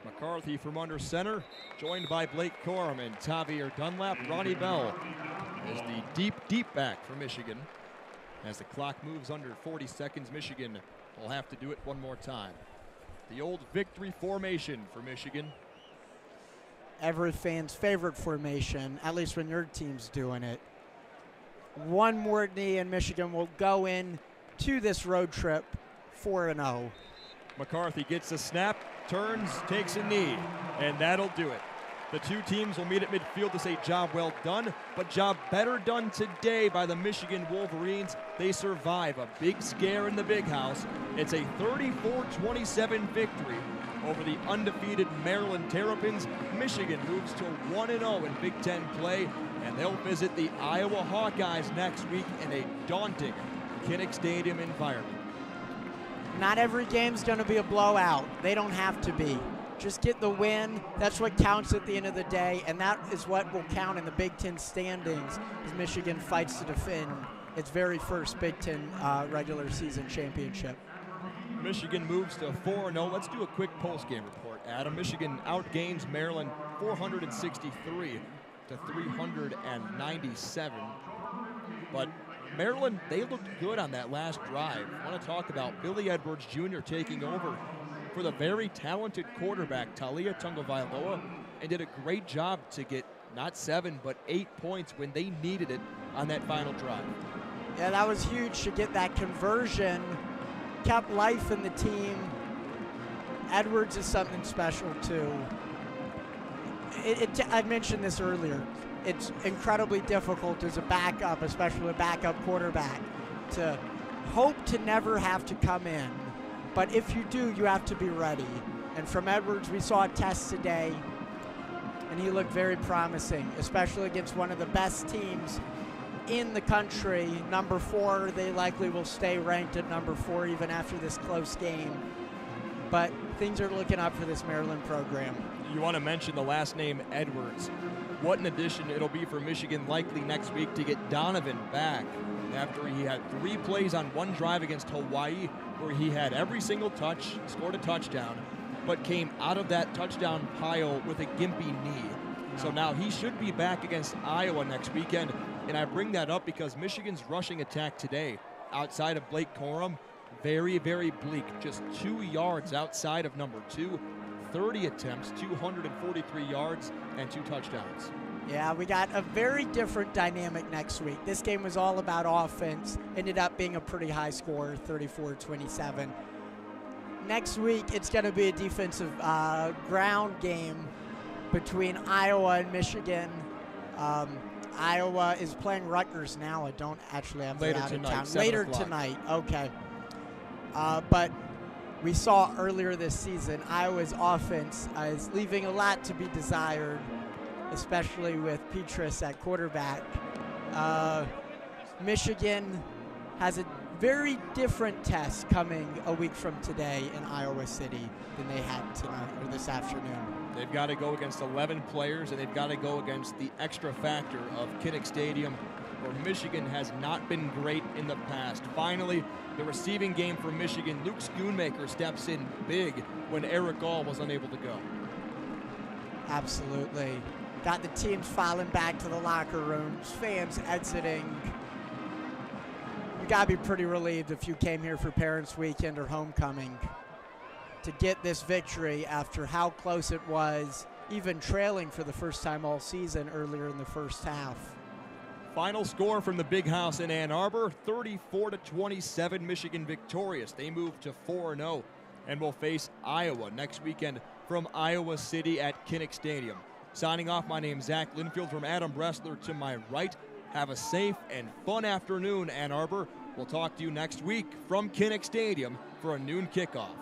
S1: McCarthy from under center, joined by Blake Corum and Tavier Dunlap. Ronnie Bell is the deep back for Michigan. As the clock moves under 40 seconds, Michigan will have to do it one more time. The old victory formation for Michigan.
S2: Every fan's favorite formation, at least when your team's doing it. One more knee and Michigan will go in to this road trip 4-0.
S1: McCarthy gets a snap, turns, takes a knee, and that'll do it. The 2 teams will meet at midfield to say job well done, but job better done today by the Michigan Wolverines. They survive a big scare in the Big House. It's a 34-27 victory over the undefeated Maryland Terrapins. Michigan moves to 1-0 in Big Ten play, and they'll visit the Iowa Hawkeyes next week in a daunting Kinnick Stadium environment.
S2: Not every game's going to be a blowout. They don't have to be. Just get the win. That's what counts at the end of the day, and that is what will count in the Big Ten standings as Michigan fights to defend its very first Big Ten regular season championship.
S1: Michigan moves to 4-0. Let's do a quick post-game report, Adam. Michigan outgains Maryland 463 to 397. But Maryland, they looked good on that last drive. I want to talk about Billy Edwards Jr. taking over for the very talented quarterback, Talia Tungavailoa, and did a great job to get not 7, but 8 points when they needed it on that final drive.
S2: Yeah, that was huge to get that conversion. Kept life in the team. Edwards is something special, too. I mentioned this earlier. It's incredibly difficult as a backup, especially a backup quarterback, to hope to never have to come in. But if you do, you have to be ready. And from Edwards, we saw a test today, and he looked very promising, especially against one of the best teams in the country. Number 4, they likely will stay ranked at number 4 even after this close game. But things are looking up for this Maryland program.
S1: You want to mention the last name, Edwards. What an addition it'll be for Michigan likely next week to get Donovan back after he had 3 plays on one drive against Hawaii where he had every single touch, scored a touchdown, but came out of that touchdown pile with a gimpy knee. So now he should be back against Iowa next weekend. And I bring that up because Michigan's rushing attack today, outside of Blake Corum, very, very bleak. Just 2 yards outside of number 2, 30 attempts, 243 yards, and 2 touchdowns.
S2: Yeah, we got a very different dynamic next week. This game was all about offense. Ended up being a pretty high score, 34-27. Next week, it's going to be a defensive ground game between Iowa and Michigan. Iowa is playing Rutgers now. I don't actually have that out of town. Later tonight, okay. But we saw earlier this season, Iowa's offense is leaving a lot to be desired, especially with Petrus at quarterback. Michigan has a very different test coming a week from today in Iowa City than they had tonight or this afternoon.
S1: They've got to go against 11 players, and they've got to go against the extra factor of Kinnick Stadium, where Michigan has not been great in the past. Finally, the receiving game for Michigan. Luke Schoonmaker steps in big when Eric Gall was unable to go.
S2: Absolutely. Got the teams filing back to the locker rooms, fans exiting. You got to be pretty relieved if you came here for Parents' Weekend or homecoming to get this victory after how close it was, even trailing for the first time all season earlier in the first half.
S1: Final score from the Big House in Ann Arbor, 34-27, Michigan victorious. They move to 4-0 and will face Iowa next weekend from Iowa City at Kinnick Stadium. Signing off, my name's Zach Linfield from Adam Bressler to my right. Have a safe and fun afternoon, Ann Arbor. We'll talk to you next week from Kinnick Stadium for a noon kickoff.